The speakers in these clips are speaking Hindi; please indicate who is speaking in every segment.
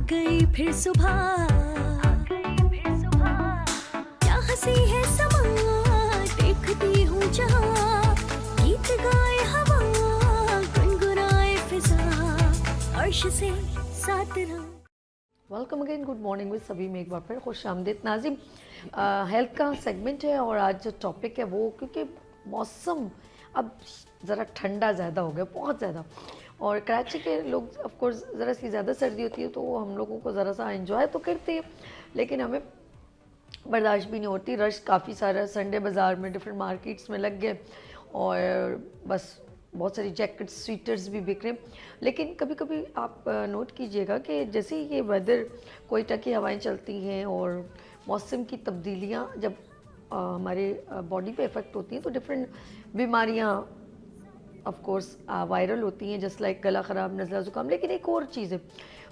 Speaker 1: गई फिर सुबह, क्या हंसी है समा, देखती हूँ जहाँ, गीत गाए हवा, गुनगुनाए फिजा, अर्श से साथ रहा।
Speaker 2: Welcome again, good morning with सभी में एक बार फिर खुश आमदीद नाज़िम। हेल्थ का सेगमेंट है और आज जो टॉपिक है वो, क्योंकि मौसम अब ज़रा ठंडा ज़्यादा हो गया, बहुत ज़्यादा, और कराची के लोग ऑफ कोर्स ज़रा सी ज़्यादा सर्दी होती है तो हम लोगों को ज़रा सा एंजॉय तो करते हैं, लेकिन हमें बर्दाश्त भी नहीं होती। रश काफ़ी सारा संडे बाज़ार में डिफरेंट मार्केट्स में लग गए और बस बहुत सारी जैकेट्स स्वेटर्स भी बिक रहे हैं। लेकिन कभी कभी आप नोट कीजिएगा कि जैसे ये वेदर, कोयटा की हवाएं चलती हैं और मौसम की तब्दीलियां जब हमारे बॉडी पे इफ़ेक्ट होती हैं तो डिफरेंट बीमारियां ऑफ कोर्स वायरल होती हैं, जस्ट लाइक गला ख़राब, नज़ला ज़ुकाम। लेकिन एक और चीज़ है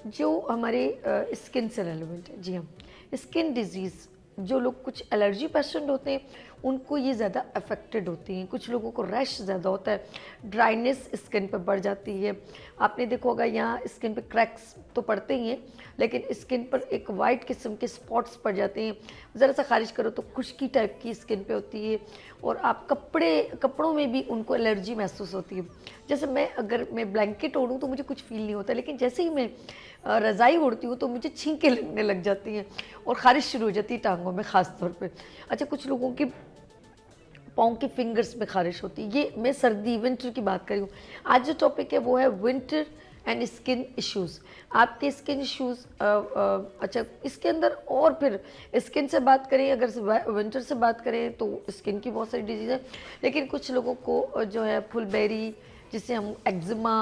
Speaker 2: जो हमारे स्किन से रेलिवेंट है। जी हाँ, स्किन डिजीज़, जो लोग कुछ एलर्जी पेशेंट होते हैं उनको ये ज़्यादा अफेक्टेड होती हैं। कुछ लोगों को रैश ज़्यादा होता है, ड्राइनेस स्किन पर बढ़ जाती है। आपने देखा होगा यहाँ स्किन पे क्रैक्स तो पड़ते ही हैं, लेकिन स्किन पर एक वाइट किस्म के स्पॉट्स पड़ जाते हैं। ज़रा सा खारिश करो तो खुश्की टाइप की स्किन पे होती है, और आप कपड़ों में भी उनको एलर्जी महसूस होती है। जैसे अगर मैं ब्लैंकेट ओढ़ूँ तो मुझे कुछ फील नहीं होता, लेकिन जैसे ही मैं रज़ाई ओढ़ती हूँ तो मुझे छींकें लगने लग जाती हैं और ख़ारिश शुरू हो जाती है टांगों में ख़ास तौर पे। अच्छा, कुछ लोगों की पाँव के फिंगर्स में ख़ारिश होती है। ये मैं सर्दी विंटर की बात कर रही हूँ। आज जो टॉपिक है वो है विंटर एंड स्किन इश्यूज़। आपके स्किन इश्यूज़, अच्छा इसके अंदर, और फिर स्किन से बात करें, अगर विंटर से बात करें तो स्किन की बहुत सारी डिजीज़ है, लेकिन कुछ लोगों को जो है फुलबेरी, जिसे हम एक्जिमा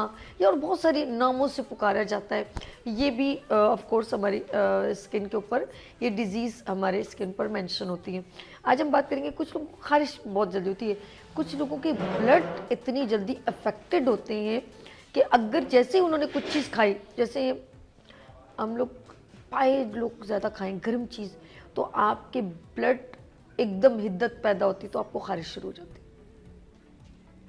Speaker 2: या और बहुत सारी नामों से पुकारा जाता है, ये भी ऑफ कोर्स हमारी स्किन के ऊपर ये डिज़ीज़ हमारे स्किन पर मेंशन होती है। आज हम बात करेंगे, कुछ लोगों को खारिश बहुत जल्दी होती है, कुछ लोगों के ब्लड इतनी जल्दी अफेक्टेड होते हैं कि अगर जैसे ही उन्होंने कुछ चीज़ खाई, जैसे हम लोग पाए लोग ज़्यादा खाएं गर्म चीज़, तो आपके ब्लड एकदम हिद्दत पैदा होती है, तो आपको खारिश शुरू हो जाती है।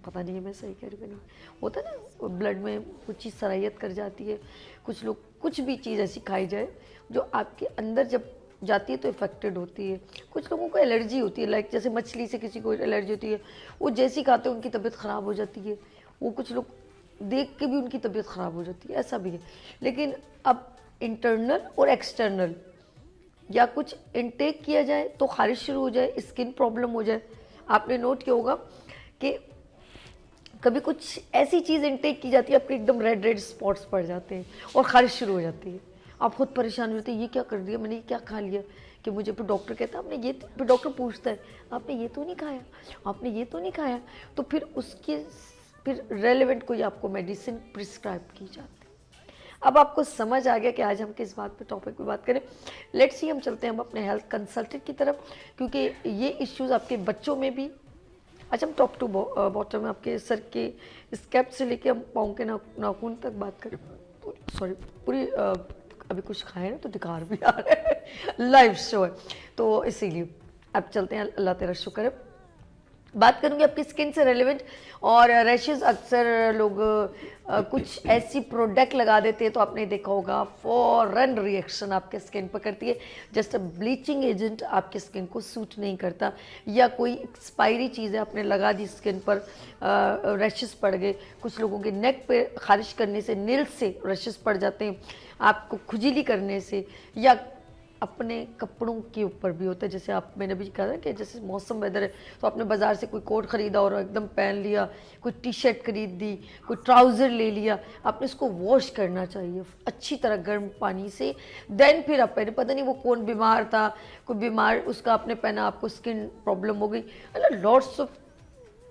Speaker 2: पता नहीं है मैं सही कह रही हूँ, नहीं होता ना, ब्लड में कुछ चीज़ सरायत कर जाती है। कुछ लोग कुछ भी चीज़ ऐसी खाई जाए जो आपके अंदर जब जाती है तो इफेक्टेड होती है। कुछ लोगों को एलर्जी होती है, लाइक जैसे मछली से किसी को एलर्जी होती है, वो जैसी खाते हैं उनकी तबीयत ख़राब हो जाती है। वो कुछ लोग देख के भी उनकी तबीयत ख़राब हो जाती है, ऐसा भी है। लेकिन अब इंटरनल और एक्सटर्नल, या कुछ इनटेक किया जाए तो खारिश शुरू हो जाए, स्किन प्रॉब्लम हो जाए। आपने नोट किया होगा कि कभी कुछ ऐसी चीज़ इनटेक की जाती है, आपके एकदम रेड रेड स्पॉट्स पड़ जाते हैं और खारिश शुरू हो जाती है। आप खुद परेशान हो जाते हैं, ये क्या कर दिया मैंने, ये क्या खा लिया कि मुझे, फिर डॉक्टर कहता है आपने ये, फिर डॉक्टर पूछता है आपने ये तो नहीं खाया, आपने ये तो नहीं खाया, तो फिर उसके फिर रेलेवेंट कोई आपको मेडिसिन प्रिस्क्राइब की जाती है। अब आपको समझ आ गया कि आज हम किस बात पे, टॉपिक पे बात करें। लेट्स सी, हम चलते हैं हम अपने हेल्थ कंसल्टेंट की तरफ, क्योंकि ये इश्यूज़ आपके बच्चों में भी। अच्छा, हम टॉप टू बॉटम में आपके सर के स्कैप से लेके हम पाँव के नाखून तक बात करें। सॉरी, पूरी अभी कुछ खाए ना तो ढिकार भी आ रहा है, लाइव शो है तो इसीलिए। अब चलते हैं, अल्लाह तेरा शुक्र है। बात करूंगी आपकी स्किन से रेलिवेंट, और रैशेस अक्सर लोग कुछ ऐसी प्रोडक्ट लगा देते हैं तो आपने देखा होगा फॉरन रिएक्शन आपके स्किन पर करती है। जस्ट ब्लीचिंग एजेंट आपके स्किन को सूट नहीं करता, या कोई एक्सपायरी चीज़ है आपने लगा दी स्किन पर, रैशेस पड़ गए। कुछ लोगों के नेक पे खारिश करने से, नील से रैशेस पड़ जाते हैं, आपको खुजली करने से, या अपने कपड़ों के ऊपर भी होता है। जैसे आप, मैंने भी कहा था कि जैसे मौसम वेदर है तो आपने बाज़ार से कोई कोट ख़रीदा और एकदम पहन लिया, कोई टी शर्ट खरीद दी, कोई ट्राउज़र ले लिया, आपने इसको वॉश करना चाहिए अच्छी तरह गर्म पानी से, देन फिर आप पहने। पता नहीं वो कौन बीमार था, कोई बीमार उसका आपने पहना, आपको स्किन प्रॉब्लम हो गई। लॉट्स ऑफ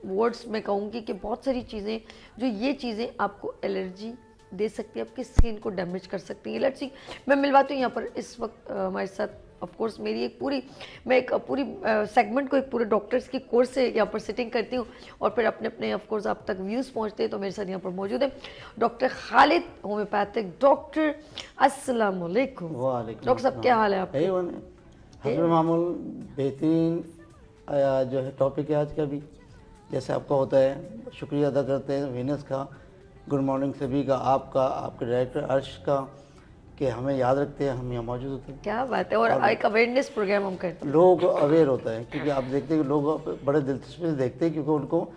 Speaker 2: वर्ड्स मैं कहूँगी कि बहुत सारी चीज़ें, जो ये चीज़ें आपको एलर्जी दे सकती है, आपकी स्किन को डैमेज कर सकती है। लेट्स सी, मैं मिलवाती हूँ यहाँ पर इस वक्त हमारे साथ, ऑफ कोर्स मेरी एक पूरी, मैं एक पूरी सेगमेंट को एक पूरे डॉक्टर्स की कोर्स से यहाँ पर सिटिंग करती हूँ, और फिर अपने अपने ऑफ कोर्स आप तक व्यूज़ पहुँचते हैं। तो मेरे साथ यहाँ पर मौजूद है डॉक्टर खालिद, होम्योपैथिक डॉक्टर। अस्सलाम वालेकुम। डॉक्टर साहब, क्या हाल है आपके?
Speaker 3: मामूल बेहतरीन जो है टॉपिक है आज का भी, जैसे आपका होता है। शुक्रिया अदा करते हैं वीनस का, गुड मॉर्निंग सभी का, आपका, आपके डायरेक्टर अर्श का, कि हमें याद रखते हैं, हम यहाँ मौजूद होते हैं।
Speaker 2: क्या बात है। और एक अवेयरनेस प्रोग्राम हम करते हैं।
Speaker 3: लोग अवेयर होता है क्योंकि आप देखते हैं कि लोग बड़े दिलचस्पी से देखते हैं क्योंकि उनको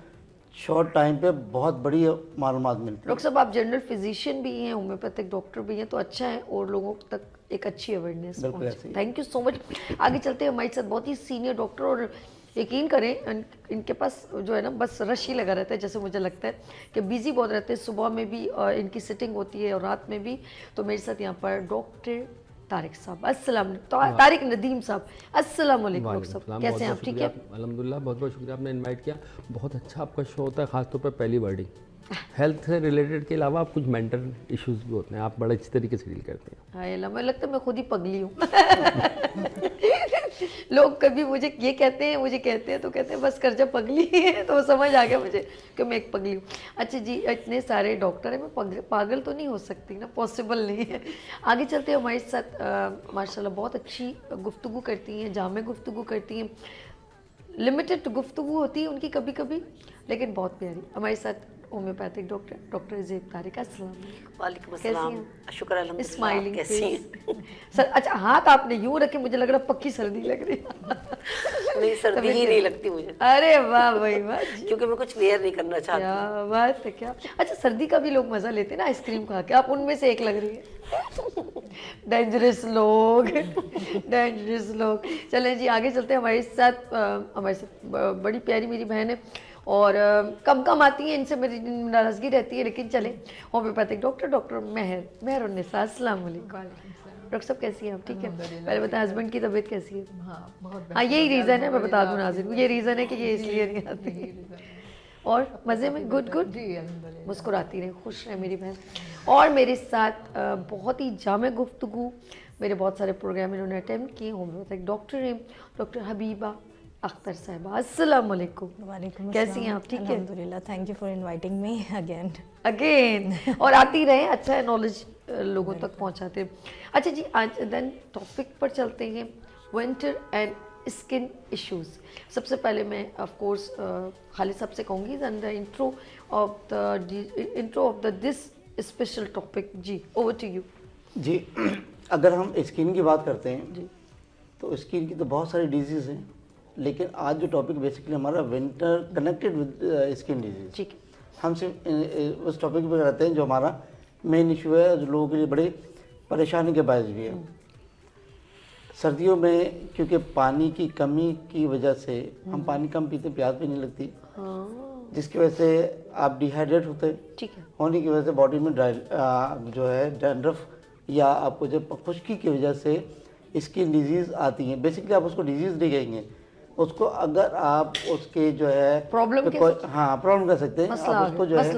Speaker 3: शॉर्ट टाइम पे बहुत बड़ी मालूमात मिलती है।
Speaker 2: डॉक्टर साहब आप जनरल फिजिशियन भी हैं, होम्योपैथिक डॉक्टर भी हैं, तो अच्छा है और लोगों तक एक अच्छी अवेयरनेस
Speaker 3: बिल्कुल ऐसे
Speaker 2: पहुंचे।
Speaker 3: ही।
Speaker 2: Thank you so much. आगे चलते हैं हमारे साथ बहुत ही सीनियर डॉक्टर, और यकीन करें इनके पास जो है ना बस रश ही लगा रहता है, जैसे मुझे लगता है कि बिजी बहुत रहते हैं। सुबह में भी इनकी सिटिंग होती है और रात में भी। तो मेरे साथ यहाँ पर डॉक्टर तारिक साहब, अस्सलाम, तारिक नदीम साहब, अस्सलाम वालेकुम। डॉक्टर साहब कैसे हैं आप? ठीक है
Speaker 4: अल्हम्दुलिल्लाह, बहुत बहुत शुक्रिया आपने इनवाइट किया। बहुत अच्छा आपका शो होता है, खासतौर पर पहली वर्डिंग हेल्थ से रिलेटेड के अलावा आप कुछ मेंटल इश्यूज भी होते हैं, आप बड़े अच्छी तरीके से डील करते हैं।
Speaker 2: हाय अल्लाह, मुझे लगता है मैं खुद ही पगली हूँ। लोग कभी मुझे ये कहते हैं, मुझे कहते हैं तो कहते हैं बस कर जा पगली है, तो समझ आ गया मुझे कि मैं एक पगली हूँ। अच्छा जी, इतने सारे डॉक्टर हैं, मैं पागल तो नहीं हो सकती ना, पॉसिबल नहीं है। आगे चलते हैं हमारे साथ माशाल्लाह बहुत अच्छी गुफ्तगू करती हैं, जामे गुफ्तगू करती हैं, लिमिटेड गुफ्तगू होती है उनकी कभी कभी, लेकिन बहुत प्यारी। हमारे साथ होम्योपैथिक डॉक्टर डॉक्टर ज़ेब तारिक, अस्सलाम
Speaker 5: वालेकुम अस्सलाम। शुक्र अल्हम्दुलिल्लाह।
Speaker 2: स्माइलिंग
Speaker 5: कैसी हैं?
Speaker 2: सर अच्छा हाथ आपने यूं रखे, मुझे लग रहा पक्की सर्दी लग रही है।
Speaker 5: नहीं, सर्दी ही नहीं लगती मुझे,
Speaker 2: अरे वाह भाई वाह,
Speaker 5: क्योंकि मैं कुछ वेयर नहीं करना चाहती।
Speaker 2: क्या बात है। क्या अच्छा, सर्दी का भी लोग मजा लेते हैं ना आइसक्रीम खा के, आप उनमें से एक लग रही है। डेंजरस लोग, डेंजरस लोग। चलें जी आगे चलते हैं। हमारे साथ बड़ी प्यारी मेरी बहन है और कम कम आती हैं, इनसे मेरी नाराज़गी रहती है, लेकिन चले होम्योपैथिक डॉक्टर डॉक्टर मेहरुन्निसा, अस्सलाम वालेकुम। डॉक्टर साहब कैसी हैं आप? ठीक है, पहले बताएं हस्बैंड की तबीयत कैसी है? हाँ यही रीज़न है, मैं बता दूं नाज़रीन को, ये रीज़न है कि ये इसलिए नहीं आती। और मज़े में? गुड गुड, मुस्कुराती रहे, खुश रहे मेरी बहन। और मेरे साथ बहुत ही जामे गुफ्तगू, मेरे बहुत सारे प्रोग्राम इन्होंने अटेम्प्ट किए, होम्योपैथिक डॉक्टर हैं डॉक्टर हबीबा अख्तर साहिबा, अस्सलाम वालेकुम।
Speaker 6: वालेकुम
Speaker 2: कैसी हैं आप? ठीक है
Speaker 6: अल्हम्दुलिल्लाह, thank you for inviting me again.
Speaker 2: Again. और आती रहे, अच्छा है, नॉलेज लोगों तक पहुंचाते हैं। अच्छा जी, आज देन टॉपिक पर चलते हैं, विंटर एंड स्किन इश्यूज। सबसे पहले मैं ऑफ कोर्स खालिद साहब से कहूँगी the intro of the this special topic. जी ओवर टू यू।
Speaker 3: जी, अगर हम स्किन की बात करते हैं
Speaker 2: जी
Speaker 3: तो स्किन की तो बहुत सारी डिजीज़ हैं, लेकिन आज जो टॉपिक बेसिकली हमारा winter connected with skin disease.
Speaker 2: ठीक है,
Speaker 3: हम सिर्फ उस टॉपिक पर रहते हैं जो हमारा मेन इशू है, जो लोगों के लिए बड़ी परेशानी के बायस भी है। सर्दियों में क्योंकि पानी की कमी की वजह से हम पानी कम पीते, प्यास भी नहीं लगती,
Speaker 2: हाँ
Speaker 3: जिसकी वजह से आप डिहाइड्रेट होते हैं,
Speaker 2: ठीक है,
Speaker 3: होने की वजह से बॉडी में जो है डैंड्रफ या आपको जो खुश्की की वजह से स्किन डिजीज़ आती हैं। बेसिकली आप उसको डिजीज़ नहीं कहेंगे, उसको अगर आप उसके जो है
Speaker 2: प्रॉब्लम
Speaker 3: हाँ प्रॉब्लम कर सकते हैं। आप उसको जो है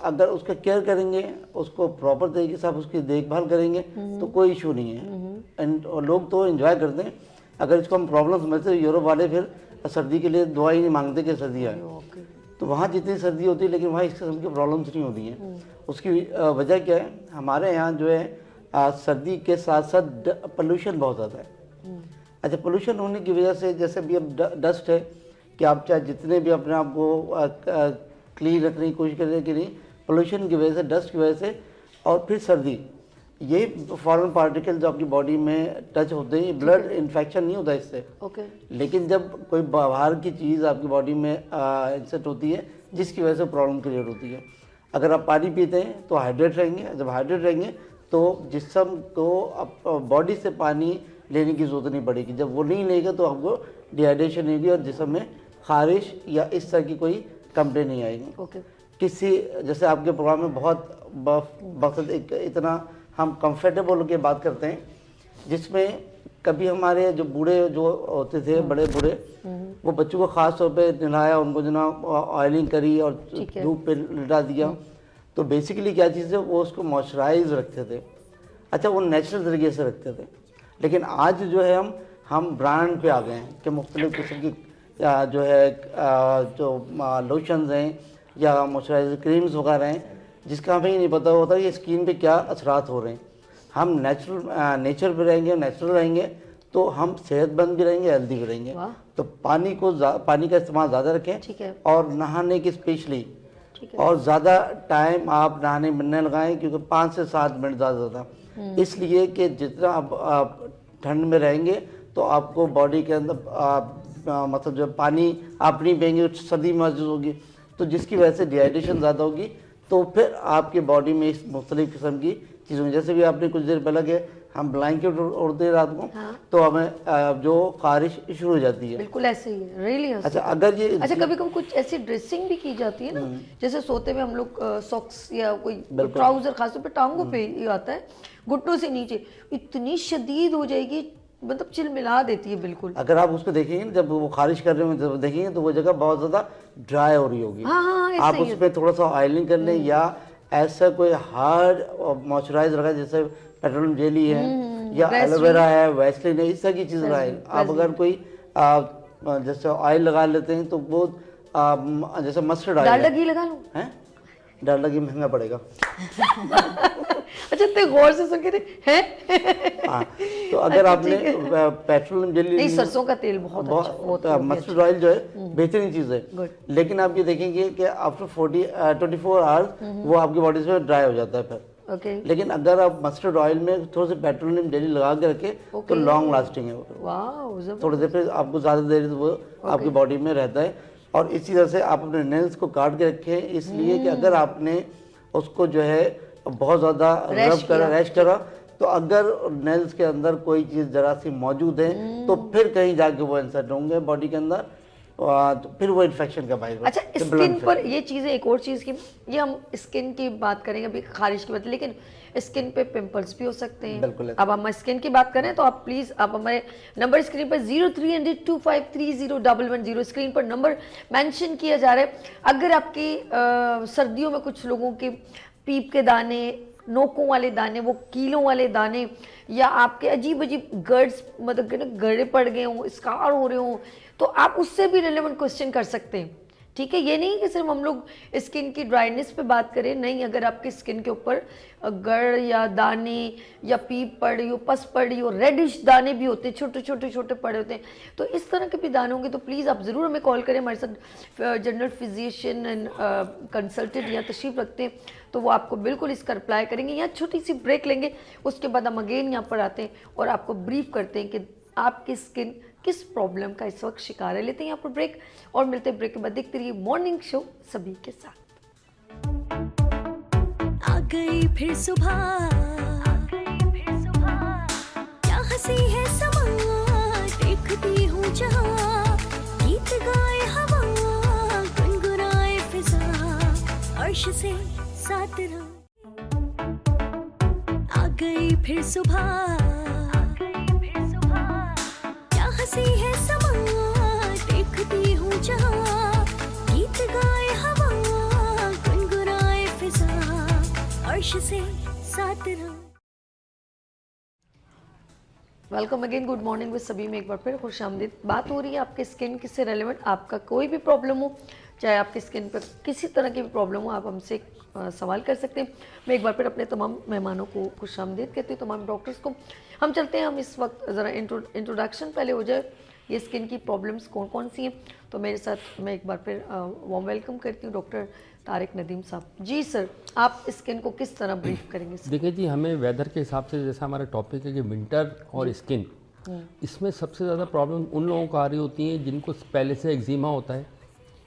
Speaker 3: अगर उसका केयर करेंगे, उसको प्रॉपर तरीके से आप उसकी देखभाल करेंगे तो कोई इशू नहीं है। एंड लोग तो एंजॉय करते हैं। अगर इसको हम प्रॉब्लम समझते हैं, यूरोप वाले फिर सर्दी के लिए दवाई नहीं मांगते कि सर्दी आए, तो वहाँ जितनी सर्दी होती है लेकिन वहाँ इस किस्म की प्रॉब्लम्स नहीं होती हैं। उसकी वजह क्या है? हमारे यहाँ जो है सर्दी के साथ साथ पोल्यूशन बहुत ज़्यादा है। अच्छा, पोल्यूशन होने की वजह से जैसे भी अब डस्ट है कि आप चाहे जितने भी अपने आप को क्लीन रखने की कोशिश करें कि नहीं, पोल्यूशन की वजह से, डस्ट की वजह से, और फिर सर्दी, ये फॉरेन पार्टिकल जो आपकी बॉडी में टच होते हैं, ब्लड इन्फेक्शन नहीं होता इससे।
Speaker 2: ओके।
Speaker 3: लेकिन जब कोई बाहर की चीज़ आपकी बॉडी में इंसर्ट होती है जिसकी वजह से प्रॉब्लम क्रिएट होती है। अगर आप पानी पीते हैं तो हाइड्रेट रहेंगे, जब हाइड्रेट रहेंगे तो जिस्म को बॉडी से पानी लेने की ज़रूरत नहीं पड़ेगी। जब वो नहीं लेगा तो आपको डिहाइड्रेशन होगी और जिस्म में खारिश या इस तरह की कोई कंप्लेन नहीं आएगी।
Speaker 2: ओके।
Speaker 3: किसी जैसे आपके प्रोग्राम में बहुत मकसद इतना हम कंफर्टेबल होकर बात करते हैं, जिसमें कभी हमारे जो बूढ़े जो होते थे, बड़े बूढ़े, वो बच्चों को ख़ास तौर पे नहलाया, उनको जनाब ऑयलिंग करी और धूप पे लिटा दिया, तो बेसिकली क्या चीज़ है, वो उसको मॉइस्चराइज रखते थे। अच्छा, वो नेचुरल तरीके से रखते थे। लेकिन आज जो है हम ब्रांड पे आ गए हैं कि मुख्तलिफ़ किस्म की जो है जो लोशंस हैं या मॉइस्चराइजर क्रीम्स वगैरह हैं, जिसका हमें ही नहीं पता होता कि स्किन पे क्या असरात हो रहे हैं। हम नेचर पे रहेंगे, नेचुरल रहेंगे तो हम सेहतमंद भी रहेंगे, हेल्दी भी रहेंगे। तो पानी का इस्तेमाल ज़्यादा रखें,
Speaker 2: ठीक है,
Speaker 3: और नहाने की स्पेशली और ज़्यादा टाइम आप नहाने में न लगाएं, क्योंकि 5 से 7 मिनट ज़्यादा, इसलिए कि जितना आप ठंड में रहेंगे तो आपको बॉडी के अंदर मतलब जो पानी आप नहीं पिएंगे, सर्दी महसूस होगी, तो जिसकी वजह से डिहाइड्रेशन ज़्यादा होगी, तो फिर आपकी बॉडी में इस मुख्तलिफ किस्म की चीज़ों, जैसे भी आपने कुछ देर पहले के हम ब्लैंकेट ओढ़ते हैं रात को, तो हमें जो खारिश शुरू हो जाती है।
Speaker 2: बिल्कुल ऐसे ही है, रियली।
Speaker 3: अच्छा, अगर ये
Speaker 2: कभी कभी कुछ ऐसी ड्रेसिंग भी की जाती है ना, जैसे सोते में हम लोग सॉक्स या कोई ट्राउजर खासतौर पे टांगों पे ये आता है, घुटनों से नीचे इतनी शदीद हो जाएगी, मतलब चिल मिला देती है बिल्कुल।
Speaker 3: अगर आप उसको देखेंगे जब वो खारिश कर रहे हो, जब देखेंगे तो वो जगह बहुत ज़्यादा ड्राई हो रही होगी। आप उसमें थोड़ा सा ऑयलिंग कर लें, या ऐसा कोई हार्ड मॉइस्चराइजर रखा, जैसे पेट्रोलियम जेली है या एलोवेरा है, वैसलीन है, इस तरह की चीज़ लगाए। आप अगर कोई जैसे ऑयल लगा लेते हैं तो वो जैसे मस्टर्ड ऑयल,
Speaker 2: डालडा घी लगा लूं?
Speaker 3: हैं? डालडा घी महंगा पड़ेगा।
Speaker 2: अच्छा, इतने गौर से सुन के हैं।
Speaker 3: हाँ, तो अगर आपने पेट्रोलियम जेली,
Speaker 2: नहीं, सरसों का तेल बहुत
Speaker 3: मस्टर्ड ऑयल जो है बेहतरीन चीज़ है, लेकिन आप ये देखेंगे कि आफ्टर 24 आवर्स वो आपकी बॉडी से ड्राई हो जाता है फिर। लेकिन अगर आप मस्टर्ड ऑयल में थोड़ा सा पेट्रोलियम जेली लगा के रखें तो लॉन्ग लास्टिंग है वो, थोड़ी देर फिर आपको ज़्यादा देर वो आपकी बॉडी में रहता है। और इसी तरह से आप अपने नेल्स को काट के रखें, इसलिए कि अगर आपने उसको जो है बहुत ज़्यादा रैश करा, तो अगर नेल्स के अंदर कोई चीज़ जरा सी मौजूद है तो फिर कहीं जाके वो इंसर्ट होंगे बॉडी के अंदर, तो फिर वो इन्फेक्शन का बाइस।
Speaker 2: अच्छा, स्किन पर ये चीज़ें, एक और चीज़ की, ये हम स्किन की बात करेंगे अभी, खारिश की बात, लेकिन स्किन पे पिंपल्स भी हो सकते हैं।
Speaker 3: बिल्कुल।
Speaker 2: अब हम स्किन की बात करें तो आप प्लीज़ आप हमारे नंबर स्क्रीन पर 0300253011 स्क्रीन पर नंबर मेंशन किया जा रहा है। अगर आपकी सर्दियों में कुछ लोगों के पीप के दाने, नोकों वाले दाने, वो कीलों वाले दाने, या आपके अजीब अजीब गर्ड्स, मतलब गड़े पड़ गए हों, स्कार हो रहे हों, तो आप उससे भी रिलेवेंट क्वेश्चन कर सकते हैं। ठीक है, ये नहीं कि सिर्फ हम लोग स्किन की ड्राइनेस पे बात करें, नहीं, अगर आपकी स्किन के ऊपर गड़ या दाने या पीप पड़ी हो, पस पड़ी हो, रेडिश दाने भी होते हैं, छोटे छोटे छोटे पड़े होते हैं, तो इस तरह के भी दाने होंगे तो प्लीज़ आप ज़रूर हमें कॉल करें। हमारे साथ जनरल फिजिशियन एंड कंसल्टेंट या तशरीफ़ रखते हैं, तो वो आपको बिल्कुल इसका रिप्लाई करेंगे। यहाँ छोटी सी ब्रेक लेंगे, उसके बाद हम अगेन यहाँ पर आते हैं और आपको ब्रीफ करते हैं कि आपकी स्किन किस प्रॉब्लम का इस वक्त शिकार है। लेते हैं यहाँ पर ब्रेक और मिलते हैं ब्रेक के बाद। देखते रहिए मॉर्निंग शो सभी के साथ।
Speaker 1: आ गई फिर सुबह, क्या हंसी है समा, देखती हूँ जहाँ, गीत गाए हवा, गुनगुनाए फिजा, अर्श से साथ रहो। आ गई फिर सुबह, हंसी है समा, देखती हूँ जहाँ, गीत गाए हवा, गुनगुनाए फिजा, अर्श से साथ रहो।
Speaker 2: Welcome again, good morning with सभी में एक बार फिर खुशामदीद। बात हो रही है आपके स्किन से रिलेवेंट, आपका कोई भी प्रॉब्लम हो, चाहे आपकी स्किन पर किसी तरह की भी प्रॉब्लम हो, आप हमसे सवाल कर सकते हैं। मैं एक बार फिर अपने तमाम मेहमानों को खुशामदीद कहती हूँ, तमाम डॉक्टर्स को। हम चलते हैं, हम इस वक्त ज़रा इंट्रोडक्शन पहले हो जाए, ये स्किन की प्रॉब्लम्स कौन कौन सी हैं। तो मेरे साथ मैं एक बार फिर वार्म वेलकम करती हूँ डॉक्टर तारिक नदीम साहब। जी सर, आप स्किन को किस तरह ब्रीफ करेंगे?
Speaker 4: देखिए जी, हमें वेदर के हिसाब से, जैसा हमारा टॉपिक है कि विंटर और स्किन, इसमें सबसे ज़्यादा प्रॉब्लम उन लोगों को आ रही होती है जिनको पहले से एक्जिमा होता है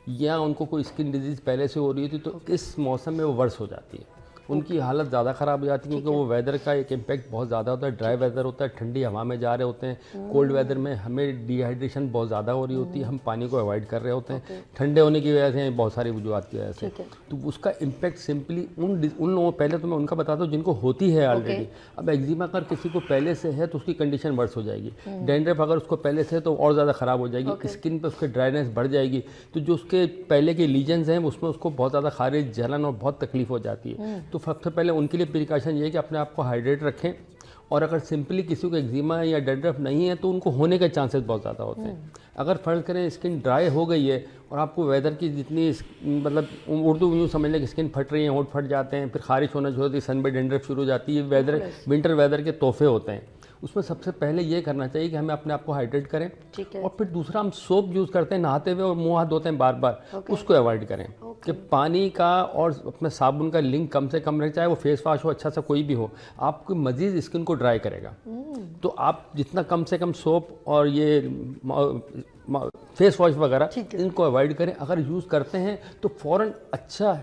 Speaker 4: या उनको कोई स्किन डिजीज़ पहले से हो रही होती है, तो इस मौसम में वो वर्स हो जाती है, उनकी हालत ज़्यादा ख़राब हो जाती है, क्योंकि वो वेदर का एक इम्पैक्ट बहुत ज़्यादा होता है। ड्राई वेदर होता है, ठंडी हवा में जा रहे होते हैं, कोल्ड वेदर में हमें डिहाइड्रेशन बहुत ज़्यादा हो रही होती है, हम पानी को अवॉइड कर रहे होते हैं, ठंडे होने की वजह से, बहुत सारी वजूहत की वजह से, तो उसका इम्पैक्ट सिंपली उन लोगों, पहले तो मैं उनका बताता हूँ जिनको होती है ऑलरेडी। अब एक्जिमा अगर किसी को पहले से है तो उसकी कंडीशन वर्स हो जाएगी, डैंड्रफ अगर उसको पहले से है तो और ज़्यादा ख़राब हो जाएगी, स्किन पर उसकी ड्राइनेस बढ़ जाएगी, तो जो उसके पहले के लीजन्स हैं उसमें उसको बहुत ज़्यादा खारिश, जलन और बहुत तकलीफ हो जाती है। तो सबसे पहले उनके लिए प्रिकॉशन ये है कि अपने आप को हाइड्रेट रखें, और अगर सिंपली किसी को एक्जिमा या डैंड्रफ नहीं है तो उनको होने के चांसेस बहुत ज़्यादा होते हैं। अगर फ़र्ज़ करें स्किन ड्राई हो गई है और आपको वेदर की जितनी, मतलब उर्दू यूँ समझ लें कि स्किन फट रही है, होंठ फट जाते हैं, फिर खारिश होना शुरू होती है, सन में डैंड्रफ शुरू हो जाती है, विंटर वेदर के तोहफे होते हैं। उसमें सबसे पहले ये करना चाहिए कि हमें अपने आप को हाइड्रेट करें।
Speaker 2: ठीक है।
Speaker 4: और फिर दूसरा, हम सोप यूज़ करते हैं नहाते हुए और मुंह हाथ धोते हैं बार बार, उसको अवॉइड करें। कि पानी का और अपने साबुन का लिंक कम से कम रहे, चाहे वो फेस वॉश हो, अच्छा सा कोई भी हो, आपको मज़ीद स्किन को ड्राई करेगा। तो आप जितना कम से कम सोप और ये फेस वॉश वगैरह इनको अवॉइड करें। अगर यूज़ करते हैं तो फ़ौरन अच्छा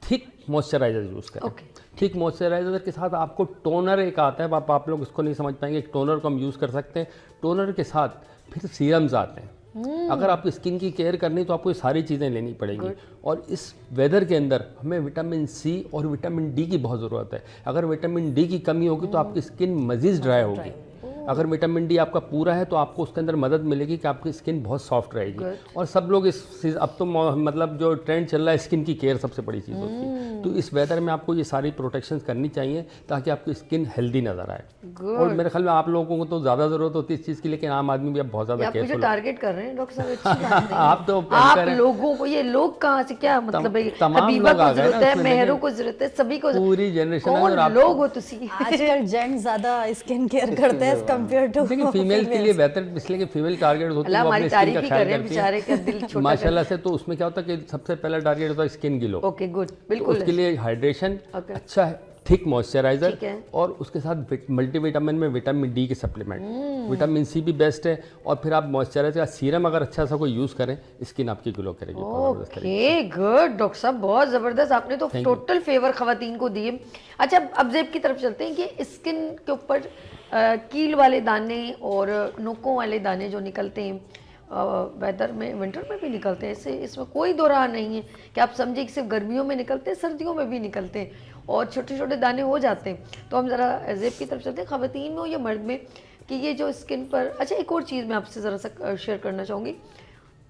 Speaker 4: थिक मॉइस्चराइज़र यूज़ करें। थिक मॉइस्चराइज़र के साथ आपको टोनर एक आता है, आप लोग इसको नहीं समझ पाएंगे, टोनर को हम यूज़ कर सकते हैं। टोनर के साथ फिर सीरम्स आते हैं। अगर आपको स्किन की केयर करनी तो आपको ये सारी चीज़ें लेनी पड़ेंगी। और इस वेदर के अंदर हमें विटामिन सी और विटामिन डी की बहुत ज़रूरत है। अगर विटामिन डी की कमी होगी तो आपकी स्किन मज़ीद ड्राई होगी। अगर विटामिन डी आपका पूरा है तो आपको उसके अंदर मदद मिलेगी कि आपकी स्किन बहुत सॉफ्ट रहेगी। और सब लोग अब तो मतलब जो ट्रेंड चल रहा है, स्किन की केयर सबसे बड़ी चीज़ होती है। तो इस वेदर में आपको ये सारी प्रोटेक्शंस करनी चाहिए ताकि आपकी स्किन हेल्दी नज़र आए। और मेरे ख्याल में आप लोगों को तो ज़्यादा ज़रूरत होती है इस चीज़ की, लेकिन आम आदमी भी अब बहुत ज़्यादा केयरफुल
Speaker 2: टारगेट कर रहे हैं डॉक्टर साहब, अच्छी बात नहीं है।
Speaker 4: आप तो
Speaker 2: आप लोगों को, ये लोग कहाँ से, क्या मतलब है, हबीबा को जरूरत है, मेहरू को जरूरत है, सभी को,
Speaker 4: पूरी जनरेशन
Speaker 2: कौन लोग हो तुसी?
Speaker 6: आजकल जेंट्स ज्यादा स्किन केयर करते हैं कंपेयर टू
Speaker 4: फीमेल के लिए बेहतर, इसलिए कि फीमेल टारगेट होती है, वो अपनी स्किन का ख्याल करती है माशाल्लाह से। तो उसमें क्या होता है कि सबसे पहला टारगेट होता है स्किन ग्लो।
Speaker 2: ओके गुड, बिल्कुल।
Speaker 4: उसके लिए हाइड्रेशन अच्छा है, थिक मॉइस्चराइजर, और उसके साथ मल्टीविटामिन में विटामिन डी के सप्लीमेंट, विटामिन सी भी बेस्ट है। और फिर आप मॉइस्चराइजर का सीरम अगर अच्छा सा कोई यूज़ करें, स्किन आपकी ग्लो करेगी।
Speaker 2: ओके गुड डॉक्टर साहब, बहुत ज़बरदस्त, आपने तो टोटल फेवर खवातीन को दिए। अच्छा, अब जेब की तरफ चलते हैं कि स्किन के ऊपर कील वाले दाने और नोकों वाले दाने जो निकलते हैं, वेदर में, विंटर में भी निकलते हैं, इसमें कोई दो राह नहीं है कि आप समझिए कि सिर्फ गर्मियों में निकलते हैं, सर्दियों में भी निकलते हैं और छोटे छोटे दाने हो जाते हैं। तो हम ज़रा जेब की तरफ चलते हैं, ख़वातीन में हो या मर्द में, कि ये जो स्किन पर। अच्छा, एक और चीज़ मैं आपसे ज़रा सा शेयर करना चाहूँगी,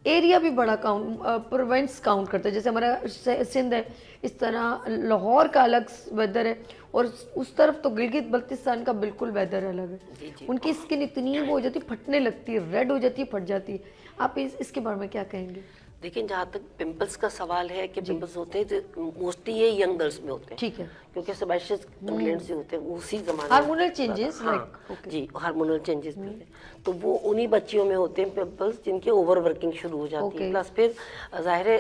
Speaker 2: एरिया भी बड़ा प्रोविंस काउंट करता है। जैसे हमारा सिंध है, इस तरह लाहौर का अलग वेदर है और उस तरफ तो गिलगित बल्तिस्तान का बिल्कुल वेदर अलग है। उनकी स्किन इतनी वो हो जाती है, फटने लगती है, रेड हो जाती है, फट जाती है। आप इसके बारे में क्या कहेंगे?
Speaker 5: देखिए, जहाँ तक पिंपल्स का सवाल है कि पिंपल्स होते हैं तो मोस्टली ये यंग गर्ल्स में होते हैं।
Speaker 2: ठीक है,
Speaker 5: क्योंकि सेबेशियस ग्लैंड से होते हैं, उसी जमाने
Speaker 2: हार्मोनल चेंजेस,
Speaker 5: जी हार्मोनल चेंजेस में होते हैं। तो वो उन्हीं बच्चियों में होते हैं पिंपल्स जिनके ओवर वर्किंग शुरू हो जाती है। प्लस फिर ज़ाहिर है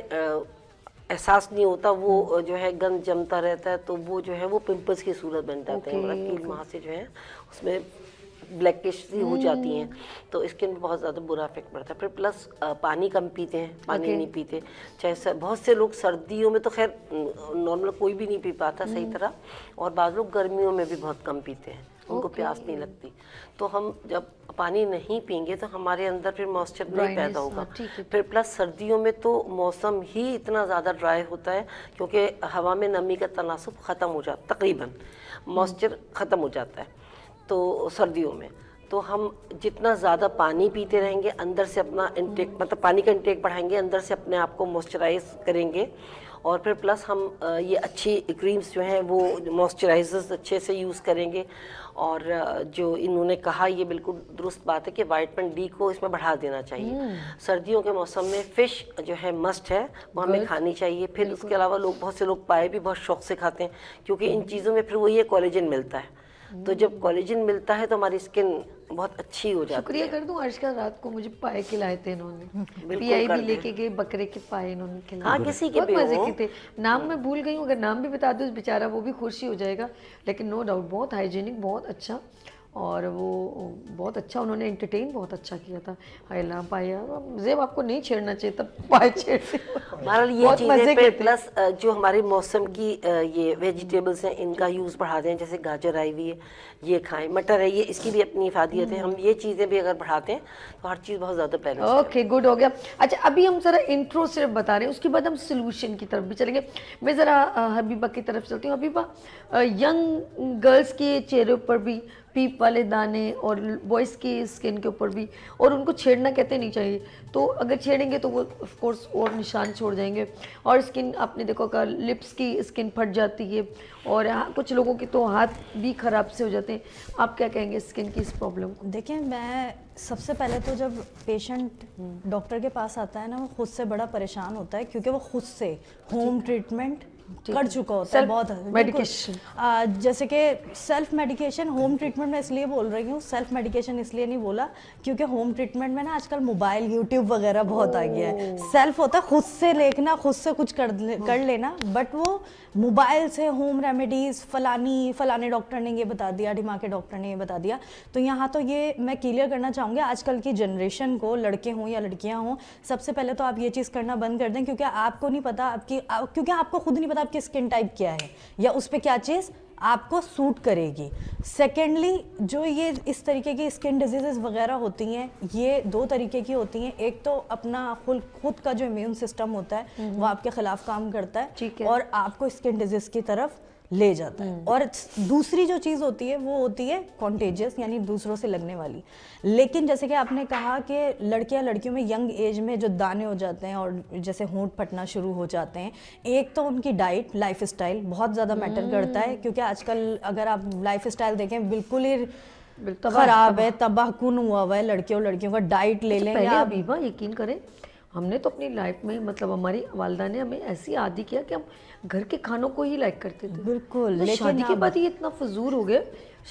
Speaker 5: एहसास नहीं होता, वो जो है गंद जमता रहता है, तो वो जो है वो पिंपल्स की सूरत बन जाते हैं। कील वहाँ से जो है उसमें ब्लैकिश सी हो जाती हैं, तो स्किन पे बहुत ज़्यादा बुरा इफेक्ट पड़ता है। फिर प्लस पानी कम पीते हैं, पानी नहीं पीते। चाहे बहुत से लोग सर्दियों में तो खैर नॉर्मल कोई भी नहीं पी पाता सही तरह, और बाद लोग गर्मियों में भी बहुत कम पीते हैं, उनको प्यास नहीं लगती। तो हम जब पानी नहीं पियेंगे तो हमारे अंदर फिर मॉइस्चर नहीं पैदा होगा। फिर प्लस सर्दियों में तो मौसम ही इतना ज़्यादा ड्राई होता है क्योंकि हवा में नमी का तनासुब ख़त्म हो जाता, तकरीबन मॉइस्चर ख़त्म हो जाता है तो सर्दियों में। तो हम जितना ज़्यादा पानी पीते रहेंगे, अंदर से अपना इंटेक, मतलब पानी का इंटेक बढ़ाएंगे, अंदर से अपने आप को मॉइस्चराइज करेंगे। और फिर प्लस हम ये अच्छी क्रीम्स जो हैं वो मॉइस्चराइजर्स अच्छे से यूज़ करेंगे। और जो इन्होंने कहा ये बिल्कुल दुरुस्त बात है कि विटामिन डी को इसमें बढ़ा देना चाहिए। सर्दियों के मौसम में फ़िश जो है मस्ट है, वो हमें खानी चाहिए। फिर उसके अलावा लोग, बहुत से लोग पाए भी बहुत शौक़ से खाते हैं क्योंकि इन चीज़ों में फिर वो ये कोलेजन मिलता है। तो जब कोलेजन मिलता है तो हमारी स्किन बहुत अच्छी हो जाती है।
Speaker 2: शुक्रिया कर दूं, अर्शका रात को मुझे पाए खिलाए थे इन्होंने, पीआई भी लेके गए, बकरे के पाए इन्होंने खिलाए।
Speaker 5: हाँ, किसी के
Speaker 2: बहुत मजे के थे। नाम मैं भूल गई हूँ, अगर नाम भी बता दो बेचारा वो भी खुशी हो जाएगा। लेकिन नो डाउट बहुत हाइजीनिक, बहुत अच्छा, और वो बहुत अच्छा उन्होंने एंटरटेन बहुत अच्छा किया था। हायला पाया जेब आपको नहीं छेड़ना चाहिए, तब पाए छेड़ते।
Speaker 5: बहरहाल ये चीज़ें पे प्लस जो हमारे मौसम की ये वेजिटेबल्स हैं इनका यूज़ बढ़ा दें, जैसे गाजर आई हुई है ये खाएं, मटर है ये, इसकी भी अपनी इफादियत है। हम ये चीज़ें भी अगर बढ़ाते हैं तो हर चीज़ बहुत ज़्यादा बैलेंस।
Speaker 2: ओके गुड हो गया। अच्छा, अभी हम ज़रा इंट्रो सिर्फ बता रहे हैं, उसके बाद हम सोल्यूशन की तरफ भी चलेंगे। मैं ज़रा हबीबा की तरफ चलती हूँ। हबीबा, यंग गर्ल्स के चेहरे पर भी पीप वाले दाने और बॉयज़ की स्किन के ऊपर भी, और उनको छेड़ना कहते नहीं चाहिए, तो अगर छेड़ेंगे तो वो ऑफ कोर्स और निशान छोड़ जाएंगे। और स्किन आपने देखो का लिप्स की स्किन फट जाती है, और कुछ लोगों के तो हाथ भी ख़राब से हो जाते हैं। आप क्या कहेंगे स्किन की इस प्रॉब्लम को?
Speaker 6: देखिए, मैं सबसे पहले तो जब पेशेंट डॉक्टर के पास आता है ना, वो खुद से बड़ा परेशान होता है क्योंकि वो खुद से होम ट्रीटमेंट कर चुका होता है बहुत
Speaker 2: मेडिकेशन।
Speaker 6: जैसे कि सेल्फ मेडिकेशन, होम ट्रीटमेंट मैं इसलिए बोल रही हूँ, सेल्फ मेडिकेशन इसलिए नहीं बोला क्योंकि होम ट्रीटमेंट में ना आजकल मोबाइल यूट्यूब वगैरह बहुत आ गया है। सेल्फ होता है खुद से लेखना, खुद से कुछ कर लेना, बट वो मोबाइल से होम रेमेडीज फलाने डॉक्टर ने ये बता दिया, दिमाग के डॉक्टर ने ये बता दिया। तो यहाँ तो ये मैं क्लियर करना चाहूँगी आजकल की जनरेशन को, लड़के हों या लड़कियाँ हों, सबसे पहले तो आप ये चीज़ करना बंद कर दें क्योंकि आपको नहीं पता क्योंकि आपको खुद नहीं पता आपकी स्किन टाइप क्या है या उस पर क्या चीज़ आपको सूट करेगी। सेकेंडली, जो ये इस तरीके की स्किन डिजीजेस वगैरह होती हैं, ये दो तरीके की होती हैं। एक तो अपना खुद का जो इम्यून सिस्टम होता है वो आपके खिलाफ काम करता है और आपको स्किन डिजीज की तरफ ले जाता है। और दूसरी जो चीज़ होती है वो होती है कॉन्टेजियस, यानी दूसरों से लगने वाली। लेकिन जैसे कि आपने कहा कि लड़कियां लड़कियों में यंग एज में जो दाने हो जाते हैं और जैसे होंठ फटना शुरू हो जाते हैं, एक तो उनकी डाइट, लाइफ स्टाइल बहुत ज़्यादा मैटर करता है क्योंकि आजकल अगर आप लाइफ स्टाइल देखें बिल्कुल ही खराब है, तबाहकुन हुआ हुआ है लड़कियों का। डाइट ले लें।
Speaker 2: पहले अबीबा यकीन करें, हमने तो अपनी लाइफ में मतलब हमारी वालदा ने हमें ऐसी आदी किया कि हम घर के खानों को ही लाइक करते थे।
Speaker 6: बिल्कुल।
Speaker 2: तो
Speaker 6: लेकिन
Speaker 2: शादी के बाद ये इतना फजूल हो गया।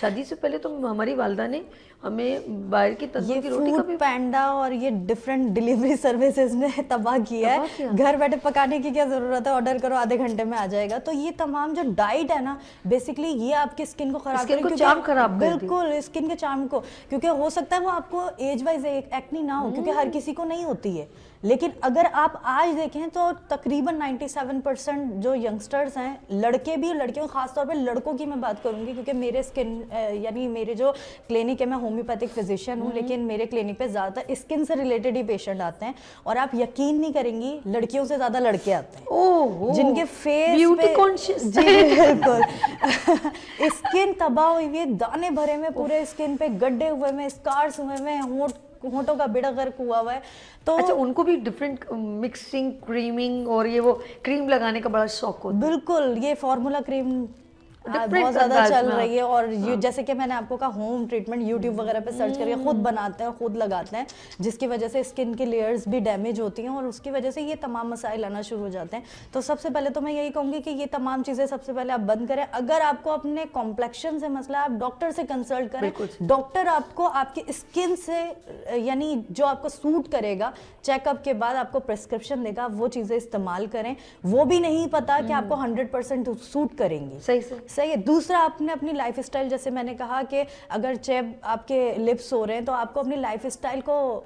Speaker 2: शादी से पहले तो हमारी वालदा ने हमें बाहर की तंदूर की रोटी का भी
Speaker 6: पैंडा और ये डिफरेंट डिलीवरी सर्विसेज ने तबाह किया है। घर बैठे पकाने की क्या जरूरत है, ऑर्डर करो आधे घंटे में आ जाएगा। तो ये तमाम जो डाइट है ना, बेसिकली ये आपकी स्किन को खराब
Speaker 2: खराब
Speaker 6: बिल्कुल स्किन के चार्म को, क्योंकि हो सकता है वो आपको एज वाइज एक्ने ना हो क्योंकि हर किसी को नहीं होती है, लेकिन अगर आप आज देखें तो तकरीबन 97% जो यंगस्टर्स हैं, लड़के भी, लड़कियों खासतौर पे लड़कों की मैं बात करूंगी क्योंकि मेरे स्किन यानी मेरे जो क्लिनिक है, मैं होम्योपैथिक फिजिशियन हूँ, लेकिन मेरे क्लिनिक पे ज़्यादातर स्किन से रिलेटेड ही पेशेंट आते हैं और आप यकीन नहीं करेंगी लड़कियों से ज़्यादा लड़के आते हैं।
Speaker 2: ओह,
Speaker 6: जिनके फेस
Speaker 2: ब्यूटी कॉन्शियस,
Speaker 6: जी बिल्कुल स्किन तबाह हुई है, दाने भरे में पूरे स्किन पे, गड्ढे हुए में, स्कार्स हुए में, होंठों का बेड़ा गर्क हुआ हुआ है। तो
Speaker 2: अच्छा, उनको भी डिफरेंट मिक्सिंग, क्रीमिंग और ये वो क्रीम लगाने का बड़ा शौक होता है।
Speaker 6: बिल्कुल, ये फार्मूला क्रीम बहुत ज़्यादा चल रही है और जैसे कि मैंने आपको कहा होम ट्रीटमेंट यूट्यूब वगैरह पे सर्च करके खुद बनाते हैं, खुद लगाते हैं, जिसकी वजह से स्किन की लेयर्स भी डैमेज होती हैं और उसकी वजह से ये तमाम मसाइल आना शुरू हो जाते हैं। तो सबसे पहले तो मैं यही कहूँगी कि ये तमाम चीज़ें सबसे पहले आप बंद करें। अगर आपको अपने कॉम्प्लेक्शन से मसला, आप डॉक्टर से कंसल्ट करें। डॉक्टर आपको आपकी स्किन से यानी जो आपको सूट करेगा, चेकअप के बाद आपको प्रिस्क्रिप्शन देगा, वो चीज़ें इस्तेमाल करें। वो भी नहीं पता कि आपको 100% सूट करेंगी। सही है। दूसरा, आपने अपनी लाइफ स्टाइल, जैसे मैंने कहा कि अगर चेप आपके लिप्स हो रहे हैं तो आपको अपनी लाइफ स्टाइल को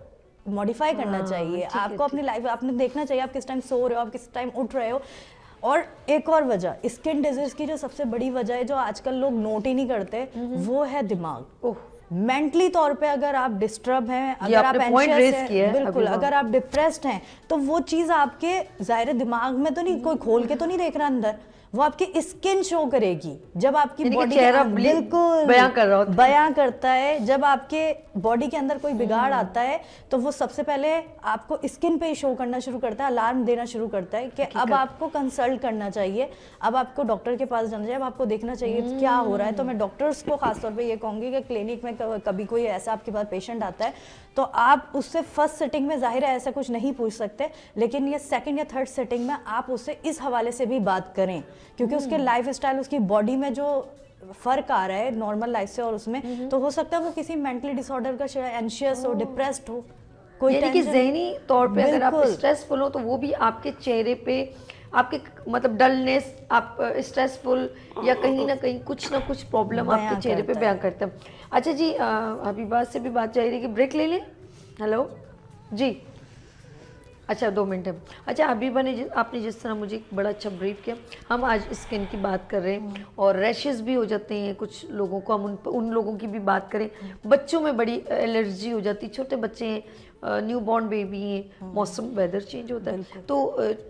Speaker 6: मॉडिफाई करना चाहिए। आपको अपनी लाइफ, आपने देखना चाहिए आप किस टाइम सो रहे हो, आप किस टाइम उठ रहे हो। और एक और वजह, स्किन डिजीज की जो सबसे बड़ी वजह है जो आजकल लोग नोट ही नहीं करते, वो है दिमाग। मेंटली तौर पे अगर आप डिस्टर्ब हैं, अगर आप एंशियस हैं, बिल्कुल, अगर आप डिप्रेस्ड हैं, तो वो चीज़ आपके ज़ाहिर दिमाग में तो नहीं, कोई खोल के तो नहीं देख रहा अंदर, वो आपकी स्किन शो करेगी। जब आपकी बॉडी बिल्कुल बयां करता है, जब आपके बॉडी के अंदर कोई बिगाड़ आता है तो वो सबसे पहले आपको स्किन पे ही शो करना शुरू करता है, अलार्म देना शुरू करता है कि अब आपको कंसल्ट करना चाहिए, अब आपको डॉक्टर के पास जाना चाहिए, अब आपको देखना चाहिए क्या हो रहा है। तो मैं डॉक्टर्स को खासतौर पे ये कहूँगी कि क्लिनिक में कभी कोई ऐसा आपके पास पेशेंट आता है तो आप उससे फर्स्ट सिटिंग में ज़ाहिर है ऐसा कुछ नहीं पूछ सकते, लेकिन ये सेकंड या थर्ड सिटिंग में आप उससे इस हवाले से भी बात करें क्योंकि उसके लाइफ स्टाइल, उसकी बॉडी में जो फर्क आ रहा है नॉर्मल लाइफ से और उसमें, तो हो सकता है वो किसी मेंटली डिसऑर्डर का, एंशियस हो, डिप्रेस्ड हो, कोई
Speaker 2: यानी कि ज़हनी तौर पे अगर आप स्ट्रेसफुल हो तो वो भी आपके चेहरे पे, आपके मतलब डलनेस, आप स्ट्रेसफुल या कहीं ना कहीं कुछ ना कुछ प्रॉब्लम आपके चेहरे पे बयां करते हैं। अच्छा जी, हबीबा से भी बात चाहिए कि ब्रेक ले लें। हेलो जी, अच्छा 2 मिनट है। अच्छा हबीबा ने आपने जिस तरह मुझे एक बड़ा अच्छा ब्रीफ किया, हम आज स्किन की बात कर रहे हैं और रैशेस भी हो जाते हैं कुछ लोगों को, हम उन लोगों की भी बात करें। बच्चों में बड़ी एलर्जी हो जाती है, छोटे बच्चे हैं, न्यू बॉर्न बेबी हैं, मौसम वेदर चेंज होता है तो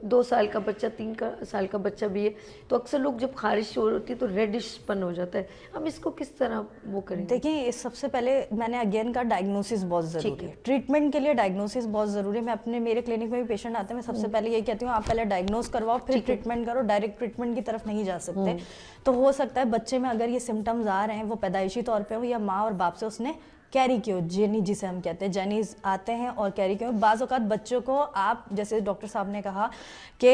Speaker 2: 2 साल का बच्चा, 3 साल का बच्चा भी है, तो अक्सर लोग जब खारिश हो होती है तो रेडिशपन हो जाता है। हम इसको किस तरह वो करेंगे?
Speaker 6: देखिए, सबसे पहले मैंने अगेन का डायग्नोसिस बहुत ज़रूरी है। ट्रीटमेंट के लिए डायग्नोसिस बहुत ज़रूरी है। मैं मेरे क्लिनिक में भी पेशेंट आते हैं, मैं सबसे पहले यही कहती हूँ आप पहले डायग्नोस करवाओ फिर ट्रीटमेंट करो, डायरेक्ट ट्रीटमेंट की तरफ नहीं जा सकते। तो हो सकता है बच्चे में अगर ये सिम्टम्स आ रहे हैं वो पैदाइशी तौर पर हो या माँ और बाप से उसने कैरिक्यो जेनी जिसे हम कहते हैं, जेनीज आते हैं और कैरिक्यो बाज़ औक़ात बच्चों को आप जैसे डॉक्टर साहब ने कहा कि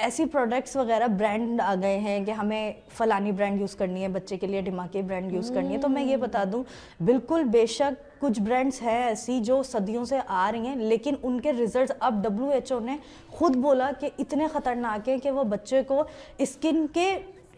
Speaker 6: ऐसी प्रोडक्ट्स वगैरह ब्रांड आ गए हैं कि हमें फ़लानी ब्रांड यूज़ करनी है, बच्चे के लिए ढिमाके ब्रांड यूज़ करनी है। तो मैं ये बता दूं, बिल्कुल बेशक कुछ ब्रांड्स हैं ऐसी जो सदियों से आ रही हैं, लेकिन उनके रिजल्ट्स अब WHO ने खुद बोला कि इतने ख़तरनाक हैं कि वो बच्चे को स्किन के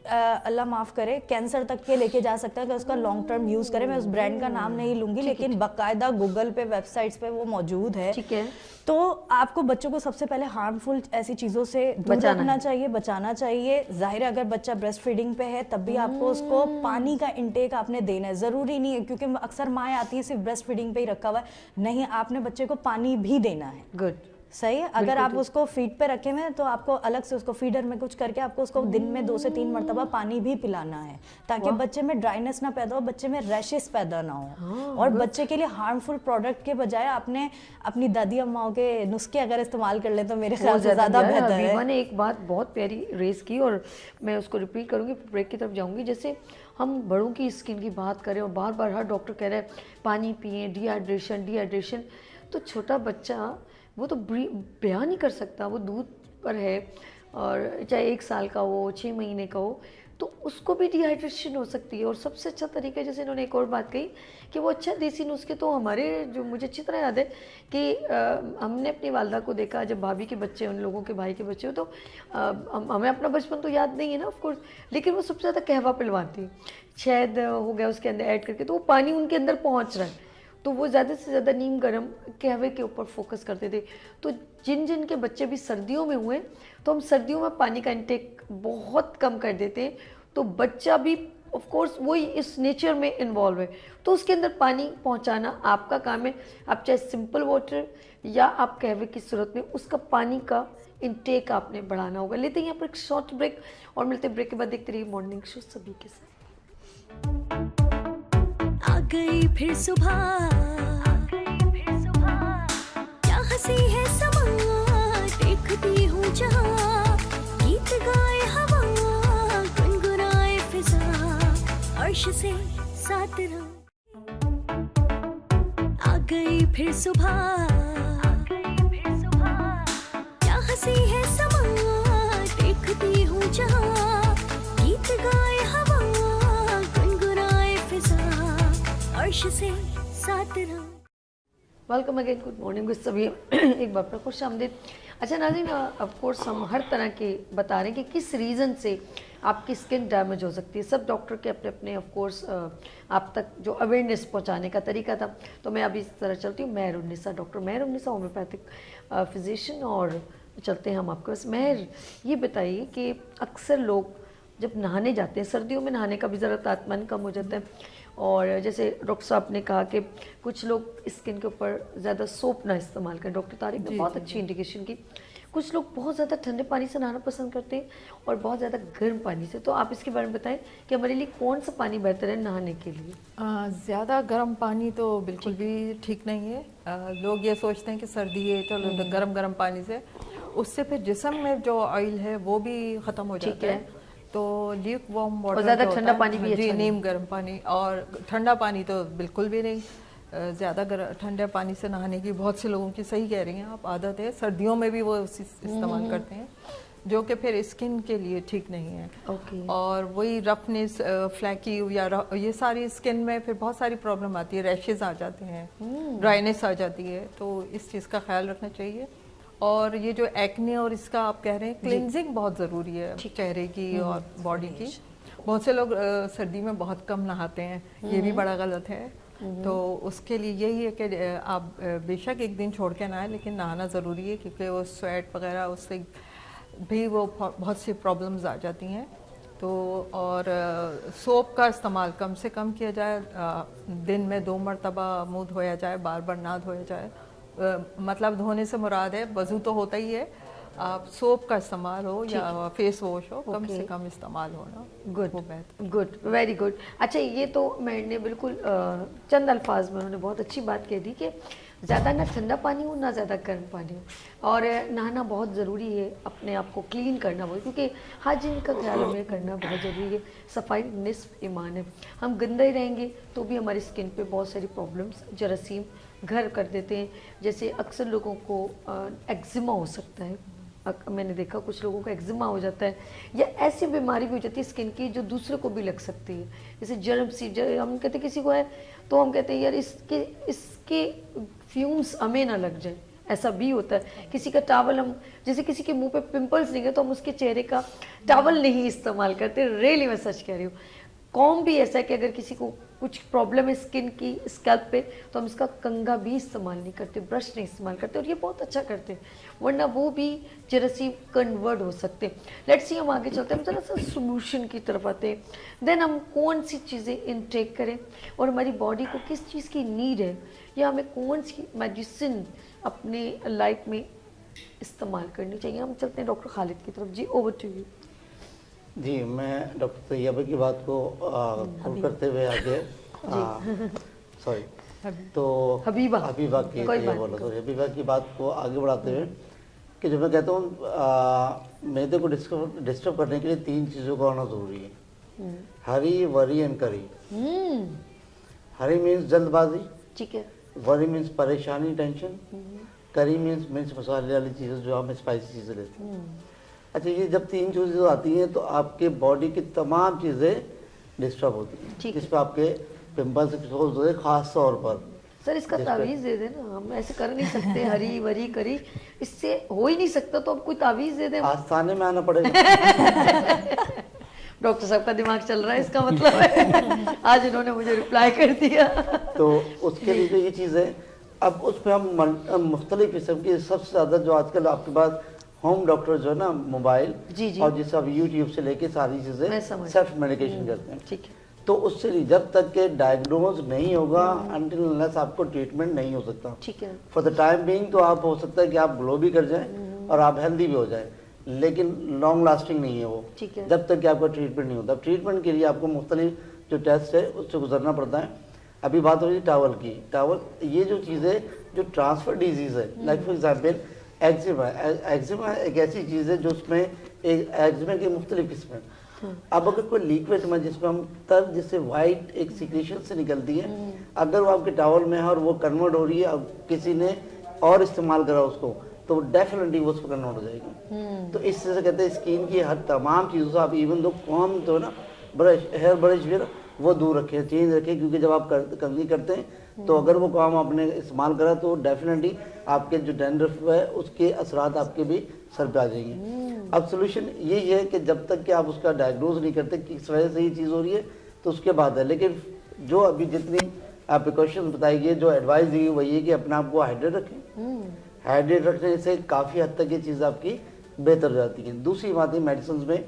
Speaker 6: अल्लाह माफ़ करे कैंसर तक के लेके जा सकता है कि उसका लॉन्ग टर्म यूज़ करे। मैं उस ब्रांड का नाम नहीं लूँगी, लेकिन बाकायदा गूगल पे वेबसाइट्स पे वो मौजूद है।
Speaker 2: ठीक है।
Speaker 6: तो आपको बच्चों को सबसे पहले हार्मफुल ऐसी चीज़ों से दूर रखना चाहिए, बचाना चाहिए। जाहिर है अगर बच्चा ब्रेस्ट फीडिंग पे है तब भी आपको उसको पानी का इंटेक आपने देना है। ज़रूरी नहीं है, क्योंकि अक्सर माएँ आती है सिर्फ ब्रेस्ट फीडिंग पे ही रखा हुआ है, नहीं, आपने बच्चे को पानी भी देना है।
Speaker 2: गुड,
Speaker 6: सही है। अगर आप उसको फीड पे रखे हुए हैं तो आपको अलग से उसको फीडर में कुछ करके आपको उसको दिन में 2 से 3 मरतबा पानी भी पिलाना है, ताकि बच्चे में ड्राइनेस ना पैदा हो, बच्चे में रैशेस पैदा ना हो। और बच्चे के लिए हार्मफुल प्रोडक्ट के बजाय आपने अपनी दादी अम्माओं के नुस्खे अगर इस्तेमाल कर ले तो मेरे ख्याल से ज़्यादा बेहतर है।
Speaker 2: अभी ने एक बात बहुत प्यारी रेस की और मैं उसको रिपीट करूँगी, ब्रेक की तरफ जाऊँगी। जैसे हम बड़ों की स्किन की बात करें और बार बार हर डॉक्टर कह रहे हैं पानी पिए, डिहाइड्रेशन, तो छोटा बच्चा वो तो बयान नहीं कर सकता, वो दूध पर है और चाहे 1 साल का हो, 6 महीने का हो, तो उसको भी डिहाइड्रेशन हो सकती है। और सबसे अच्छा तरीका, जैसे इन्होंने एक और बात कही कि वो अच्छा देसी नुस्खे, तो हमारे जो मुझे अच्छी तरह याद है कि हमने अपनी वालदा को देखा, जब भाभी के बच्चे, उन लोगों के भाई के बच्चे हो, तो हमें अपना बचपन तो याद नहीं है ना ऑफ कोर्स, लेकिन वो सबसे ज़्यादा कहवा पिलवाती, शहद हो गया उसके अंदर ऐड करके, तो वो पानी उनके अंदर पहुँच रहा है, तो वो ज़्यादा से ज़्यादा नीम गर्म कहवे के ऊपर फोकस करते थे। तो जिन के बच्चे भी सर्दियों में हुए, तो हम सर्दियों में पानी का इंटेक बहुत कम कर देते हैं, तो बच्चा भी ऑफ कोर्स वही इस नेचर में इन्वॉल्व है, तो उसके अंदर पानी पहुंचाना आपका काम है। आप चाहे सिंपल वाटर या आप कहवे की सूरत में उसका पानी का इंटेक आपने बढ़ाना होगा। लेते हैं यहाँ पर एक शॉर्ट ब्रेक और मिलते ब्रेक के बाद देखते रहिए मॉर्निंग शो सभी के साथ।
Speaker 1: आ गई फिर सुबह, क्या हंसी है समा, देखती हूँ जहाँ, गीत गाए हवा, गुनगुनाए फिजा, अर्श से साथ रहो। आ गई फिर सुबह, क्या हंसी है समा, देखती हूँ जहाँ, गीत गाए हवा, गुनगुनाए फिजा, अर्श से साथ रहो।
Speaker 2: Welcome again, good morning with सभी, एक बार फिर खुश आमदीद। अच्छा नाज़रीन, ऑफ कोर्स हम हर तरह के बता रहे हैं कि किस रीज़न से आपकी स्किन डैमेज हो सकती है। सब डॉक्टर के अपने अपने ऑफ कोर्स आप तक जो अवेयरनेस पहुंचाने का तरीका था। तो मैं अभी इस तरह चलती हूँ, महर उन्निसा, डॉक्टर महर उन्निसा, होम्योपैथिक फिजिशियन, और चलते हैं हम आपके पास। महर, ये बताइए कि अक्सर लोग जब नहाने जाते हैं, सर्दियों में नहाने का भी ज़रा तापमान कम हो जाता है, और जैसे डॉक्टर साहब ने कहा कि कुछ लोग स्किन के ऊपर ज़्यादा सोप ना इस्तेमाल करें, डॉक्टर तारिक ने बहुत अच्छी इंडिकेशन की। कुछ लोग बहुत ज़्यादा ठंडे पानी से नहाना पसंद करते हैं और बहुत ज़्यादा गर्म पानी से, तो आप इसके बारे में बताएं कि हमारे लिए कौन सा पानी बेहतर है नहाने के लिए?
Speaker 7: ज़्यादा गर्म पानी तो बिल्कुल भी ठीक नहीं है। लोग ये सोचते हैं कि सर्दी है तो गर्म पानी से, उससे फिर जिस्म में जो ऑयल है वो भी ख़त्म हो जाता है। तो ल्यूक वार्म वाटर,
Speaker 2: ज़्यादा ठंडा पानी भी
Speaker 7: जी, नीम गर्म पानी, और ठंडा पानी तो बिल्कुल भी नहीं। ज़्यादा ठंडे पानी से नहाने की बहुत से लोगों की, सही कह रही हैं आप, आदत है, सर्दियों में भी वो इस्तेमाल करते हैं, जो कि फिर स्किन के लिए ठीक नहीं है। और वही रफनेस, फ्लैकी या ये सारी स्किन में फिर बहुत सारी प्रॉब्लम आती है, रैशेज आ जाते हैं, ड्राइनेस आ जाती है, तो इस चीज़ का ख्याल रखना चाहिए। और ये जो एक्ने और इसका आप कह रहे हैं, क्लिनजिंग बहुत ज़रूरी है चेहरे की और बॉडी की। बहुत से लोग सर्दी में बहुत कम नहाते हैं, ये भी बड़ा गलत है। तो उसके लिए यही है कि आप बेशक एक दिन छोड़ के नहाएं, लेकिन नहाना ज़रूरी है, क्योंकि वो स्वेट वगैरह उससे भी वो बहुत सी प्रॉब्लम्स आ जाती हैं। तो और सोप का इस्तेमाल कम से कम किया जाए, दिन में 2 मरतबा मुँह धोया जाए, बार बार ना धोया जाए। मतलब धोने से मुराद है वज़ू तो होता ही है, आप सोप का इस्तेमाल हो या फेस वॉश हो, कम से कम इस्तेमाल होना गुड,
Speaker 2: वेरी गुड। अच्छा, ये तो मैंने बिल्कुल चंद अल्फाज में उन्होंने बहुत अच्छी बात कह दी कि ज़्यादा ना ठंडा पानी हो ना ज़्यादा गर्म पानी हो, और नहाना बहुत ज़रूरी है, अपने आप को क्लीन करना बहुत, क्योंकि हाइजीन का ख्याल हमें करना बहुत ज़रूरी है। सफाई निस्फ ईमान है। हम गंदे ही रहेंगे तो भी हमारी स्किन पे बहुत सारी प्रॉब्लम्स, जरासीम घर कर देते हैं। जैसे अक्सर लोगों को एक्जिमा हो सकता है, मैंने देखा कुछ लोगों का एक्जिमा हो जाता है, या ऐसी बीमारी भी हो जाती है स्किन की जो दूसरे को भी लग सकती है, जैसे जर्म सी। हम कहते किसी को है तो हम कहते हैं यार इसके फ्यूम्स हमें ना लग जाए, ऐसा भी होता है। किसी का टावल, हम जैसे किसी के मुंह पे पिंपल्स नहीं है तो हम उसके चेहरे का टावल नहीं इस्तेमाल करते, रियली मैं सच कह रही हूँ। कॉम भी ऐसा है कि अगर किसी को कुछ प्रॉब्लम है स्किन की, स्कैल्प पे, तो हम इसका कंघा भी इस्तेमाल नहीं करते, ब्रश नहीं इस्तेमाल करते, और ये बहुत अच्छा करते हैं, वरना वो भी जरासीम कन्वर्ट हो सकते हैं। लेट्स सी, हम आगे चलते हैं, हम जरा सा सोल्यूशन की तरफ आते हैं। देन हम कौन सी चीज़ें इनटेक करें और हमारी बॉडी को किस चीज़ की नीड है, या हमें कौन सी मेडिसिन अपने लाइफ में इस्तेमाल करनी चाहिए। हम चलते हैं डॉक्टर खालिद की तरफ। जी, ओवर टू यू।
Speaker 3: जी, मैं डॉक्टर तैयबा की बात को खोल करते हुए आगे सॉरी तो हबीबा की हबीबा की बात को आगे बढ़ाते हुए कि जो मैं कहता हूँ मैदे को डिस्टर्ब करने के लिए 3 चीज़ों का होना ज़रूरी है। हरी, वरी एंड करी। हरी मीन्स जल्दबाजी,
Speaker 2: ठीक है।
Speaker 3: वरी मीन्स परेशानी, टेंशन। करी मीन्स मिर्च मसाले वाली चीज़ें जो हम स्पाइसी चीज़ें लेते हैं। अच्छा, ये जब 3 चीज़ें आती हैं तो आपके बॉडी की तमाम चीज़ें डिस्टर्ब होती हैं, जिस पर आपके पिंपल्स एक्सपोज होते हैं, खास तौर पर।
Speaker 2: सर इसका तावीज़ दे देना, हम ऐसे कर नहीं सकते हरी वरी करी, इससे हो ही नहीं सकता, तो अब कोई तावीज़ दे दे।
Speaker 3: आस्थाने में आना पड़ेगा।
Speaker 2: डॉक्टर साहब का दिमाग चल रहा है, इसका मतलब है आज इन्होंने मुझे रिप्लाई कर दिया।
Speaker 3: तो उसके लिए जो ये चीज़ है, अब उस पर हम मुख्तलिफ किस्म की, सबसे ज़्यादा जो आजकल आपके पास होम डॉक्टर जो है ना, मोबाइल और जिससे आप यूट्यूब से लेके सारी चीज़ें सेल्फ मेडिकेशन करते हैं,
Speaker 2: ठीक है।
Speaker 3: तो उससे जब तक के डायग्नोज नहीं होगा, अनटिल अनलेस आपको ट्रीटमेंट नहीं हो सकता।
Speaker 2: ठीक है।
Speaker 3: फॉर द टाइम बीइंग तो आप हो सकता है कि आप ग्लो भी कर जाएं और आप हेल्दी भी हो जाए, लेकिन लॉन्ग लास्टिंग नहीं है वो,
Speaker 2: ठीक है।
Speaker 3: जब तक कि आपका ट्रीटमेंट नहीं होता। ट्रीटमेंट के लिए आपको मुख्तलिफ जो टेस्ट है उससे गुजरना पड़ता है। अभी बात हो रही है टावल की। टावल, ये जो चीज़ें जो ट्रांसफर डिजीज़ है, like for example eczema. Eczema एक ऐसी चीज़ है जो उसमें एक एक्जिमा की मुख्तलिफ किस्में। अब अगर कोई लिक्विड में जिसमें हम तर जिससे वाइट एक सिक्रेशन से निकलती है, अगर वो आपके टावल में है और वो कन्वर्ट हो रही है, अब किसी ने और इस्तेमाल करा उसको, तो डेफिनेटली वो उस पर कन्वर्ट हो जाएगी। तो इस तरह से कहते हैं स्किन की हर तमाम चीज़ों से आप इवन दो कॉम तो ना ब्रश, हेयर ब्रश भी वो दूर रखें, चेंज रखें, क्योंकि जब आप कंघी करते हैं तो अगर वो काम आपने इस्तेमाल करा तो डेफिनेटली आपके जो डैंड्रफ है उसके असरात आपके भी सर पे आ जाएंगे। अब सोल्यूशन यही है कि जब तक कि आप उसका डायग्नोज नहीं करते किस वजह से ये चीज़ हो रही है, तो उसके बाद है। लेकिन जो अभी जितनी प्रिकॉशन बताई गई, जो एडवाइस दी वही है कि अपने आप को हाइड्रेट रखें। हाइड्रेट रखने से काफ़ी हद तक ये चीज़ आपकी बेहतर हो जाती है। दूसरी बात है मेडिसिन में,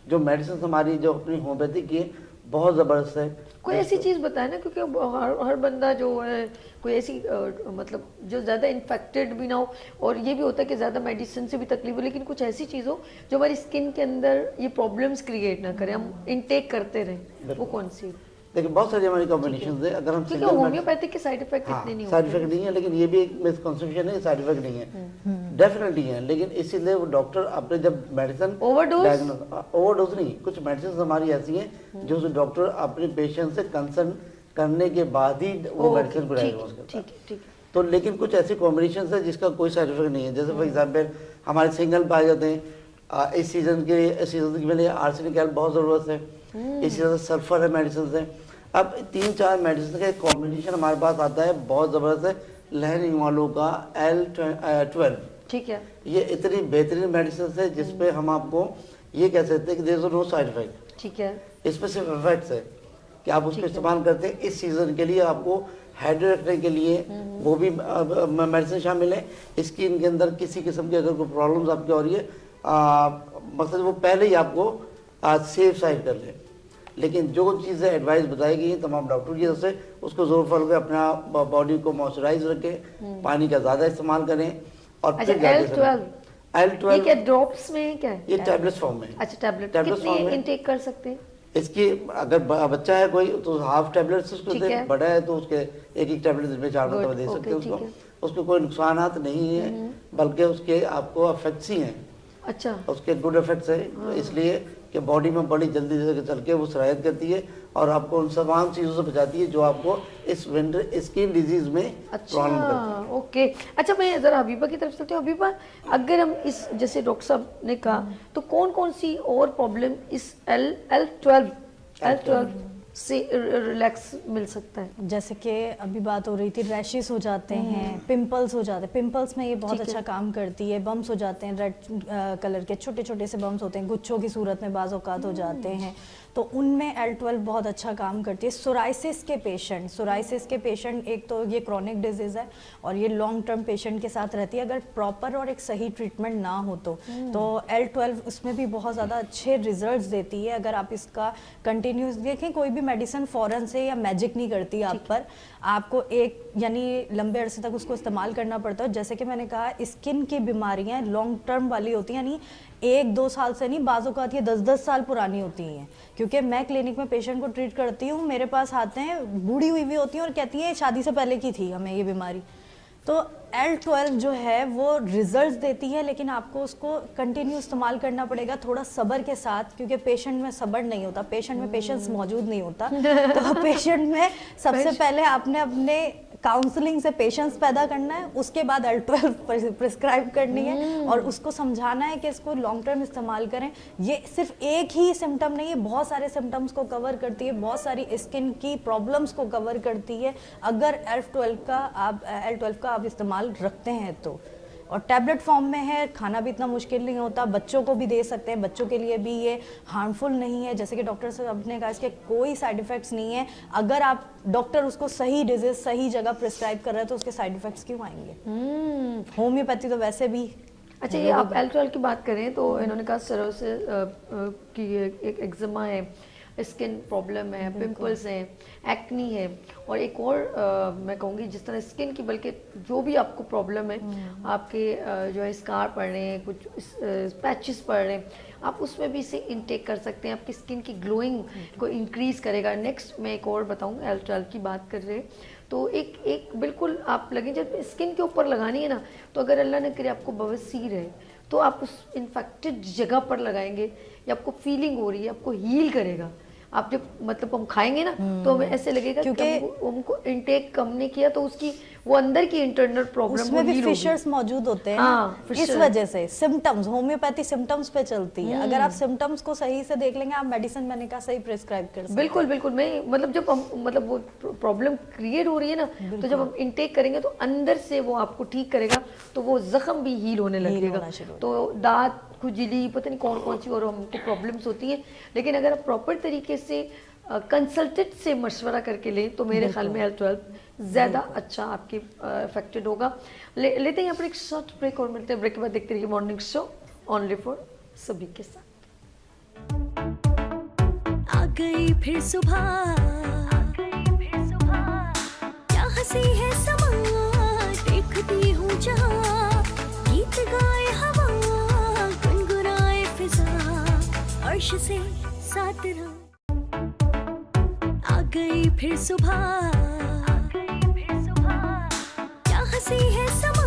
Speaker 3: जो मेडिसिन हमारी जो अपनी होम्योपैथिक की बहुत ज़बरदस्त है।
Speaker 2: कोई ऐसी चीज़ बताए ना, क्योंकि हर बंदा जो है कोई ऐसी मतलब जो ज़्यादा इन्फेक्टेड भी ना हो, और ये भी होता है कि ज़्यादा मेडिसिन से भी तकलीफ हो, लेकिन कुछ ऐसी चीज़ हो जो हमारी स्किन के अंदर ये प्रॉब्लम्स क्रिएट ना करे, हम इनटेक करते रहें, वो कौन सी?
Speaker 3: देखिए बहुत सारी हमारी कॉम्बिनेशन है। अगर हम
Speaker 2: क्योंकि होम्योपैथिक के साइड इफेक्ट इतने नहीं होते।
Speaker 3: साइड इफेक्ट नहीं है, लेकिन ये भी एक मिसकंसेप्शन है, साइड इफेक्ट नहीं है, डेफिनेटली है। लेकिन इसीलिए वो डॉक्टर आपने जब मेडिसिन ओवरडोज नहीं, कुछ मेडिसिन हमारी ऐसी हैं जो डॉक्टर अपने पेशेंट से कंसर्न करने के बाद ही वो मेडिसिन को डायग्नोज करता है।
Speaker 2: ठीक।
Speaker 3: तो लेकिन कुछ ऐसी कॉम्बिनेशन है जिसका कोई साइड इफेक्ट नहीं है। जैसे फॉर एग्जाम्पल हमारे सिंगल पाए जाते हैं, इस सीजन के लिए आर्सेनिक बहुत ज़रूरत है, इसी तरह से सल्फर है मेडिसिन है। अब 3-4 मेडिसिन का एक कॉम्बिनेशन हमारे पास आता है बहुत ज़बरदस्त है, लहरिंग वालों का L12।
Speaker 2: ठीक है।
Speaker 3: ये इतनी बेहतरीन मेडिसिन है जिसपे हम आपको ये कह सकते हैं कि there is no side effect.
Speaker 2: ठीक है।
Speaker 3: इसमें सिर्फ इफेक्ट्स है कि आप उसको इस्तेमाल करते हैं। इस सीजन के लिए आपको हाइड्रेट रखने के लिए वो भी मेडिसिन शामिल है। स्किन के अंदर किसी किस्म की अगर कोई प्रॉब्लम्स आपकी हो रही है, मतलब वो पहले ही आपको सेफ साइड कर ले। लेकिन जो चीज़ें एडवाइस बताई गई तमाम डॉक्टर की तरफ से, उसको जोर फॉलो कर अपना बॉडी को मॉइस्चराइज रखें, पानी का ज़्यादा इस्तेमाल करें। और
Speaker 2: अच्छा, L12 ये क्या ड्रॉप्स में क्या है?
Speaker 3: ये टैबलेट्स फॉर्म में।
Speaker 2: अच्छा, टैबलेट कितनी इनटेक कर सकते हैं?
Speaker 3: इसकी अगर बच्चा है कोई तो हाफ टेबलेट्स उसको
Speaker 2: ठीक
Speaker 3: दे,
Speaker 2: है।
Speaker 3: बड़ा है तो उसके एक टेबलेट दिन में 4 मरतबा दे सकते हैं
Speaker 2: ठीक है।
Speaker 3: उसको। उसको कोई नुकसानात नहीं है, बल्कि उसके आपको इफेक्ट्स ही हैं,
Speaker 2: अच्छा,
Speaker 3: उसके गुड इफेक्ट्स है, इसलिए कि बॉडी में बड़ी जल्दी से चल के वो सराहत करती है और आपको उन तमाम चीज़ों से बचाती है जो आपको इस विंटर स्किन डिजीज में प्रॉब्लम करती है।
Speaker 2: अच्छा, ओके। अच्छा, मैं ज़रा हबीबा की तरफ चलती हूँ। हबीबा, अगर हम इस, जैसे डॉक्टर साहब ने कहा, तो कौन कौन सी और प्रॉब्लम इस L12 से रिलैक्स मिल सकता है?
Speaker 6: जैसे कि अभी बात हो रही थी, रैशेस हो जाते हैं, पिंपल्स हो जाते हैं, पिंपल्स में ये बहुत अच्छा काम करती है। बम्स हो जाते हैं, रेड कलर के छोटे छोटे से बम्स होते हैं, गुच्छों की सूरत में बाज़ औक़ात हो जाते हैं, तो उनमें L12 बहुत अच्छा काम करती है। सोराइसिस के पेशेंट एक तो ये क्रॉनिक डिजीज़ है और ये लॉन्ग टर्म पेशेंट के साथ रहती है, अगर प्रॉपर और एक सही ट्रीटमेंट ना हो तो L12 उसमें भी बहुत ज़्यादा अच्छे रिजल्ट्स देती है। अगर आप इसका कंटिन्यूस देखें, कोई भी मेडिसिन फ़ौरन से या मैजिक नहीं करती आप पर, आपको एक यानी लंबे अरसे तक उसको इस्तेमाल करना पड़ता है। जैसे कि मैंने कहा, स्किन की बीमारियां लॉन्ग टर्म वाली होती हैं, यानी 1-2 साल से नहीं, बाज़ों का 10-10 साल पुरानी होती हैं। क्योंकि मैं क्लिनिक में पेशेंट को ट्रीट करती हूँ, मेरे पास आते हैं बूढ़ी हुई भी होती हैं और कहती हैं शादी से पहले की थी हमें ये बीमारी। तो L12 जो है वो रिजल्ट्स देती है, लेकिन आपको उसको कंटिन्यू इस्तेमाल करना पड़ेगा थोड़ा सब्र के साथ, क्योंकि पेशेंट में सब्र नहीं होता, पेशेंट में पेशेंस मौजूद नहीं होता। तो पेशेंट में सबसे पहले आपने अपने काउंसलिंग से पेशेंस पैदा करना है, उसके बाद L12 प्रिस्क्राइब करनी है और उसको समझाना है कि इसको लॉन्ग टर्म इस्तेमाल करें। ये सिर्फ एक ही सिम्टम नहीं है, बहुत सारे सिम्टम्स को कवर करती है, बहुत सारी स्किन की प्रॉब्लम्स को कवर करती है, अगर L12 का आप इस्तेमाल रखते हैं तो। और टैबलेट फॉर्म में है, खाना भी इतना मुश्किल नहीं होता, बच्चों को भी दे सकते हैं, बच्चों के लिए भी ये हार्मफुल नहीं है। जैसे कि डॉक्टर साहब ने कहा, इसके कोई साइड इफ़ेक्ट्स नहीं है। अगर आप डॉक्टर उसको सही डिजीज सही जगह प्रिस्क्राइब कर रहे हैं तो उसके साइड इफ़ेक्ट्स क्यों आएंगे? होम्योपैथी तो वैसे भी।
Speaker 2: अच्छा, ये आप L12 की बात करें तो इन्होंने कहा सरोसिस की एक एक्जिमा है, स्किन प्रॉब्लम है, पिंपल्स हैं, एक्नी है, और एक और मैं कहूँगी जिस तरह स्किन की, बल्कि जो भी आपको प्रॉब्लम है, आपके जो है स्कार पड़ रहे हैं, कुछ पैचेस पड़ रहे हैं, आप उसमें भी इसे इनटेक कर सकते हैं, आपकी स्किन की ग्लोइंग को इंक्रीज करेगा। नेक्स्ट मैं एक और बताऊँ, L12 की बात कर रहे हैं तो एक बिल्कुल आप लगे, जब स्किन के ऊपर लगानी है ना, तो अगर अल्लाह ने करे आपको बवासीर है तो आप उस इन्फेक्टेड जगह पर लगाएंगे, या आपको फीलिंग हो रही है, आपको हील करेगा। आप जब मतलब हम खाएंगे ना तो हमें ऐसे लगेगा क्योंकि हमको इनटेक कम नहीं किया, तो उसकी वो अंदर की इंटरनल प्रॉब्लम
Speaker 6: उसमें भी फिशर्स मौजूद होते हैं।
Speaker 2: हाँ,
Speaker 6: इस वजह से सिम्टम्स, होम्योपैथी सिम्टम्स पे चलती है। अगर आप सिम्टम्स को सही से देख लेंगे, आप मेडिसिन मैंने कहा सही प्रिस्क्राइब कर सकते हैं।
Speaker 2: बिल्कुल बिल्कुल। मैं मतलब जब हम मतलब वो प्रॉब्लम क्रिएट हो रही है ना, तो जब हम इनटेक करेंगे तो अंदर से वो आपको ठीक करेगा, तो वो जख्म भी हील होने लगेगा। तो दांत, खुजली, पता नहीं कौन कौन सी और हमको प्रॉब्लम्स होती हैं, लेकिन अगर आप प्रॉपर तरीके से कंसल्टेंट से मशवरा करके लें तो मेरे ख्याल में L12 ज़्यादा अच्छा आपके इफेक्टेड होगा। लेते हैं यहाँ पर एक शॉर्ट ब्रेक और मिलते हैं। ब्रेक के बाद देखते रहिए मॉर्निंग शो ओनली फॉर सभी के साथ।
Speaker 1: आ गई फिर सुबह, क्या हंसी है समा, देखती हूँ जहाँ, गीत गाए हवा, गुनगुनाए फिजा, अर्श से साथ रहा। आ गई फिर सुबह, क्या हंसी है समा,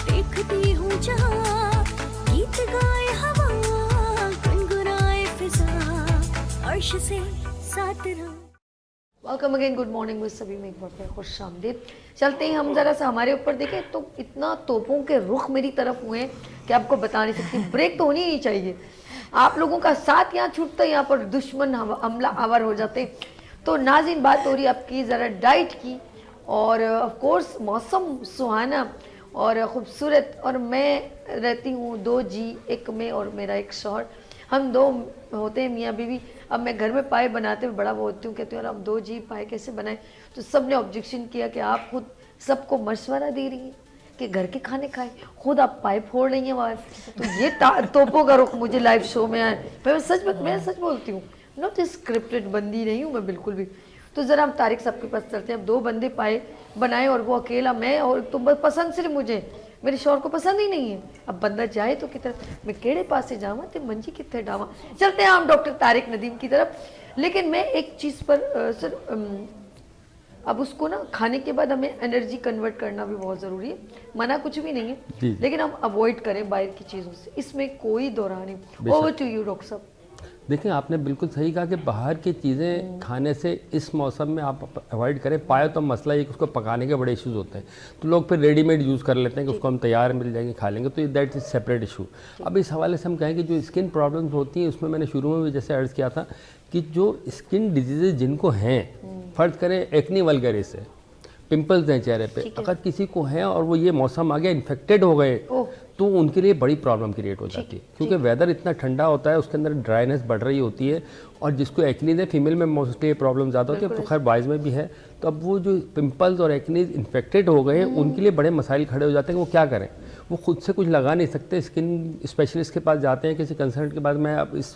Speaker 1: देखती हूँ जहाँ, गीत गाए हवा, गुनगुनाए फिजा, अर्श से साथ रहा।
Speaker 2: Welcome again, good morning with सभी में एक बार फिर खुश आमदीद। चलते हैं हम जरा सा हमारे ऊपर देखें तो इतना तोपों के रुख मेरी तरफ हुए हैं कि आपको बता नहीं सकती। ब्रेक तो होनी ही चाहिए, आप लोगों का साथ यहाँ छूटता है, यहाँ पर दुश्मन हमला आवर हो जाते हैं। तो नाज़रीन, बात हो रही है आपकी ज़रा डाइट की, और ऑफ कोर्स मौसम सुहाना और ख़ूबसूरत, और मैं रहती हूँ 2G, एक में और मेरा एक शौहर, हम दो होते हैं मियाँ बीवी। अब मैं घर में पाए बनाते हुए बड़ा बोलती हूँ, कहती हूँ यार अब 2G पाए कैसे बनाएं, तो सब ने ऑब्जेक्शन किया कि आप खुद सबको मशवरा दे रही हैं कि घर के खाने खाएं, खुद आप पाए फोड़ रही हैं बाहर। तो ये तोपों का रुख मुझे लाइव शो में आए। मैं सच बोलती हूँ, नॉट स्क्रिप्टेड बंदी नहीं हूँ मैं बिल्कुल भी। तो ज़रा हम तारिक साहब के पास चलते हैं। अब 2 बंदे पाए बनाए और वो अकेला, मैं और तो बस पसंद सिर्फ मुझे मेरे शौहर को पसंद ही नहीं है। अब बंदा जाए तो किधर, मैं केड़े पासे जावा ते मंजी कितने डावा। चलते हैं हम डॉक्टर तारिक नदीम की तरफ। लेकिन मैं एक चीज़ पर सर, अब उसको ना खाने के बाद हमें एनर्जी कन्वर्ट करना भी बहुत ज़रूरी है, मना कुछ भी नहीं है, लेकिन हम अवॉइड करें बाहर की चीज़ों से, इसमें कोई दौरान नहीं। ओवर टू यू डॉक्टर साहब।
Speaker 4: देखिए आपने बिल्कुल सही कहा कि बाहर की चीज़ें खाने से इस मौसम में आप अवॉइड करें। पाए तो मसला ये कि उसको पकाने के बड़े इश्यूज होते हैं, तो लोग फिर रेडीमेड यूज़ कर लेते हैं कि उसको हम तैयार मिल जाएंगे खा लेंगे, तो दैट इज़ सेपरेट इशू। अब इस हवाले से हम कहें कि जो स्किन प्रॉब्लम्स होती हैं उसमें मैंने शुरू में भी जैसे अर्ज़ किया था कि जो स्किन डिजीज़ जिनको हैं, फ़र्ज़ करें एक्नी वल्गरिस है, पिंपल्स हैं चेहरे पे, अगर किसी को है और वो ये मौसम आ गया इन्फेक्टेड हो गए तो उनके लिए बड़ी प्रॉब्लम क्रिएट हो जाती है, क्योंकि वेदर इतना ठंडा होता है, उसके अंदर ड्राइनेस बढ़ रही होती है। और जिसको एक्नीज है, फीमेल में मोस्टली प्रॉब्लम ज़्यादा होती है, तो खैर बॉयज़ में भी है। तो अब वो जो पिंपल्स और एक्नीज इन्फेक्टेड हो गए हैं उनके लिए बड़े मसाइल खड़े हो जाते हैं। वो क्या करें, वो खुद से कुछ लगा नहीं सकते, स्किन स्पेशलिस्ट के पास जाते हैं, किसी कंसल्टेंट के पास। मैं अब इस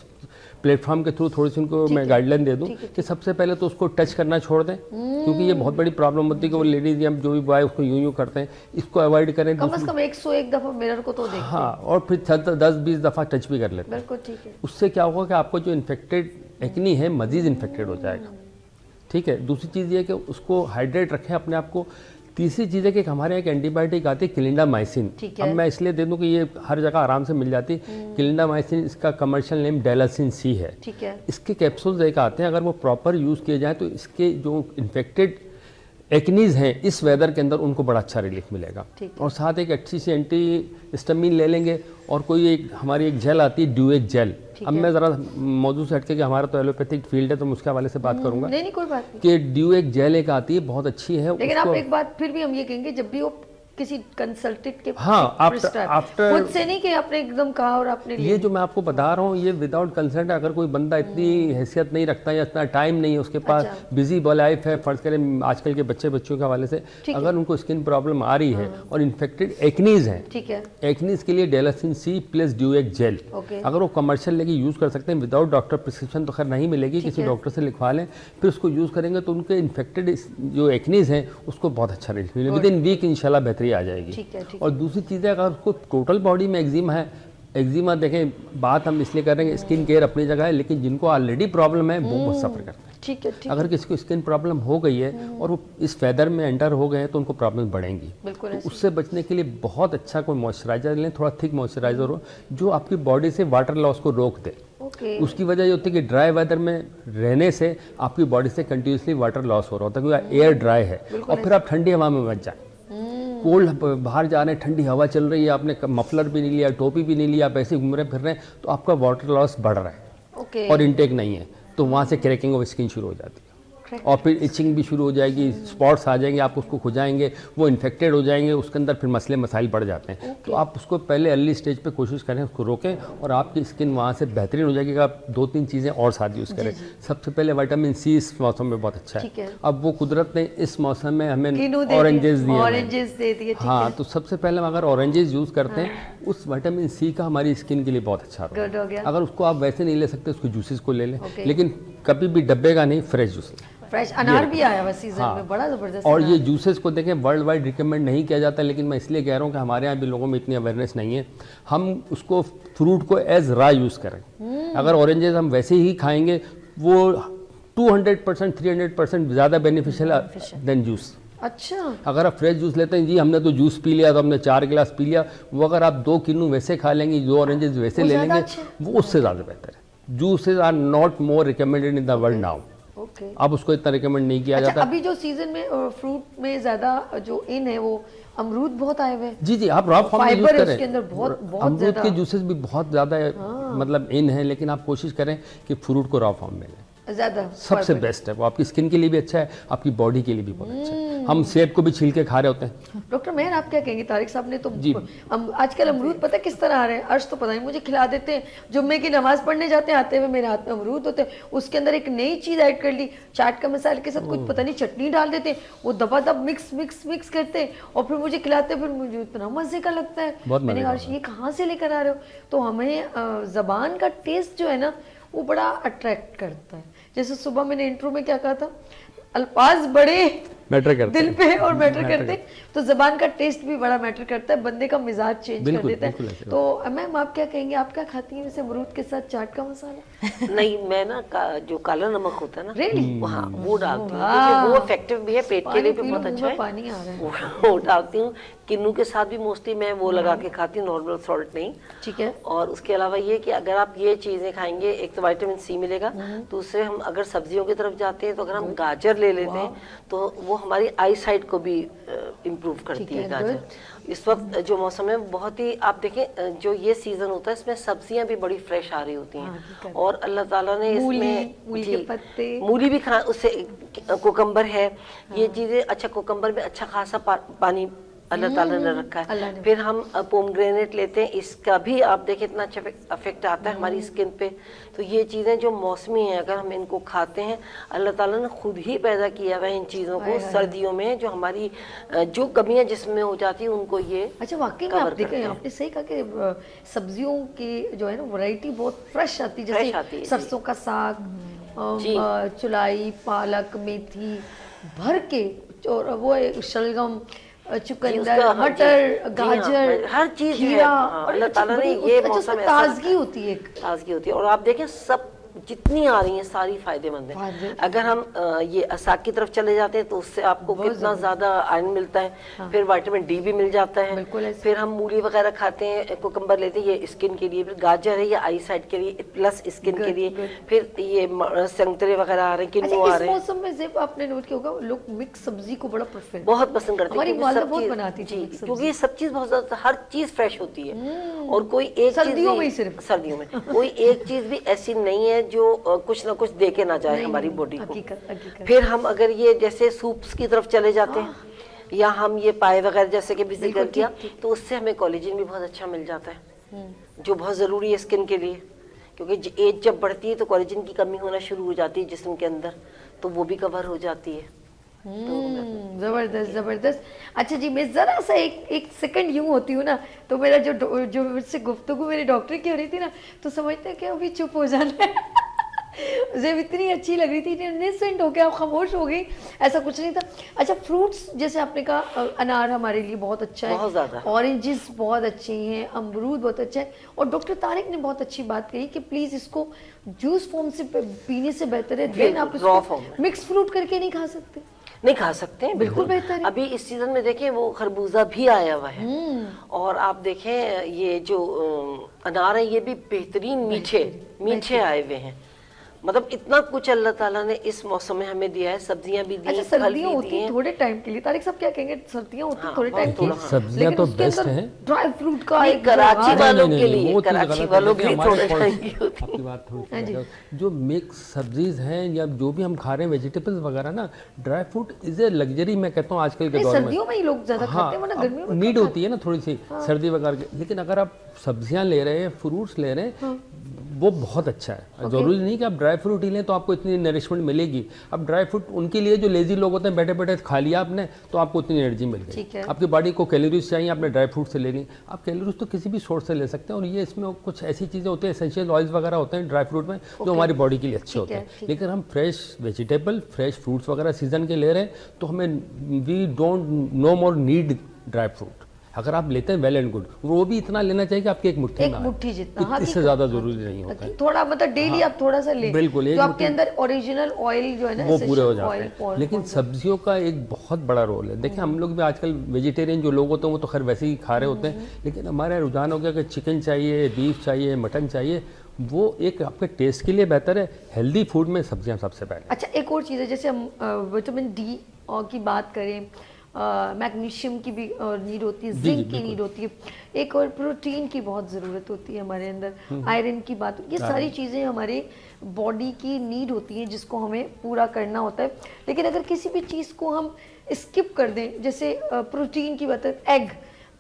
Speaker 4: प्लेटफॉर्म के थ्रू थोड़ी सी उनको मैं गाइडलाइन दे दूं कि सबसे पहले तो उसको टच करना छोड़ दें, क्योंकि ये बहुत बड़ी प्रॉब्लम होती है कि वो लेडीज़ या जो भी बॉय उसको यूं करते हैं, इसको अवॉइड करें।
Speaker 2: कम से कम 101 दफ़ा मिरर को तो देखें।
Speaker 4: हाँ, और फिर 10-20 दफ़ा टच भी कर लेते हैं।
Speaker 2: बिल्कुल ठीक है।
Speaker 4: उससे क्या होगा कि आपको जो इन्फेक्टेड एक्नी है मजीद इन्फेक्टेड हो जाएगा। ठीक है, दूसरी चीज़ ये है कि उसको हाइड्रेट रखें अपने आप को। तीसरी चीज़ है कि हमारे यहाँ एक एंटीबायोटिक आती है क्लिंडामाइसिन। अब मैं इसलिए दे दूं कि ये हर जगह आराम से मिल जाती है। क्लिंडामाइसिन, इसका कमर्शियल नेम डेलासिन सी है।
Speaker 2: ठीक है। इसके
Speaker 4: कैप्सूल्स एक आते हैं, अगर वो प्रॉपर यूज़ किए जाए तो इसके जो इन्फेक्टेड एक्नीज हैं इस वेदर के अंदर उनको बड़ा अच्छा रिलीफ मिलेगा। और साथ एक अच्छी सी एंटी हिस्टामिन ले लेंगे। और कोई एक हमारी एक जेल आती है ड्यूएक जेल। अब मैं ज़रा मौजूद से हटके कि हमारा तो एलोपैथिक फील्ड है तो मैं उसके हवाले से बात करूंगा।
Speaker 2: नहीं कोई बात नहीं।
Speaker 4: कि ड्यूएक जेल एक आती है, बहुत अच्छी है।
Speaker 2: लेकिन आप एक बात फिर भी हम ये कहेंगे, जब भी वो किसी कंसल्टेंट के
Speaker 4: आफ्टर
Speaker 2: खुद से नहीं कि आपने एकदम कहा और आपने
Speaker 4: ये जो मैं आपको बता रहा हूँ ये विदाउट कंसल्ट, अगर कोई बंदा इतनी हैसियत नहीं रखता या इतना टाइम नहीं है उसके पास, बिजी लाइफ है, फर्ज करें आजकल के बच्चों के हवाले से, अगर उनको स्किन प्रॉब्लम आ रही है और इन्फेक्टेड एक्नीज है, ठीक है, एक्नीज के लिए डेलासिन सी प्लस ड्यूएक जेल अगर वो कमर्शियल लेके यूज़ कर सकते हैं विदाउट डॉक्टर प्रिस्क्रिप्शन, तो खैर नहीं मिलेगी, किसी डॉक्टर से लिखवा लें, फिर उसको यूज़ करेंगे तो उनके इन्फेक्टेड जो एक्नीज हैं उसको बहुत अच्छा रिलीफ मिलेगा, विद इन वीक इंशाल्लाह बेहतरी आ जाएगी।
Speaker 2: ठीक है।
Speaker 4: और दूसरी चीज़ है, अगर उसको टोटल बॉडी में एक्जिमा है, एक्जिमा देखें बात हम इसलिए कर रहे हैं, स्किन केयर अपनी जगह है, लेकिन जिनको ऑलरेडी प्रॉब्लम है वो बहुत सफ़र करते हैं।
Speaker 2: ठीक है, ठीक।
Speaker 4: अगर किसी को स्किन प्रॉब्लम हो गई है और वो इस वेदर में एंटर हो गए हैं तो उनको प्रॉब्लम बढ़ेंगी।
Speaker 2: बिल्कुल।
Speaker 4: तो उससे बचने के लिए बहुत अच्छा कोई मॉइस्चराइजर लें, थोड़ा थिक मॉइस्चराइजर हो जो आपकी बॉडी से वाटर लॉस को रोक दे। उसकी वजह ये होती है कि ड्राई वेदर में रहने से आपकी बॉडी से कंटिन्यूसली वाटर लॉस हो रहा होता है, क्योंकि एयर ड्राई है, और फिर आप ठंडी हवा में मच जाए। कोल्ड बाहर जा रहे हैं, ठंडी हवा चल रही है, आपने मफलर भी नहीं लिया, टोपी भी नहीं लिया, आप ऐसे घूम रहे फिर रहे हैं, तो आपका वाटर लॉस बढ़ रहा है और इनटेक नहीं है, तो वहाँ से क्रैकिंग ऑफ स्किन शुरू हो जाती है और फिर इचिंग भी शुरू हो जाएगी, स्पॉट्स आ जाएंगे, आप उसको खुजाएंगे, वो इन्फेक्टेड हो जाएंगे, उसके अंदर फिर मसले मसाइल बढ़ जाते हैं। तो आप उसको पहले अर्ली स्टेज पे कोशिश करें, उसको रोकें और आपकी स्किन वहाँ से बेहतरीन हो जाएगी। आप 2-3 चीज़ें और साथ यूज़ करें। सबसे पहले विटामिन सी इस मौसम में बहुत अच्छा है। अब वो कुदरत ने इस मौसम में हमें ऑरेंजेस दिए, हाँ, तो सबसे पहले हम अगर ऑरेंजेस यूज़ करते हैं उस विटामिन सी का हमारी स्किन के लिए बहुत अच्छा हो गया। अगर उसको आप वैसे नहीं ले सकते, उसको जूसेस को ले लें, लेकिन कभी भी डब्बे का नहीं, फ्रेश जूस लें।
Speaker 2: फ्रेश अनार भी आया हुआ सीजन में, बड़ा ज़बरदस्त।
Speaker 4: और ये जूसेस को देखें वर्ल्ड वाइड रिकमेंड नहीं किया जाता, लेकिन मैं इसलिए कह रहा हूँ कि हमारे यहाँ भी लोगों में इतनी अवेयरनेस नहीं है। हम उसको फ्रूट को एज रा यूज़ करें। अगर ऑरेंजेस हम वैसे ही खाएंगे वो 200% 300% ज़्यादा बेनिफिशियल देन जूस।
Speaker 2: अच्छा,
Speaker 4: अगर आप फ्रेश जूस लेते हैं, जी हमने तो जूस पी लिया, तो हमने 4 गिलास पी लिया, वो अगर आप 2 किलो वैसे खा लेंगे, 2 ऑरेंजेस वैसे ले लेंगे, वो उससे ज़्यादा बेहतर है। Juices are not more recommended in the world now. अब उसको इतना रिकमेंड नहीं किया जाता।
Speaker 2: अभी जो सीजन में फ्रूट में ज्यादा जो इन है वो अमरूद बहुत आए हुए।
Speaker 4: जी, आप रॉ फॉर्म में यूज करें,
Speaker 2: उसके अंदर बहुत
Speaker 4: अमरूद के जूसेस भी बहुत ज्यादा मतलब इन है, लेकिन आप कोशिश करें कि फ्रूट को रॉ फॉर्म में लें,
Speaker 2: ज़्यादा
Speaker 4: सबसे बेस्ट है। वो आपकी स्किन के लिए भी अच्छा है, आपकी बॉडी के लिए भी बहुत अच्छा है। हम सेब को भी छील के खा रहे होते हैं।
Speaker 2: डॉक्टर मेहर आप क्या कहेंगे? तारिक साहब ने तो आजकल अमरूद पता किस तरह आ रहे हैं, अर्श तो पता नहीं मुझे खिला देते हैं, जुम्मे की नमाज पढ़ने जाते हैं, आते हुए मेरे हाथ में अमरूद होते हैं, उसके अंदर एक नई चीज़ ऐड कर ली, चाट का मसाले के साथ कुछ पता नहीं चटनी डाल देते हैं, वो दबादब मिक्स करते हैं और फिर मुझे खिलाते हैं, फिर मुझे इतना मज़े का लगता है। मैंने कहा ये कहाँ से लेकर आ रहे हो? तो हमें ज़बान का टेस्ट जो है ना वो बड़ा अट्रैक्ट करता है। जैसे सुबह मैंने इंट्रो में क्या कहा था, अल्फाज बड़े
Speaker 4: मैटर करता
Speaker 2: दिल
Speaker 4: है।
Speaker 2: पे और मैटर करते हैं। तो जबान का टेस्ट भी बड़ा मैटर करता है, बंदे का मिजाज चेंज कर
Speaker 4: बिल्कुल,
Speaker 2: देता
Speaker 4: बिल्कुल
Speaker 2: है।
Speaker 4: ऐसे
Speaker 2: तो मैम आप क्या कहेंगे, आप क्या खाती हैं वैसे अमरूद के साथ चाट का मसाला?
Speaker 5: नहीं, मैं ना जो काला नमक होता है ना,
Speaker 2: Really?
Speaker 5: हाँ वो डालती हूँ,
Speaker 2: वाह।
Speaker 5: क्योंकि वो इफेक्टिव भी है, पेट के लिए भी
Speaker 2: पानी
Speaker 5: बहुत
Speaker 2: पी लो,
Speaker 5: अच्छा
Speaker 2: मुंह
Speaker 5: है।
Speaker 2: में पानी आ रहा है।
Speaker 5: वो डालती हूँ। किन्नू के साथ भी मोस्टली मैं वो लगा के खाती हूँ, नॉर्मल सॉल्ट नहीं।
Speaker 2: ठीक है।
Speaker 5: और उसके अलावा ये कि अगर आप ये चीजें खाएंगे, एक तो विटामिन सी मिलेगा, दूसरे हम अगर सब्जियों की तरफ जाते हैं तो अगर हम गाजर ले लेते हैं तो वो हमारी आई साइट को भी इम्प्रूव करती है गाजर। इस वक्त जो मौसम है बहुत ही, आप देखें जो ये सीजन होता है इसमें सब्जियां भी बड़ी फ्रेश आ रही होती हैं, और अल्लाह ताला ने इसमें
Speaker 2: मूली के पत्ते,
Speaker 5: मूली भी खा, उससे कोकम्बर है, ये चीजें, अच्छा कोकम्बर में अच्छा खासा पानी अल्लाह ताला ने रखा है। फिर हम पोमग्रेनेट लेते हैं, इसका भी आप देखें इतना अच्छा अफेक्ट आता है हमारी स्किन पे। तो ये चीज़ें जो मौसमी हैं, अगर हम इनको खाते हैं, अल्लाह ताला ने खुद ही पैदा किया हुआ है इन चीज़ों को सर्दियों में, जो हमारी जो कमियां जिस्म में हो जाती हैं उनको ये।
Speaker 2: अच्छा वाकई में आप देखें, आपने सही कहा कि सब्जियों की जो है ना वैरायटी बहुत फ्रेश आती है, जैसे सरसों का साग, चुलाई, पालक, मेथी भर के, और वो शलगम, चुकंदर, मटर, गाजर,
Speaker 5: हर चीज
Speaker 2: खीरा,
Speaker 5: और अल्लाह ताला ने ये मौसम ऐसा
Speaker 2: ताजगी होती है,
Speaker 5: ताजगी होती है। और आप देखें सब जितनी आ रही हैं सारी फायदेमंद है। अगर हम ये साग की तरफ चले जाते हैं तो उससे आपको कितना ज्यादा आयरन मिलता है, फिर विटामिन डी भी मिल जाता है। फिर हम मूली वगैरह खाते हैं, कोकम्बर लेते हैं, ये स्किन के लिए, फिर गाजर है ये आई साइड के लिए प्लस स्किन के लिए, फिर ये संतरे वगैरह आ रहे हैं, किन्नू आ रहे हैं।
Speaker 2: इस मौसम में सिर्फ आपने नोट किया होगा लोग मिक्स सब्जी को बड़ा प्रेफर
Speaker 5: बहुत पसंद करते हैं,
Speaker 2: हमारी माता बहुत बनाती थी
Speaker 5: क्योंकि ये सब चीज बहुत ज्यादा, हर चीज फ्रेश होती है। और कोई एक
Speaker 2: सर्दियों में ही सिर्फ
Speaker 5: सर्दियों में कोई एक चीज भी ऐसी नहीं है जो कुछ ना कुछ दे के ना जाए हमारी बॉडी को। फिर हम अगर ये जैसे सूप्स की तरफ चले जाते हैं, या हम ये पाए वगैरह जैसे कि भी जिक्र किया, तो उससे हमें कोलेजन भी बहुत अच्छा मिल जाता है, जो बहुत जरूरी है स्किन के लिए। क्योंकि एज जब बढ़ती है तो कोलेजन की कमी होना शुरू हो जाती है जिस्म के अंदर, तो वो भी कवर हो जाती है।
Speaker 2: जबरदस्त जबरदस्त। अच्छा जी, मैं जरा सा एक सेकंड यूं होती हूँ ना, तो मेरा जो मुझसे गुफ्तगू मेरी डॉक्टर की हो रही थी ना, तो समझते हैं कि अभी चुप हो जाना है। जब इतनी अच्छी लग रही थी, इनोसेंट हो गया, आप खामोश हो गई, ऐसा कुछ नहीं था। अच्छा फ्रूट्स जैसे आपने कहा, अनार हमारे लिए बहुत अच्छा है,
Speaker 5: बहुत ज्यादा,
Speaker 2: ऑरेंजेस बहुत अच्छे हैं, अमरूद बहुत अच्छा है, और डॉक्टर तारिक ने बहुत अच्छी बात कही कि प्लीज इसको जूस फॉर्म से पीने से बेहतर है, देन आप इसको मिक्स फ्रूट करके नहीं खा सकते।
Speaker 5: नहीं खा सकते हैं,
Speaker 2: बिल्कुल बेहतर है।
Speaker 5: अभी इस सीजन में देखें वो खरबूजा भी आया हुआ है, और आप देखें ये जो अनार है ये भी बेहतरीन मीठे आए हुए हैं। मतलब इतना कुछ अल्लाह ताला ने इस मौसम में हमें दिया है, सब्जियां भी दी,
Speaker 2: अच्छा, सर्दियां होती हैं थोड़े टाइम के लिए, तारिक साहब क्या कहेंगे, सर्दियां होती हैं थोड़े टाइम के लिए,
Speaker 4: सब्जियां तो बेस्ट हैं,
Speaker 2: ड्राई फ्रूट का एक
Speaker 5: कराची वालों के लिए,
Speaker 4: वो चीज़
Speaker 5: कराची
Speaker 4: गलत
Speaker 5: वालों
Speaker 4: है
Speaker 5: के
Speaker 4: कि
Speaker 5: लिए
Speaker 4: हमारे
Speaker 5: थोड़ा
Speaker 4: आपकी बात थोड़ी, जो मिक्स सब्जीज हैं या जो भी हम खा रहे हैं वेजिटेबल्स वगैरह ना, dry fruit is a luxury, मैं कहता हूँ आजकल के दौर में।
Speaker 2: सर्दियों में ही लोग ज्यादा खाते हैं, वरना गर्मियों में
Speaker 4: नीड होती है ना थोड़ी सी सर्दी वगैरह की। लेकिन अगर आप सब्जियां ले रहे हैं, फ्रूट्स ले रहे हैं, वो बहुत अच्छा है। जरूरी नहीं कि आप ड्राई फ्रूट ही लें तो आपको इतनी नरिशमेंट मिलेगी। अब ड्राई फ्रूट उनके लिए जो लेजी लोग होते हैं, बैठे बैठे खा लिया आपने तो आपको उतनी एनर्जी मिल गई। आपकी बॉडी को कैलोरीज चाहिए, आपने ड्राई फ्रूट से लेनी, आप कैलोरीज तो किसी भी सोर्स से ले सकते हैं। और ये इसमें कुछ ऐसी चीज़ें होती हैं, एसेंशियल ऑयल्स वगैरह होते हैं ड्राई फ्रूट में, जो हमारी बॉडी के लिए अच्छे होते हैं। लेकिन हम फ्रेश वेजिटेबल, फ्रेश फ्रूट्स वगैरह सीजन के ले रहे हैं, तो हमें we don't know more need dry fruit. अगर आप लेते हैं वेल एंड गुड, वो भी इतना लेना चाहिए कि आपकी एक मुट्ठी
Speaker 2: जितना,
Speaker 4: इससे ज्यादा जरूरी नहीं होता है।
Speaker 2: थोड़ा मतलब डेली आप थोड़ा सा ले,
Speaker 4: बिल्कुल,
Speaker 2: तो आपके अंदर ओरिजिनल ऑयल जो है ना
Speaker 4: वो पूरे हो जाते हैं। लेकिन सब्जियों का एक बहुत बड़ा रोल है। देखिए हम लोग भी आजकल वेजिटेरियन जो लोग होते हैं वो तो खैर वैसे ही खा रहे होते हैं, लेकिन हमारा रुझान हो गया कि चिकन चाहिए, बीफ चाहिए, मटन चाहिए। वो एक आपके टेस्ट के लिए बेहतर है। हेल्दी फूड में सब्जियां सबसे पहले।
Speaker 2: अच्छा एक और चीज़ है, जैसे हम विटामिन डी की बात करें, मैग्नीशियम की भी नीड होती है, जिंक की नीड होती है, एक और प्रोटीन की बहुत ज़रूरत होती है हमारे अंदर, आयरन की बात, ये सारी चीज़ें हमारे बॉडी की नीड होती हैं जिसको हमें पूरा करना होता है। लेकिन अगर किसी भी चीज़ को हम स्किप कर दें, जैसे प्रोटीन की बात है, एग,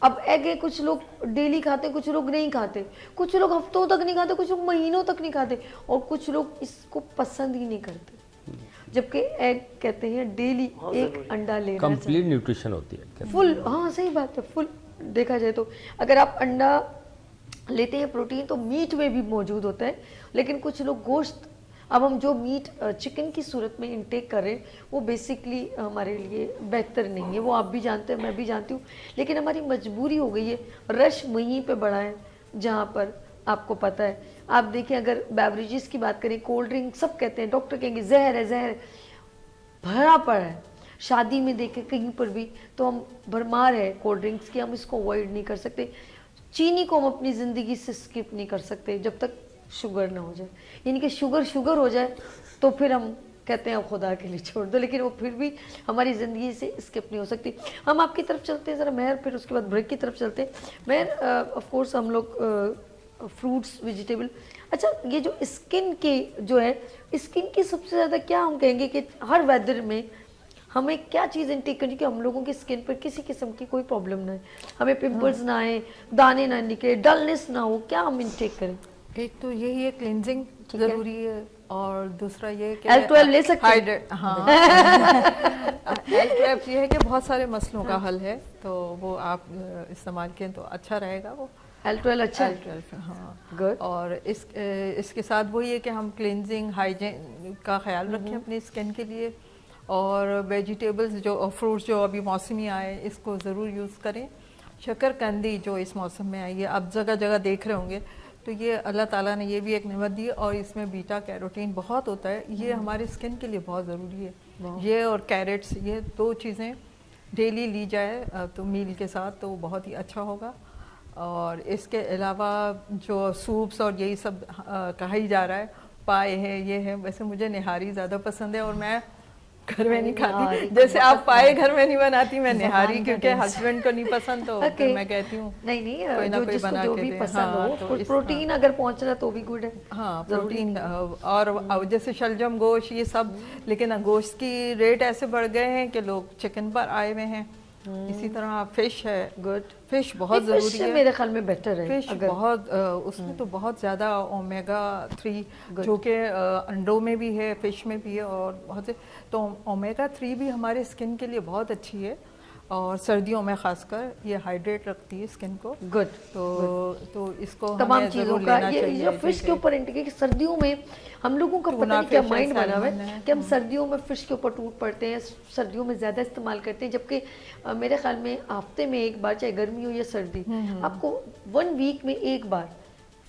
Speaker 2: अब एग है, कुछ लोग डेली खाते हैं, कुछ लोग नहीं खाते, कुछ लोग हफ्तों तक नहीं खाते, कुछ लोग महीनों तक नहीं खाते, और कुछ लोग इसको पसंद ही नहीं करते। जबकि एग कहते हैं डेली एक अंडा लेना,
Speaker 4: कंप्लीट न्यूट्रिशन होती है
Speaker 2: फुल। हाँ सही बात है, फुल देखा जाए तो अगर आप अंडा लेते हैं प्रोटीन तो मीट में भी मौजूद होता है। लेकिन कुछ लोग गोश्त अब हम जो मीट चिकन की सूरत में इंटेक कर रहे हैं वो बेसिकली हमारे लिए बेहतर नहीं है, वो आप भी जानते हैं, मैं भी जानती हूँ, लेकिन हमारी मजबूरी हो गई है। रश वहीं पे बढ़ा है जहाँ पर आपको पता है। आप देखिए, अगर बेवरेजेस की बात करें, कोल्ड ड्रिंक सब कहते हैं, डॉक्टर कहेंगे जहर है, जहर है, भरा पड़ा है। शादी में देखें कहीं पर भी तो हम भरमार है कोल्ड ड्रिंक्स की, हम इसको अवॉइड नहीं कर सकते। चीनी को हम अपनी ज़िंदगी से स्किप नहीं कर सकते जब तक शुगर ना हो जाए, यानी कि शुगर हो जाए तो फिर हम कहते हैं अब खुदा के लिए छोड़ दो, लेकिन वो फिर भी हमारी ज़िंदगी से स्किप नहीं हो सकती। हम आपकी तरफ चलते हैं ज़रा मेहर, फिर उसके बाद ब्रेक की तरफ चलते हैं। मेहर, ऑफ कोर्स हम लोग फ्रूट्स वेजिटेबल, अच्छा ये जो स्किन के जो है, स्किन की सबसे ज़्यादा क्या हम कहेंगे कि हर वेदर में हमें क्या चीज़ इंटेक करनी कि हम लोगों की स्किन पर किसी किस्म की कोई प्रॉब्लम ना है, हमें पिंपल्स ना आए, दाने ना निकले, डलनेस ना हो, क्या हम इंटेक करें?
Speaker 7: एक तो यही है क्लिनजिंग जरूरी है, और दूसरा ये कि
Speaker 2: L12 ले सकते हैं?
Speaker 7: हाँ L12 ये है कि बहुत सारे मसलों का हल है, तो वो आप इस्तेमाल करें तो अच्छा रहेगा। वो
Speaker 2: L12 अच्छा है?
Speaker 7: L12 हाँ
Speaker 2: गुड।
Speaker 7: और इसके साथ वही है कि हम क्लिनजिंग हाइजीन का ख्याल रखें अपनी स्किन के लिए, और वेजिटेबल्स जो फ्रूट्स जो अभी मौसमी आए इसको ज़रूर यूज़ करें। शकरकंदी जो इस मौसम में आई है, आप जगह जगह देख रहे होंगे, तो ये अल्लाह ताला ने ये भी एक नेमत दी है, और इसमें बीटा कैरोटीन बहुत होता है, ये हमारे स्किन के लिए बहुत ज़रूरी है। ये और कैरेट्स, ये दो चीज़ें डेली ली जाए तो मील के साथ तो बहुत ही अच्छा होगा। और इसके अलावा जो सूप्स और यही सब कहा ही जा रहा है, पाए है ये है, वैसे मुझे निहारी ज़्यादा पसंद है और मैं घर में नहीं खाती, जैसे आप पाए घर में नहीं बनाती, मैं निहारी क्योंकि हस्बैंड को नहीं पसंद तो फिर मैं कहती हूँ
Speaker 2: नहीं
Speaker 7: कोई ना कोई बना
Speaker 2: जो
Speaker 7: के
Speaker 2: भी
Speaker 7: दे।
Speaker 2: पसंद
Speaker 7: हाँ,
Speaker 2: हो,
Speaker 7: तो
Speaker 2: प्रोटीन अगर पहुंच रहा तो भी गुड है।
Speaker 7: हाँ प्रोटीन, और जैसे शलजम गोश्त ये सब, लेकिन गोश्त की रेट ऐसे बढ़ गए हैं कि लोग चिकन पर आए हुए हैं। इसी तरह फिश है,
Speaker 2: गुड,
Speaker 7: फिश बहुत ज़रूरी है,
Speaker 2: मेरे ख्याल में बेटर है
Speaker 7: फिश बहुत उसमें तो बहुत ज़्यादा ओमेगा 3 जो कि अंडों में भी है, फिश में भी है, और बहुत से तो ओमेगा 3 भी हमारे स्किन के लिए बहुत अच्छी है, और सर्दियों में खासकर ये हाइड्रेट रखती है स्किन को।
Speaker 2: गुड।
Speaker 7: तो इसको
Speaker 2: तमाम
Speaker 7: हमें
Speaker 2: चीज़ों
Speaker 7: ज़रूर
Speaker 2: का
Speaker 7: लेना
Speaker 2: ये
Speaker 7: चाहिए।
Speaker 2: जो फिश के ऊपर इंडिकेट कि सर्दियों में हम लोगों का पता नहीं क्या माइंड बना हुआ है कि हम सर्दियों में फिश के ऊपर टूट पड़ते हैं, सर्दियों में ज़्यादा इस्तेमाल करते हैं, जबकि मेरे ख्याल में हफ्ते में एक बार, चाहे गर्मी हो या सर्दी, आपको 1 वीक में एक बार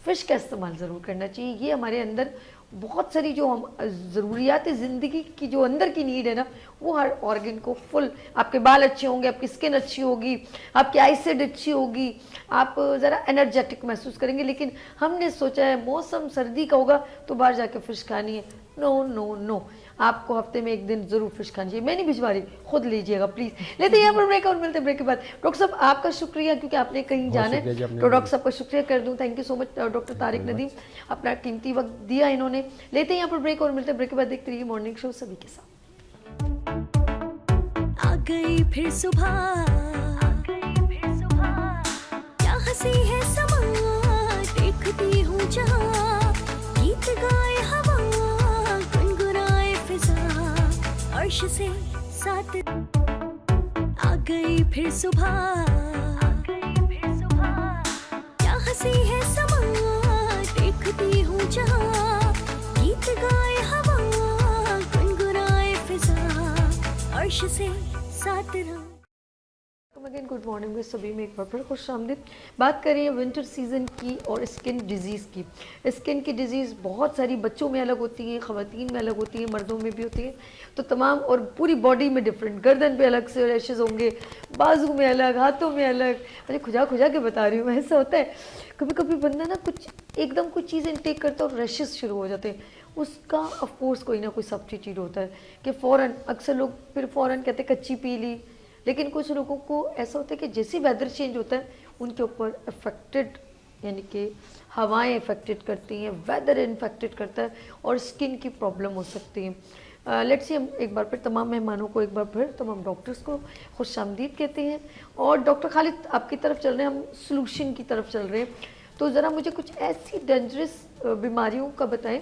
Speaker 2: फिश का इस्तेमाल ज़रूर करना चाहिए। ये हमारे अंदर बहुत सारी जो हम ज़रूरियात ज़िंदगी की जो अंदर की नीड है ना, वो हर ऑर्गन को फुल, आपके बाल अच्छे होंगे, आपकी स्किन अच्छी होगी, आपकी आईसाइट अच्छी होगी, आप ज़रा एनर्जेटिक महसूस करेंगे। लेकिन हमने सोचा है मौसम सर्दी का होगा तो बाहर जाके फ़िश खानी है, नो नो नो, आपको हफ्ते में एक दिन जरूर फिश खानी चाहिए। मैं नहीं भिजवा रही, खुद लीजिएगा प्लीज। लेते हैं यहाँ पर ब्रेक और मिलते हैं ब्रेक के बाद। डॉक्टर साहब आपका शुक्रिया क्योंकि आपने कहीं जाना है, तो डॉक्टर साहब का शुक्रिया कर दूं। Thank you so much doctor Tariq Nadeem, अपना कीमती वक्त दिया इन्होंने। लेते हैं यहाँ पर ब्रेक और मिलते हैं ब्रेक के बाद। देखते रहिए मॉर्निंग शो सभी के साथ।
Speaker 1: आ गई फिर सुबह, क्या हंसी है समा, देखती हूँ जहाँ, गीत गाए हवा, गुनगुनाए फिजा, अर्श से साथ। आ गई फिर सुबह, क्या हंसी है समा, देखती हूँ जहाँ, गीत गाए हवा, गुनगुनाए फिजा, अर्श से साथ रहा।
Speaker 2: अगेन गुड मॉर्निंग में सभी में एक बार फिर खुश आमदीद। बात करें विंटर सीजन की और स्किन डिजीज़ की। स्किन की डिजीज़ बहुत सारी बच्चों में अलग होती हैं, ख़वातीन में अलग होती हैं, मर्दों में भी होती हैं, तो तमाम और पूरी बॉडी में डिफरेंट, गर्दन पे अलग से रैशेज होंगे, बाजू में अलग, हाथों में अलग। अरे खुजा खुजा के बता रही हूँ मैं, ऐसा होता है कभी कभी बंदा ना कुछ एकदम कुछ चीज़ इनटेक करता है और रैशेज शुरू हो जाते हैं। उसका ऑफ कोर्स कोई ना कोई सब्स्टिट्यूट होता है कि फ़ौरन, अक्सर लोग फिर फ़ौरन कहते हैं कच्ची पी ली, लेकिन कुछ लोगों को ऐसा होता है कि जैसे वेदर चेंज होता है उनके ऊपर अफेक्टेड, यानी कि हवाएं अफेक्टेड करती हैं, वेदर इन्फेक्टेड करता है और स्किन की प्रॉब्लम हो सकती है। लेट्स सी हम एक बार फिर तमाम मेहमानों को, एक बार फिर तमाम डॉक्टर्स को खुश आमदीद कहते हैं। और डॉक्टर खालिद आपकी तरफ चल रहे हैं, हम सोल्यूशन की तरफ चल रहे हैं, तो ज़रा मुझे कुछ ऐसी डेंजरस बीमारियों का बताएं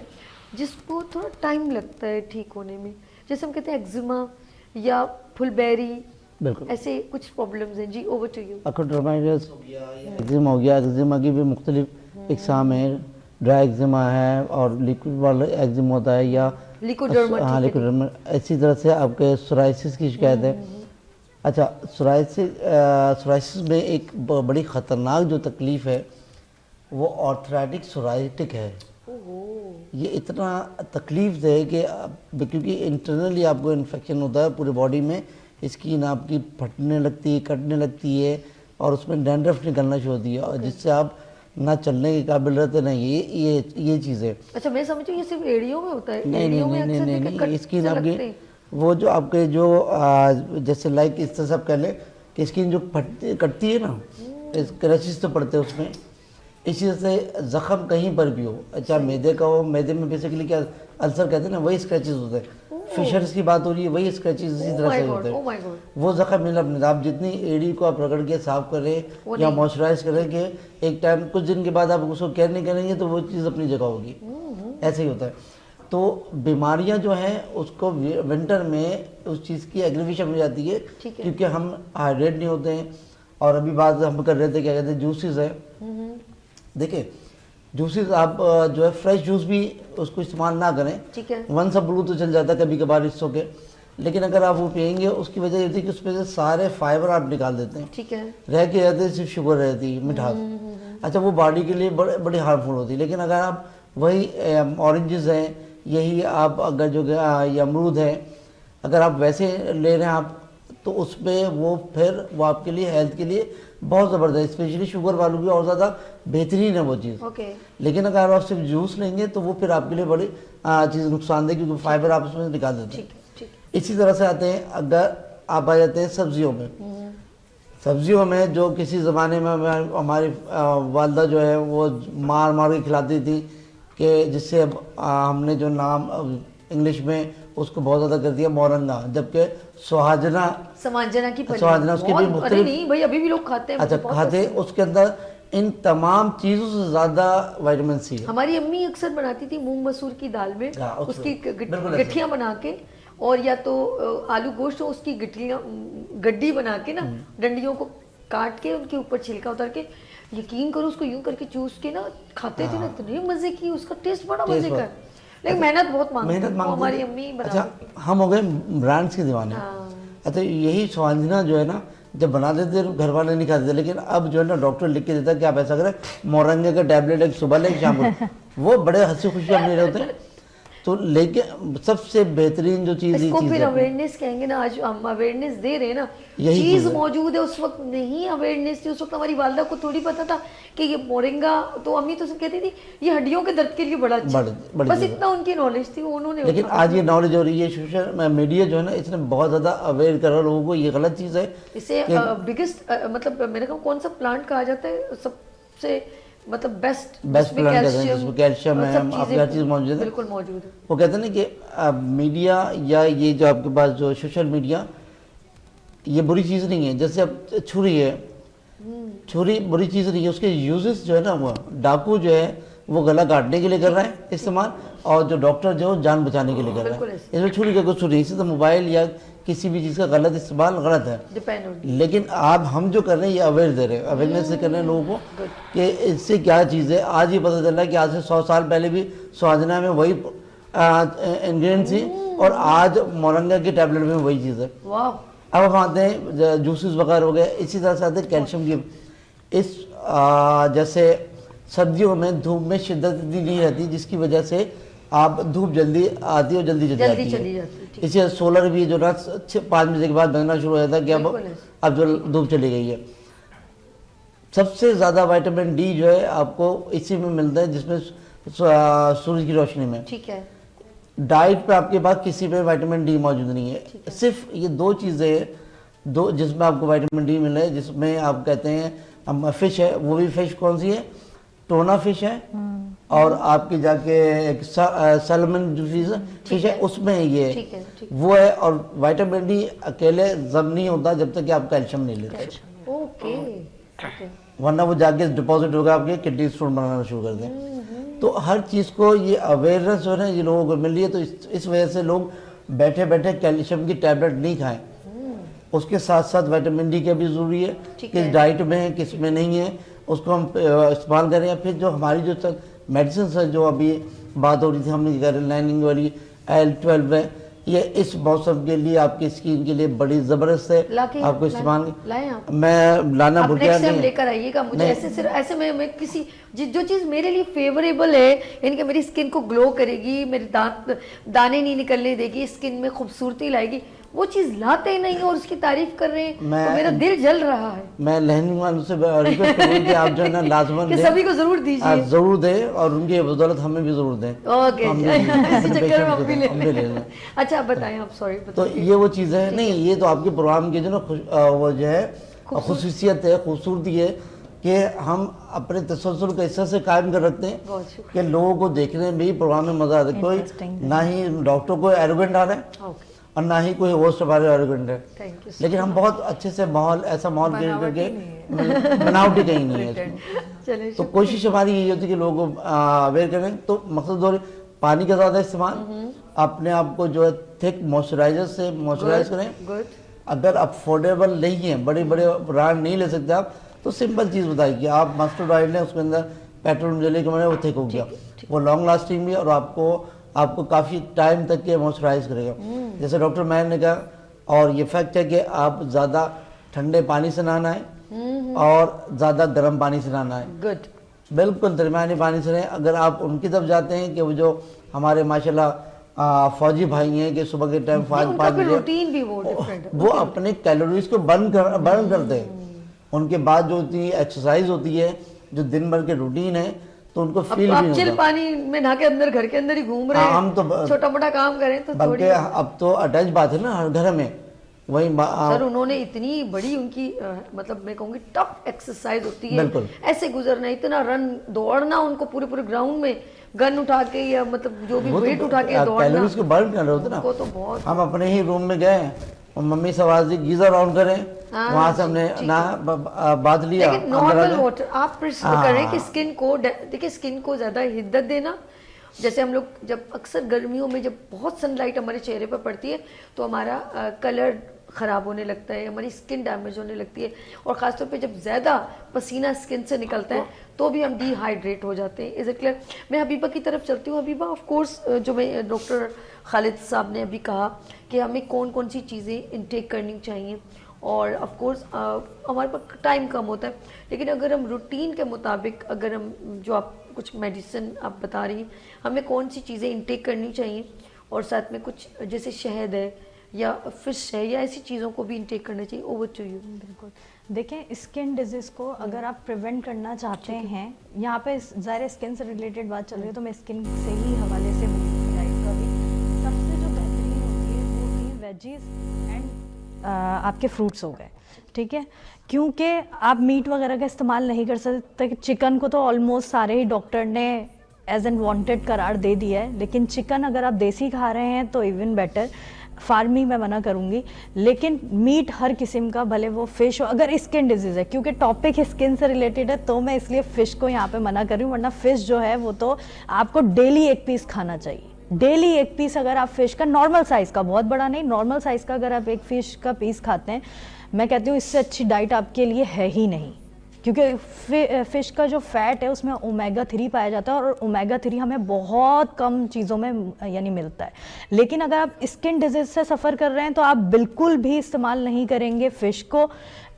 Speaker 2: जिसको थोड़ा टाइम लगता है ठीक होने में, जैसे हम कहते हैं एक्जिमा या फुलबेरी,
Speaker 3: बिल्कुल
Speaker 2: ऐसे कुछ प्रॉब्लम्स हैं। जी ओवर टू यू।
Speaker 3: अकोडर्माइटिस हो गया या एक्जिमा हो गया, एक्जिमा की भी मुख्तलिफ इकसाम हैं, ड्राई एक्जिमा है और लिक्विड वाला एक्जिमा होता है या
Speaker 2: लिकोडर्मा,
Speaker 3: हाँ लिक्विड, इसी तरह से आपके सोराइसिस की शिकायत है। अच्छा, सोराइसिस में एक बड़ी ख़तरनाक जो तकलीफ़ है वो ऑर्थराइटिक सोराइटिक है। ये इतना तकलीफ है कि क्योंकि इंटरनली आपको इन्फेक्शन होता है पूरे बॉडी में, स्किन आपकी फटने लगती है, कटने लगती है और उसमें डैंड्रफ निकलना शुरू होती है और जिससे आप ना चलने के काबिल रहते ना ये चीज़ें।
Speaker 2: अच्छा, मैं समझती हूँ ये सिर्फ एड़ियों में होता है।
Speaker 3: नहीं, स्किन आपकी वो जो आपके जो जैसे लाइक इस तरह से आप कह लें कि स्किन जो कटती है ना, क्रैचेस तो पड़ते हैं उसमें, इसी तरह से ज़ख़म कहीं पर भी हो, अच्छा मैदे का हो, मैदे में बेसिकली क्या अल्सर कहते हैं ना, वही स्क्रैचेस होते हैं। फिशर्स की बात हो रही है, वही स्क्रैचेस इसी तरह से होते हैं। वो ज़ख़म मिला अपने आप जितनी एड़ी को आप रगड़ के साफ करें या मॉइस्चराइज करेंगे, एक टाइम कुछ दिन के बाद आप उसको केयर नहीं करेंगे तो वो चीज़ अपनी जगह होगी। ऐसे ही होता है। तो बीमारियां जो हैं उसको विंटर में उस चीज़ की एग्रीवेशन हो जाती है क्योंकि हम हाइड्रेट नहीं होते हैं। और अभी बात हम कर रहे थे क्या कहते हैं जूसेस है, देखिए जूसेस आप जो है फ्रेश जूस भी उसको इस्तेमाल ना करें,
Speaker 2: ठीक है,
Speaker 3: वन सब ब्लू तो चल जाता है कभी कभार इसको के, लेकिन अगर आप वो पियेंगे उसकी वजह ये थी कि उसमें से सारे फाइबर आप निकाल देते हैं,
Speaker 2: ठीक है,
Speaker 3: रह के रहते सिर्फ शुगर रहती है मिठास। अच्छा, वो बॉडी के लिए बड़ी हार्मफुल होती है। लेकिन अगर आप वही ऑरेंजेस हैं, यही आप अगर जो ये अमरूद है, अगर आप वैसे ले रहे हैं आप तो उसमें वो फिर वो आपके लिए हेल्थ के लिए बहुत ज़बरदस्त, स्पेशली शुगर वालों की और ज़्यादा बेहतरीन है वो चीज़। लेकिन अगर आप सिर्फ जूस लेंगे तो वो फिर आपके लिए बड़ी चीज़ नुकसानदेह, क्योंकि फाइबर आप उसमें निकाल देते हैं। इसी तरह से आते हैं, अगर आप आ जाते हैं सब्जियों में, सब्जियों में जो किसी ज़माने में हमारी वालदा जो है वो मार मार के खिलाती थी कि जिससे हमने जो नाम इंग्लिश में उसको बहुत ज़्यादा कर दिया मोरंगा, जबकि समांजना की उसके भी
Speaker 2: अरे नहीं भाई, अभी भी लोग खाते हैं।
Speaker 3: अच्छा, खाते हैं, उसके अंदर इन तमाम चीज़ों से ज़्यादा विटामिन सी है।
Speaker 2: हमारी अम्मी अक्सर बनाती थी मूंग मसूर की दाल में उसकी गठियाँ बना के, और या तो आलू गोश्त उसकी गड्डी बना के ना, डंडियों को काट के उनके ऊपर छिलका उतार के, यकीन करो उसको यूं करके चूस के ना खाते थे ना, इतने मजे की, उसका टेस्ट बड़ा मजे का, लेकिन मेहनत बहुत मांगती हमारी अम्मी। अच्छा,
Speaker 3: हम हो गए ब्रांड्स के दीवाने। अच्छा, यही स्वांजना जो है ना, जब बना देते घर वाले नहीं खाते थे, लेकिन अब जो है ना डॉक्टर लिख के देता है कि आप ऐसा करें, मोरंगे का टैबलेट एक सुबह लें शाम को, वो बड़े हंसी खुशी अपने होते हैं। तो लेकिन सबसे बेहतरीन जो चीज़
Speaker 2: इसको फिर अवेयरनेस कहेंगे ना, आज हम अवेयरनेस दे रहे हैं ना, चीज मौजूद है। उस वक्त नहीं अवेयरनेस थी, उस वक्त हमारी वालदा को थोड़ी पता था कि ये मोरिंगा, तो अम्मी तो कहती थी ये हड्डियों के दर्द के लिए बड़ा अच्छा, बस इतना उनकी नॉलेज थी उन्होंने।
Speaker 3: लेकिन आज ये नॉलेज हो रही है, सोशल मीडिया जो है ना इसने बहुत ज़्यादा अवेयर करा लोगों को, ये गलत चीज़ है।
Speaker 2: इसे बिगेस्ट मतलब मेरे को कौन सा प्लांट कहा जाता है सबसे, मतलब बेस्ट
Speaker 3: प्लांट कहते हैं जिसमें कैल्शियम है, आपकी हर चीज़ मौजूद है,
Speaker 2: बिल्कुल मौजूद है।
Speaker 3: वो कहते हैं ना कि मीडिया या ये जो आपके पास जो सोशल मीडिया, ये बुरी चीज़ नहीं है। जैसे अब छुरी है, छुरी बुरी चीज़ नहीं है, उसके यूजेस जो है ना, वो डाकू जो है वो गला काटने के लिए कर रहा है इस्तेमाल, और जो डॉक्टर जो जान बचाने के लिए कर रहा है। इसमें छुरी का कुछ नहीं, इसी तो मोबाइल या किसी भी चीज़ का गलत इस्तेमाल गलत है। लेकिन आप हम जो कर रहे हैं ये अवेयर दे रहे हैं, अवेयरनेस से कर रहे हैं लोगों को कि इससे क्या चीज़ है। आज ये पता चल रहा है कि आज से 100 साल पहले भी स्वांजना में वही इंग्रेडिएंट्स थी और आज मोरंगा के टैबलेट में वही चीज़ है। अब हम आते हैं जूसेस वगैरह हो गए, इसी तरह से आते हैं कैल्शियम की। इस जैसे सर्दियों में धूप में शिद्दत इतनी नहीं रहती, जिसकी वजह से आप धूप जल्दी आती है और जल्दी चली जाती है। इसे सोलर भी जो ना 5 बजे के बाद बनना शुरू हो जाता है कि अब जो धूप चली गई है। सबसे ज़्यादा विटामिन डी जो है आपको इसी में मिलता है, जिसमें सूरज की रोशनी में। ठीक है। डाइट पे आपके पास किसी पे विटामिन डी मौजूद नहीं है। सिर्फ ये 2 चीज़ें दो जिसमें आपको विटामिन डी मिल रहा है, जिसमें आप कहते हैं फिश है, वो भी फिश कौन सी है, टोना फिश है, और आपकी जाके एक सैल्मन जो फिश है उसमें ये ठीक है। वो है। और विटामिन डी अकेले जब नहीं होता जब तक कि आप कैल्शियम नहीं लेते, वरना वो जाके डिपॉजिट होगा आपके किडनी स्टोन बनाना शुरू कर दें। तो हर चीज़ को ये अवेयरनेस जो है ये लोगों को मिल रही है, तो इस वजह से लोग बैठे बैठे कैल्शियम की टैबलेट नहीं खाएं। उसके साथ साथ विटामिन डी का भी ज़रूरी है, किस डाइट में है किस में नहीं है उसको हम इस्तेमाल करें। या फिर जो हमारी जो मेडिसिन है जो अभी बात हो रही थी, हमने लाइनिंग वाली L12 है, ये इस मौसम के लिए आपकी स्किन के लिए बड़ी ज़बरदस्त है, आपको इस्तेमाल मैं लाना भूल गया नहीं,
Speaker 2: लेकर आइएगा मुझे। ऐसे सिर्फ ऐसे मैं किसी जो चीज़ मेरे लिए फेवरेबल है, यानी कि मेरी स्किन को ग्लो करेगी, मेरे दाने नहीं निकलने देगी, स्किन में खूबसूरती लाएगी, वो चीज़ लाते ही नहीं और उसकी तारीफ कर रहे हैं, तो मेरा दिल जल रहा है।
Speaker 3: मैं लहनी वालों से रिक्वेस्ट करूँगा कि आप जो है ना लाजमन
Speaker 2: कि सभी को जरूर दीजिए,
Speaker 3: जरूर दें और उनकी बदौलत हमें भी जरूर दें।
Speaker 2: ओके, इसी चक्कर में हम भी ले लें। अच्छा आप बताएं, आप सॉरी।
Speaker 3: तो ये वो चीज़ है, नहीं ये तो आपके प्रोग्राम की जो ना वो जो है खुसूसियत है, खूबसूरती है कि हम अपने तसल्सल को इस तरह से कायम कर रखते हैं कि लोगों को देखने में भी प्रोग्राम में मजा आता है। कोई ना ही डॉक्टर को एरोगेंट आ रहा है और ना ही कोई होस्ट हमारे एरोगेंट है, लेकिन हम बहुत अच्छे से माहौल, ऐसा माहौल क्रिएट करके, बनावटी कहीं नहीं है इसमें। तो कोशिश हमारी यही होती है कि लोगों को अवेयर करें। तो मकसद और पानी का ज़्यादा इस्तेमाल, अपने आप को जो है थिक मॉइस्चराइजर से मॉइस्चराइज करें। अगर अफोर्डेबल नहीं है, बड़े बड़े ब्रांड नहीं ले सकते आप, तो सिंपल चीज़ बताइए कि आप मस्टर्ड ऑयल लें, उसके अंदर पेट्रोल जेली के मैंने वो थिक हो गया, वो लॉन्ग लास्टिंग भी और आपको काफ़ी टाइम तक के मॉइस्चराइज करेगा। जैसे डॉक्टर मैन ने कहा, और ये फैक्ट है कि आप ज़्यादा ठंडे पानी से नहाना है और ज़्यादा गर्म पानी से नहाना है। गुड, बिल्कुल दरमियानी पानी से रहें। अगर आप उनकी तरफ जाते हैं कि वो जो हमारे माशाल्लाह फौजी भाई हैं कि सुबह के टाइम 5 बजे
Speaker 2: रूटीन भी वो डिफरेंट है,
Speaker 3: वो अपने कैलोरीज को बर्न करते हैं। उनके बाद जो होती है एक्सरसाइज होती है, जो दिन भर के रूटीन है, तो उनको फील भी नहीं होता।
Speaker 2: चिल पानी में नहा के अंदर घर के अंदर ही घूम रहे हैं, हम तो छोटा मोटा काम करें तो
Speaker 3: बल्कि अब तो अटैच बात है ना हर घर में। वही
Speaker 2: सर उन्होंने इतनी बड़ी उनकी मतलब मैं कहूँगी टफ एक्सरसाइज होती है, ऐसे गुजरना, इतना रन दौड़ना, उनको पूरे पूरे ग्राउंड में गन उठा के या मतलब जो भी वेट उठा के दौड़ना,
Speaker 3: कैलोरीज को बर्न कर रहे होते ना।
Speaker 2: तो बहुत
Speaker 3: हम अपने ही रूम में गए और मम्मी से आवाज दी गीजर ऑन करें, वहां से हमने ना बात लिया।
Speaker 2: लेकिन नॉर्मल वाटर आप प्रेफर करें कि स्किन को, देखिए स्किन को ज्यादा हिद्दत देना। जैसे हम लोग जब अक्सर गर्मियों में जब बहुत सनलाइट हमारे चेहरे पर पड़ती है तो हमारा कलर ख़राब होने लगता है, हमारी स्किन डैमेज होने लगती है, और ख़ासतौर पे जब ज़्यादा पसीना स्किन से निकलता है तो भी हम डिहाइड्रेट हो जाते हैं। Is it clear? मैं हबीबा की तरफ चलती हूँ। हबीबा, ऑफ कोर्स जो मैं डॉक्टर खालिद साहब ने अभी कहा कि हमें कौन कौन सी चीज़ें इनटेक करनी चाहिए, और ऑफ कोर्स हमारे पास टाइम कम होता है, लेकिन अगर हम रूटीन के मुताबिक, अगर हम जो आप कुछ मेडिसिन आप बता रही हैं, हमें कौन सी चीज़ें इनटेक करनी चाहिए, और साथ में कुछ जैसे शहद है या फिश है या ऐसी चीज़ों को भी इनटेक करना चाहिए। Over to you.
Speaker 6: बिल्कुल, देखें स्किन डिजीज़ को अगर आप प्रिवेंट करना चाहते हैं, यहाँ पे ज़ाहिर स्किन से रिलेटेड बात चल रही है तो मैं स्किन से ही हवाले से बोलूँगी। डाइट का भी सबसे जो बेहतरीन होती है वो होती है वेजीज एंड आपके फ्रूट्स हो गए, ठीक है, क्योंकि आप मीट वगैरह का इस्तेमाल नहीं कर सकते। चिकन को तो ऑलमोस्ट सारे ही डॉक्टर ने एज एन वांटेड करार दे दिया है, लेकिन चिकन अगर आप देसी खा रहे हैं तो इवन बेटर। फार्मिंग मैं मना करूंगी, लेकिन मीट हर किस्म का, भले वो फिश हो, अगर स्किन डिजीज़ है, क्योंकि टॉपिक स्किन से रिलेटेड है तो मैं इसलिए फ़िश को यहाँ पे मना कर रही हूँ, वरना फ़िश जो है वो तो आपको डेली 1 पीस खाना चाहिए। डेली 1 पीस अगर आप फ़िश का, नॉर्मल साइज़ का, बहुत बड़ा नहीं, नॉर्मल साइज़ का अगर आप 1 फ़िश का पीस खाते हैं, मैं कहती हूँ इससे अच्छी डाइट आपके लिए है ही नहीं, क्योंकि फ़िश का जो फैट है उसमें ओमेगा 3 पाया जाता है और ओमेगा 3 हमें बहुत कम चीज़ों में यानी मिलता है। लेकिन अगर आप स्किन डिजीज़ से सफ़र कर रहे हैं तो आप बिल्कुल भी इस्तेमाल नहीं करेंगे फ़िश को।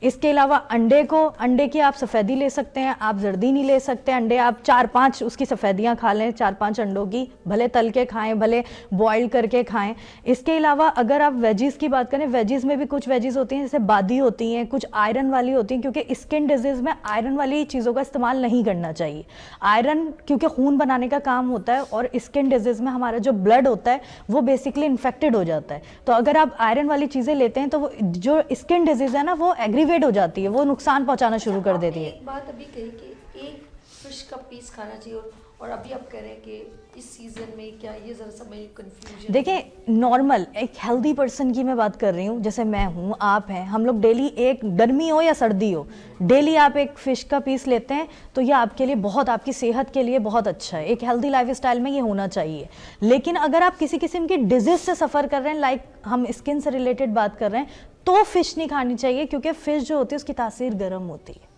Speaker 6: इसके अलावा अंडे की आप सफ़ेदी ले सकते हैं, आप जर्दी नहीं ले सकते। अंडे आप 4-5 उसकी सफ़ेदियाँ खा लें, 4-5 अंडों की, भले तल के खाएं, भले बॉयल करके खाएं। इसके अलावा अगर आप वेजीज़ की बात करें, वेजीज़ में भी कुछ वेजीज़ होती हैं जैसे बादी होती हैं, कुछ आयरन वाली होती हैं, क्योंकि स्किन डिजीज़ में आयरन वाली चीज़ों का इस्तेमाल नहीं करना चाहिए। आयरन क्योंकि खून बनाने का काम होता है, और स्किन डिजीज़ में हमारा जो ब्लड होता है वो बेसिकली इन्फेक्टेड हो जाता है। तो अगर आप आयरन वाली चीज़ें लेते हैं तो वो जो स्किन डिजीज़ है ना वो एग्रीवेट हो जाती है, वो नुकसान पहुंचाना शुरू कर देती है।
Speaker 2: एक बात अभी कही कि 1 फिश का पीस खाना चाहिए, और अभी आप कह रहे हैं कि इस सीजन में क्या, ये जरा सा मैं कंफ्यूजन।
Speaker 6: देखिए नॉर्मल एक हेल्दी पर्सन की मैं बात कर रही हूँ, जैसे मैं हूँ, आप हैं, हम लोग डेली, एक गर्मी हो या सर्दी हो, डेली आप 1 फिश का पीस लेते हैं तो ये आपके लिए बहुत, आपकी सेहत के लिए बहुत अच्छा है। एक हेल्दी लाइफस्टाइल में ये होना चाहिए। लेकिन अगर आप किसी किस्म की डिजीज से सफ़र कर रहे हैं, लाइक हम स्किन से रिलेटेड बात कर रहे हैं, तो फ़िश नहीं खानी चाहिए, क्योंकि फ़िश जो होती है उसकी तासीर गर्म होती है,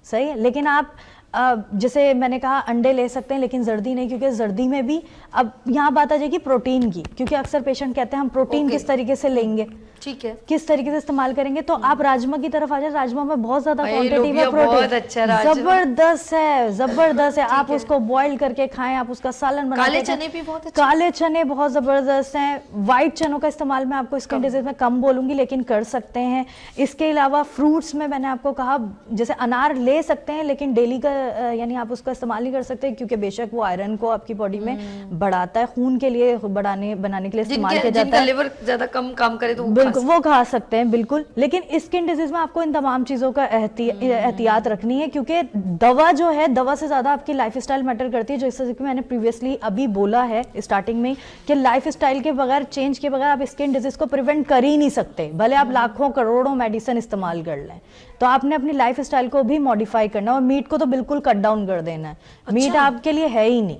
Speaker 6: सही है। लेकिन आप जैसे मैंने कहा अंडे ले सकते हैं लेकिन जर्दी नहीं, क्योंकि जर्दी में भी अब यहाँ बात आ जाएगी प्रोटीन की, क्योंकि अक्सर पेशेंट कहते हैं हम प्रोटीन किस तरीके से लेंगे,
Speaker 2: ठीक है,
Speaker 6: किस तरीके से इस्तेमाल करेंगे। तो आप राजमा की तरफ आ जाए, राजमा में बहुत ज्यादा क्वांटिटी में
Speaker 2: लोबिया बहुत
Speaker 6: प्रोटीन,
Speaker 2: अच्छा राजमा।
Speaker 6: जबरदस्त है, जबरदस्त है। आप उसको बॉईल करके खाएं, आप उसका सालन बना
Speaker 2: काले
Speaker 6: के खाएं।
Speaker 2: चने भी बहुत अच्छे,
Speaker 6: काले चने बहुत जबरदस्त हैं। व्हाइट चनों का इस्तेमाल मैं आपको स्किन डिजीज में कम बोलूंगी, लेकिन कर सकते हैं। इसके अलावा फ्रूट्स में मैंने आपको कहा जैसे अनार ले सकते हैं, लेकिन डेली का यानी आप उसका इस्तेमाल नहीं कर सकते, क्योंकि बेशक वो आयरन को आपकी बॉडी में बढ़ाता है, खून के लिए बनाने के लिए इस्तेमाल किया जाता है।
Speaker 2: लिवर ज्यादा कम काम करे तो
Speaker 6: बिल्कुल वो खा सकते हैं, बिल्कुल। लेकिन स्किन डिजीज में आपको इन तमाम चीजों का एहतियात रखनी है, क्योंकि दवा जो है, दवा से ज्यादा आपकी लाइफस्टाइल मैटर करती है। जैसे कि मैंने प्रीवियसली अभी बोला है स्टार्टिंग में कि लाइफस्टाइल के बगैर, चेंज के बगैर आप स्किन डिजीज को प्रिवेंट कर ही नहीं सकते, भले आप लाखों करोड़ों मेडिसिन इस्तेमाल कर लें। तो आपने अपनी लाइफस्टाइल को भी मॉडिफाई करना है, और मीट को तो बिल्कुल कट डाउन कर देना है। मीट आपके लिए है ही नहीं,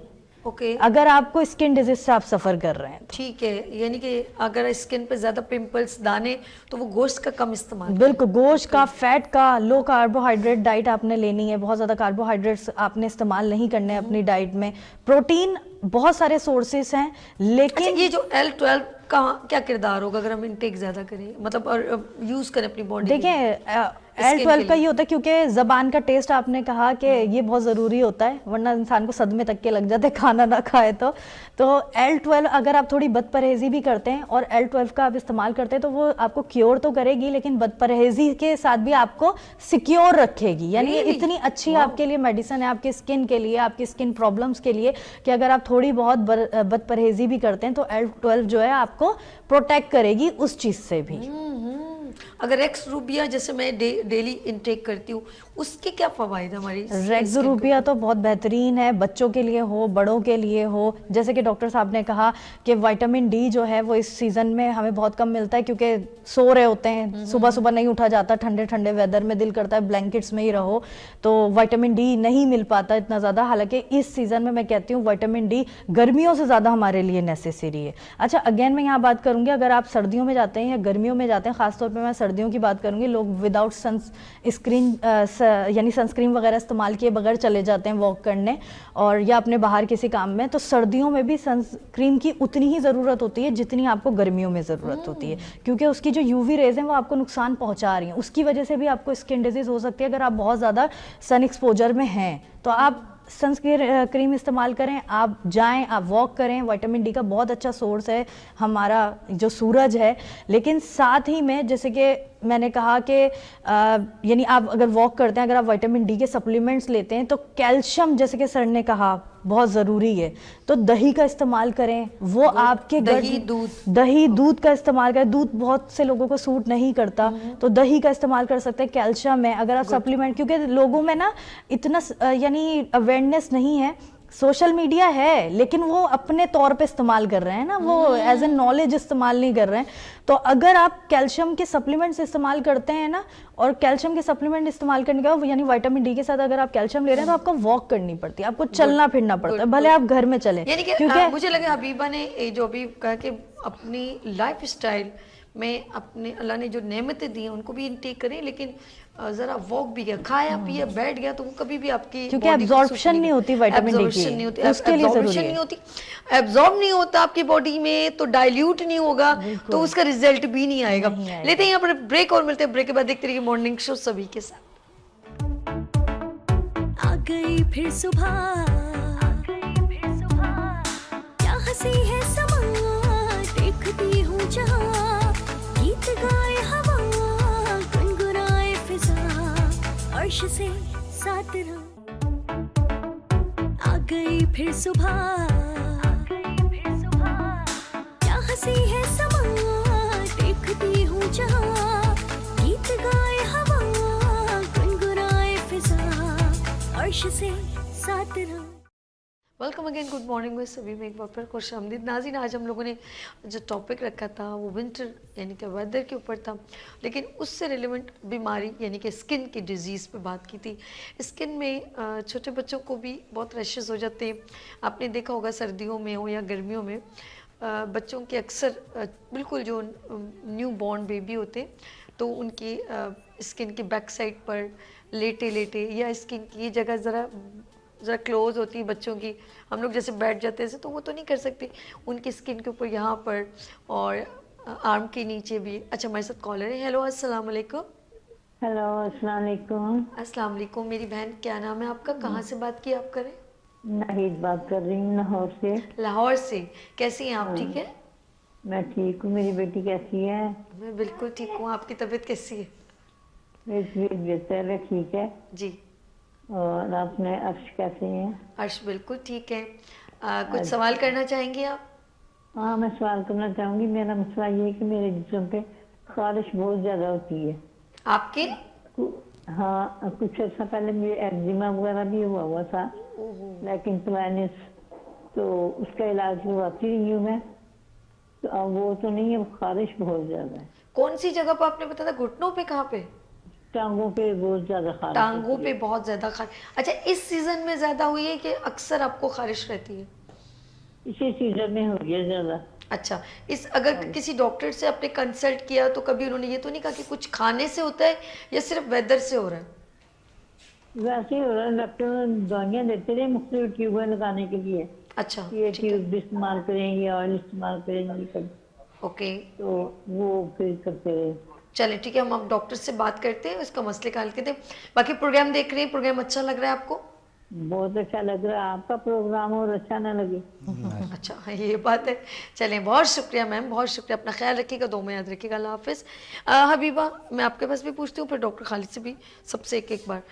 Speaker 6: अगर आपको स्किन डिजीज से आप सफर कर रहे हैं तो।
Speaker 2: ठीक है, यानी कि अगर स्किन पे ज्यादा पिंपल्स, दाने, तो वो गोश्त का कम इस्तेमाल,
Speaker 6: बिल्कुल गोश्त का, फैट का, लो कार्बोहाइड्रेट डाइट आपने लेनी है। बहुत ज्यादा कार्बोहाइड्रेट्स आपने इस्तेमाल नहीं करने हैं अपनी डाइट में। प्रोटीन बहुत सारे सोर्सेस हैं, लेकिन
Speaker 2: अच्छा, ये जो L12 का क्या किरदार होगा अगर हम इंटेक ज्यादा करें, मतलब और यूज करें अपनी बॉडी?
Speaker 6: देखिए L12 का ये होता है, क्योंकि जबान का टेस्ट आपने कहा कि ये बहुत ज़रूरी होता है, वरना इंसान को सदमे तक के लग जाते खाना ना खाए तो L12 अगर आप थोड़ी बदपरहेजी भी करते हैं और L12 का आप इस्तेमाल करते हैं तो वो आपको क्योर तो करेगी, लेकिन बदपरहेजी के साथ भी आपको सिक्योर रखेगी। यानी ये इतनी अच्छी आपके लिए मेडिसिन है, आपकी स्किन के लिए, आपकी स्किन प्रॉब्लम्स के लिए, कि अगर आप थोड़ी बहुत बदपरहेजी भी करते हैं तो L12 जो है आपको प्रोटेक्ट करेगी उस चीज़ से भी।
Speaker 2: अगर रेक्स रूबिया जैसे मैं डेली इनटेक करती हूँ, उसके क्या फवायद हमारी?
Speaker 6: रेक्स रूबिया तो बहुत बेहतरीन है, बच्चों के लिए हो, बड़ों के लिए हो। जैसे कि डॉक्टर साहब ने कहा कि विटामिन डी जो है वो इस सीजन में हमें बहुत कम मिलता है, क्योंकि सो रहे होते हैं, सुबह सुबह नहीं उठा जाता, ठंडे ठंडे वेदर में दिल करता है ब्लैंकेट्स में ही रहो, तो विटामिन डी नहीं मिल पाता इतना ज़्यादा। हालांकि इस सीज़न में मैं कहती हूँ विटामिन डी गर्मियों से ज़्यादा हमारे लिए नेसेसरी है। अच्छा, अगेन मैं यहाँ बात करूँगी, अगर आप सर्दियों में जाते हैं या गर्मियों में जाते हैं, खासतौर पर मैं सर्दियों की बात करूँगी, लोग विदाउट यानी सनस्क्रीन वगैरह इस्तेमाल किए बगैर चले जाते हैं वॉक करने और या अपने बाहर किसी काम में, तो सर्दियों में भी सनस्क्रीन की उतनी ही ज़रूरत होती है जितनी आपको गर्मियों में ज़रूरत होती है, क्योंकि उसकी जो यूवी रेज हैं वो आपको नुकसान पहुंचा रही हैं। उसकी वजह से भी आपको स्किन डिजीज़ हो सकती है अगर आप बहुत ज़्यादा सन एक्सपोजर में हैं। तो आप सनस्क्रीन इस्तेमाल करें, आप जाएं, आप वॉक करें। विटामिन डी का बहुत अच्छा सोर्स है हमारा जो सूरज है, लेकिन साथ ही में जैसे कि मैंने कहा कि यानी आप अगर वॉक करते हैं, अगर आप विटामिन डी के सप्लीमेंट्स लेते हैं तो कैल्शियम, जैसे कि सर ने कहा, बहुत ज़रूरी है। तो दही का इस्तेमाल करें, वो आपके दही दूध का इस्तेमाल करें। दूध बहुत से लोगों को सूट नहीं करता, तो दही का इस्तेमाल कर सकते हैं। कैल्शियम है, अगर आप सप्लीमेंट, क्योंकि लोगों में ना इतना यानी अवेयरनेस नहीं है, सोशल मीडिया है लेकिन वो अपने तौर पे इस्तेमाल कर रहे हैं ना, वो एज ए नॉलेज इस्तेमाल नहीं कर रहे हैं। तो अगर आप कैल्शियम के सप्लीमेंट्स इस्तेमाल करते हैं ना, और कैल्शियम के सप्लीमेंट इस्तेमाल करने का यानी विटामिन डी के साथ अगर आप कैल्शियम ले रहे हैं तो आपको वॉक करनी पड़ती है, आपको चलना फिरना पड़ता है, भले आप घर में चले।
Speaker 2: यानी कि
Speaker 6: क्योंकि
Speaker 2: मुझे लगा हबीबा ने जो अभी कहा कि अपनी लाइफ स्टाइल में अपने अल्लाह ने जो नेमतें दी हैं उनको भी इनटेक करें, लेकिन जरा वॉक भी गया, खाया पिया बैठ गया तो वो कभी भी आपकी,
Speaker 6: क्योंकि एब्जॉर्प्शन नहीं होती विटामिन डी की, उसके लिए जरूरी है।
Speaker 2: नहीं होती, एब्जॉर्ब नहीं होता आपकी बॉडी में, तो डाइल्यूट नहीं होगा, तो उसका रिजल्ट भी नहीं आएगा। लेते हैं यहाँ पर ब्रेक और मिलते हैं ब्रेक के बाद। देखते रहिए मॉर्निंग शो सभी के साथ।
Speaker 1: आ गई फिर सुबह, क्या हंसी है समा, देखती हूँ जहाँ, गीत गाए हवा, गुनगुनाए फिजा, अर्श से साथ रहो। आ गई फिर सुबह, क्या हंसी है समा, देखती हूँ जहाँ, गीत गाए हवा, गुनगुनाए फिजा, अर्श से साथ रहो।
Speaker 2: वेलकम अगेन, गुड मॉर्निंग में सभी में एक बार फिर खुश आमदीद। नाज़रीन, आज हम लोगों ने जो टॉपिक रखा था वो विंटर यानी कि वेदर के ऊपर था, लेकिन उससे रिलेवेंट बीमारी यानी कि स्किन की डिजीज़ पे बात की थी। स्किन में छोटे बच्चों को भी बहुत रैशेस हो जाते हैं। आपने देखा होगा सर्दियों में हो या गर्मियों में, बच्चों के अक्सर बिल्कुल जो न्यू बॉर्न बेबी होते हैं तो उनकी स्किन की बैक साइड पर लेटे लेटे या स्किन की ये जगह ज़रा क्लोज होती है बच्चों की, हम लोग जैसे बैठ जाते हैं तो वो तो नहीं कर सकते, उनकी स्किन के ऊपर यहाँ पर और आर्म के नीचे भी। अच्छा हमारे साथ कॉलर है। हेलो अस्सलाम वालेकुम।
Speaker 8: हेलो अस्सलाम वालेकुम।
Speaker 2: अस्सलाम वालेकुम। मेरी बहन क्या नाम है आपका, कहाँ से बात की आप करें?
Speaker 8: नाहिद बात कर रही हूँ लाहौर से।
Speaker 2: लाहौर से। कैसी हैं आप, ठीक है?
Speaker 8: मैं ठीक हूँ, मेरी बेटी कैसी है?
Speaker 2: मैं बिल्कुल ठीक हूँ। आपकी तबीयत कैसी है?
Speaker 8: मेरी तबीयत बेहतर है, ठीक है
Speaker 2: जी।
Speaker 8: और आपने अर्श कैसे हैं?
Speaker 2: अर्श बिल्कुल ठीक है। कुछ सवाल करना चाहेंगे आप?
Speaker 8: हाँ मैं सवाल करना चाहूँगी। मेरा मसला ये है कि मेरे जिस्म पे खारिश बहुत ज़्यादा होती है।
Speaker 2: आपके?
Speaker 8: हाँ कुछ अर्सा पहले मुझे एक्जिमा वगैरह भी हुआ था, लेकिन प्लानिस तो उसका इलाज करवाती रही हूँ मैं, तो अब वो तो नहीं है, खारिश बहुत ज़्यादा है।
Speaker 2: कौन सी जगह पर आपने बताया था? घुटनों पे? कहाँ पे?
Speaker 8: टांगों पे बहुत ज्यादा खारिश।
Speaker 2: टांगों पे बहुत ज्यादा खारिश। अच्छा इस सीजन में ज्यादा हुई है कि अक्सर आपको खारिश रहती है?
Speaker 8: इसी सीजन में हो गया ज्यादा।
Speaker 2: अच्छा अगर किसी डॉक्टर से आपने कंसल्ट किया तो कभी उन्होंने ये तो नहीं कहा कि कुछ खाने से होता है या सिर्फ वेदर से हो रहा है?
Speaker 8: वैसे ही हो रहा है, डॉक्टर दवाइयाँ देते रहे मुख्तलिफ ट्यूबें लगाने के लिए।
Speaker 2: अच्छा
Speaker 8: ये ट्यूब इस्तेमाल करें या ऑयल इस्तेमाल करें,
Speaker 2: ओके,
Speaker 8: तो वो फिर करते रहे।
Speaker 2: चले ठीक है, हम अब डॉक्टर से बात करते हैं, इसका मसले का हल करते हैं। बाकी प्रोग्राम देख रहे हैं, प्रोग्राम अच्छा लग रहा है आपको?
Speaker 8: बहुत अच्छा लग रहा है आपका प्रोग्राम, और अच्छा ना लगे।
Speaker 2: अच्छा ये बात है। चलें बहुत शुक्रिया मैम, बहुत शुक्रिया। अपना ख्याल रखिएगा, दो में याद रखिएगा। अल्लाह हाफिज़। हबीबा मैं आपके पास भी पूछती हूँ, फिर डॉक्टर खालिद से भी, सबसे एक बार।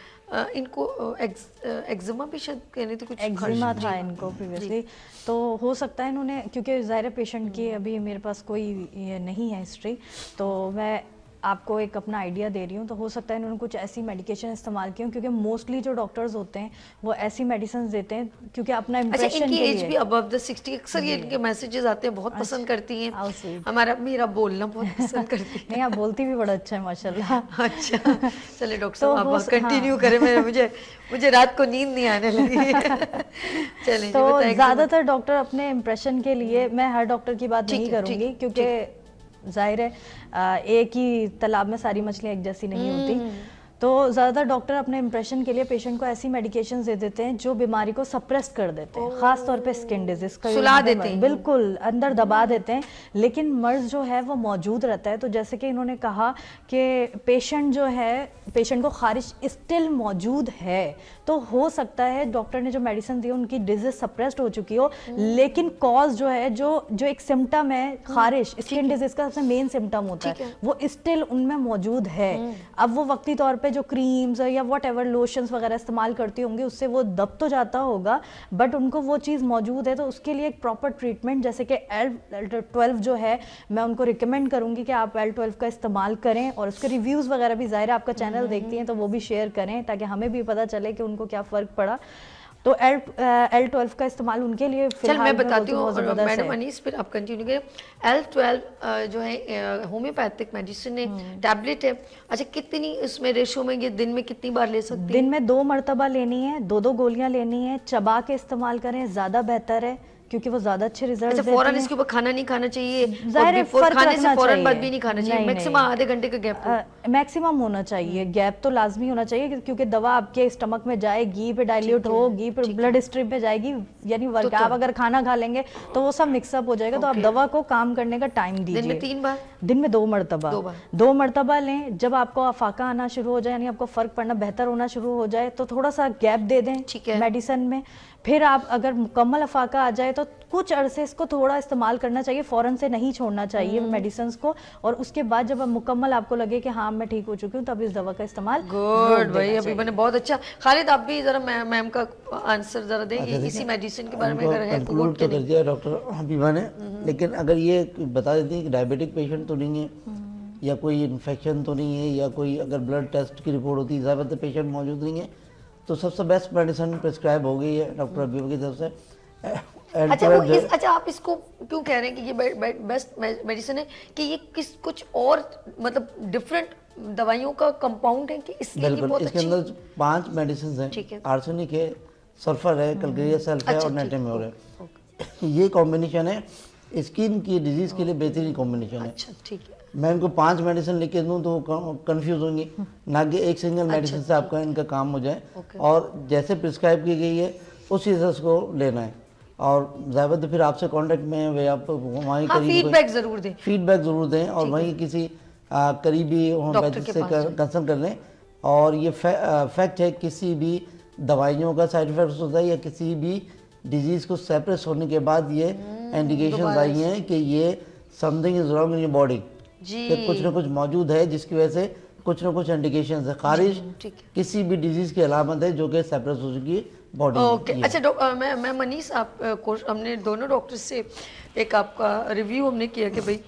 Speaker 2: इनको एक्जिमा भी शायद कहने थे, कुछ
Speaker 6: एक्जिमा था इनको प्रीवियसली, तो हो सकता है इन्होंने, क्योंकि ज़ाहिर पेशेंट की अभी मेरे पास कोई ये नहीं है हिस्ट्री, तो मैं आपको एक अपना आइडिया दे रही हूँ। तो हो सकता है इन्होंने कुछ ऐसी मेडिकेशन इस्तेमाल की हो, क्योंकि मोस्टली जो डॉक्टर्स होते हैं वो ऐसी मेडिसिन देते हैं क्योंकि अपना
Speaker 2: अच्छा
Speaker 6: इम्प्रेशन
Speaker 2: इनकी
Speaker 6: के
Speaker 2: एज
Speaker 6: लिए।
Speaker 2: भी अबव द 60, अक्सर ये इनके मैसेजेस आते हैं, बहुत पसंद करती हैं हमारा, मेरा बोलना बहुत पसंद करती है।
Speaker 6: नहीं आप बोलती भी बड़ा अच्छा है माशाल्लाह।
Speaker 2: अच्छा चलिए डॉक्टर साहब आप कंटिन्यू करें, मुझे रात को नींद नहीं आने लगी। चलिए
Speaker 6: तो ज़्यादातर डॉक्टर अपने इम्प्रेशन के लिए, मैं हर डॉक्टर की बात नहीं करूँगी क्योंकि जाहिर है एक ही तालाब में सारी मछलियाँ एक जैसी नहीं होती, तो ज़्यादातर डॉक्टर अपने इम्प्रेशन के लिए पेशेंट को ऐसी मेडिकेशन दे देते हैं जो बीमारी को सप्रेस कर देते हैं, खास तौर पे स्किन डिजीज का
Speaker 2: सुला देते हैं,
Speaker 6: बिल्कुल अंदर दबा देते हैं, लेकिन मर्ज जो है वो मौजूद रहता है। तो जैसे कि इन्होंने कहा कि पेशेंट जो है, पेशेंट को खारिश स्टिल मौजूद है, तो हो सकता है डॉक्टर ने जो मेडिसिन दी उनकी डिजीज सप्रेस्ड हो चुकी हो, लेकिन कॉज जो है, जो एक सिम्टम है खारिश, स्किन डिजीज का सबसे मेन सिम्टम होता है, वो स्टिल उनमें मौजूद है। अब वो वक्ती तौर पे जो क्रीम्स या वट एवर लोशंस वगैरह इस्तेमाल करती होंगी उससे वो दब तो जाता होगा, बट उनको वो चीज़ मौजूद है, तो उसके लिए एक प्रॉपर ट्रीटमेंट, जैसे कि L12 जो है, मैं उनको रिकमेंड करूंगी कि आप L12 का इस्तेमाल करें, और उसके रिव्यूज़ वगैरह भी ज़ाहिर आपका चैनल देखती हैं तो वो भी शेयर करें ताकि हमें भी पता चले कि उनको क्या फ़र्क पड़ा। तो L12 का इस्तेमाल उनके लिए
Speaker 2: चल मैं बताती हूँ मैडम अनीस, फिर आप कंटिन्यू करें। L12 जो है होम्योपैथिक मेडिसिन है, टैबलेट है। अच्छा कितनी इसमें रेशो में, ये दिन में कितनी बार ले सकते हैं?
Speaker 6: दिन में 2 मरतबा लेनी है, 2 गोलियां लेनी है, चबा के इस्तेमाल करें, ज़्यादा बेहतर है क्योंकि वो ज्यादा अच्छे रिजल्ट देती हैं।
Speaker 2: फौरन इसके ऊपर खाना नहीं खाना चाहिए,
Speaker 6: ज़ाहिर है फर्क
Speaker 2: खाने से फौरन
Speaker 6: चाहिए,
Speaker 2: बाद भी नहीं खाना चाहिए, मैक्सिमम आधे घंटे का गैप
Speaker 6: मैक्सिमम होना चाहिए, गैप तो लाजमी होना चाहिए क्योंकि दवा आपके स्टमक में जाएगी, फिर डाइल्यूट होगी, फिर ब्लड स्ट्रीम पे जाएगी, यानी वर्क आप अगर खाना खा लेंगे तो वो सब मिक्सअप हो जाएगा। तो आप दवा को काम करने का टाइम दीजिए।
Speaker 2: दिन में 3 बार?
Speaker 6: दिन में 2 मरतबा, 2 मरतबा लें। जब आपको अफाका आना शुरू हो जाए, यानी आपको फर्क पड़ना बेहतर होना शुरू हो जाए, तो थोड़ा सा गैप दे दें मेडिसिन में। फिर आप अगर मुकम्मल अफाका आ जाए तो कुछ अरसे इसको थोड़ा इस्तेमाल करना चाहिए, फौरन से नहीं छोड़ना चाहिए मेडिसिन को, और उसके बाद जब मुकम्मल आपको लगे कि हाँ मैं ठीक हो चुकी हूँ, तब इस दवा का इस्तेमाल।
Speaker 2: गुड भाई, अभी मैंने बहुत अच्छा। खालिद आप भी जरा मैम का आंसर जरा देंगे इसी मेडिसिन के बारे में, अगर है
Speaker 3: कंक्लूड तो कर दिया डॉक्टर हबीबा ने, लेकिन अगर ये बता देती कि डायबिटिक पेशेंट तो नहीं है, या कोई इन्फेक्शन तो नहीं है, या कोई अगर ब्लड टेस्ट की रिपोर्ट होती है, ज़्यादातर पेशेंट मौजूद नहीं है, तो सबसे बेस्ट मेडिसिन प्रिस्क्राइब हो गई है डॉक्टर हबीबा की तरफ से।
Speaker 2: अच्छा आप इसको क्यों कह रहे हैं कि ये बेस्ट मेडिसिन है, कि ये कुछ और मतलब डिफरेंट दवाइयों का कंपाउंड है कि इसलिए ये बहुत
Speaker 3: इसके अंदर 5 मेडिसिन हैं, आर्सेनिक है, सल्फर है, कैलकेरिया सल्फ है और नेटेम्योर है। ये कॉम्बिनेशन है स्किन की डिजीज के लिए बेहतरीन कॉम्बिनेशन है।
Speaker 2: अच्छा ठीक है।
Speaker 3: मैं इनको 5 मेडिसिन लिख के दूँ तो कंफ्यूज होंगी, ना कि एक सिंगल मेडिसिन से आपका इनका काम हो जाए। और जैसे प्रिस्क्राइब की गई है उसी से उसको लेना है। और ज़्यादा तो फिर आपसे कांटेक्ट में वे आप वहीं
Speaker 2: हाँ,
Speaker 3: करीबी
Speaker 2: फीडबैक ज़रूर दें,
Speaker 3: फीडबैक ज़रूर दें और वहीं किसी करीबी होम्योपैथिक से कंसल्ट कर लें। और ये फैक्ट है, किसी भी दवाइयों का साइड इफेक्ट होता है या किसी भी डिजीज़ को सेपरेट होने के बाद ये इंडिकेशन आई हैं कि ये something is wrong in your body, कि कुछ ना कुछ मौजूद है जिसकी वजह से कुछ ना कुछ इंडिकेशन है। खारिज किसी भी डिजीज़ की अलामत है जो कि सेपरेट हो चुकी है बॉडी में।
Speaker 2: ओके, अच्छा मैं मनीष, आप हमने दोनों डॉक्टर से एक आपका रिव्यू हमने किया कि भाई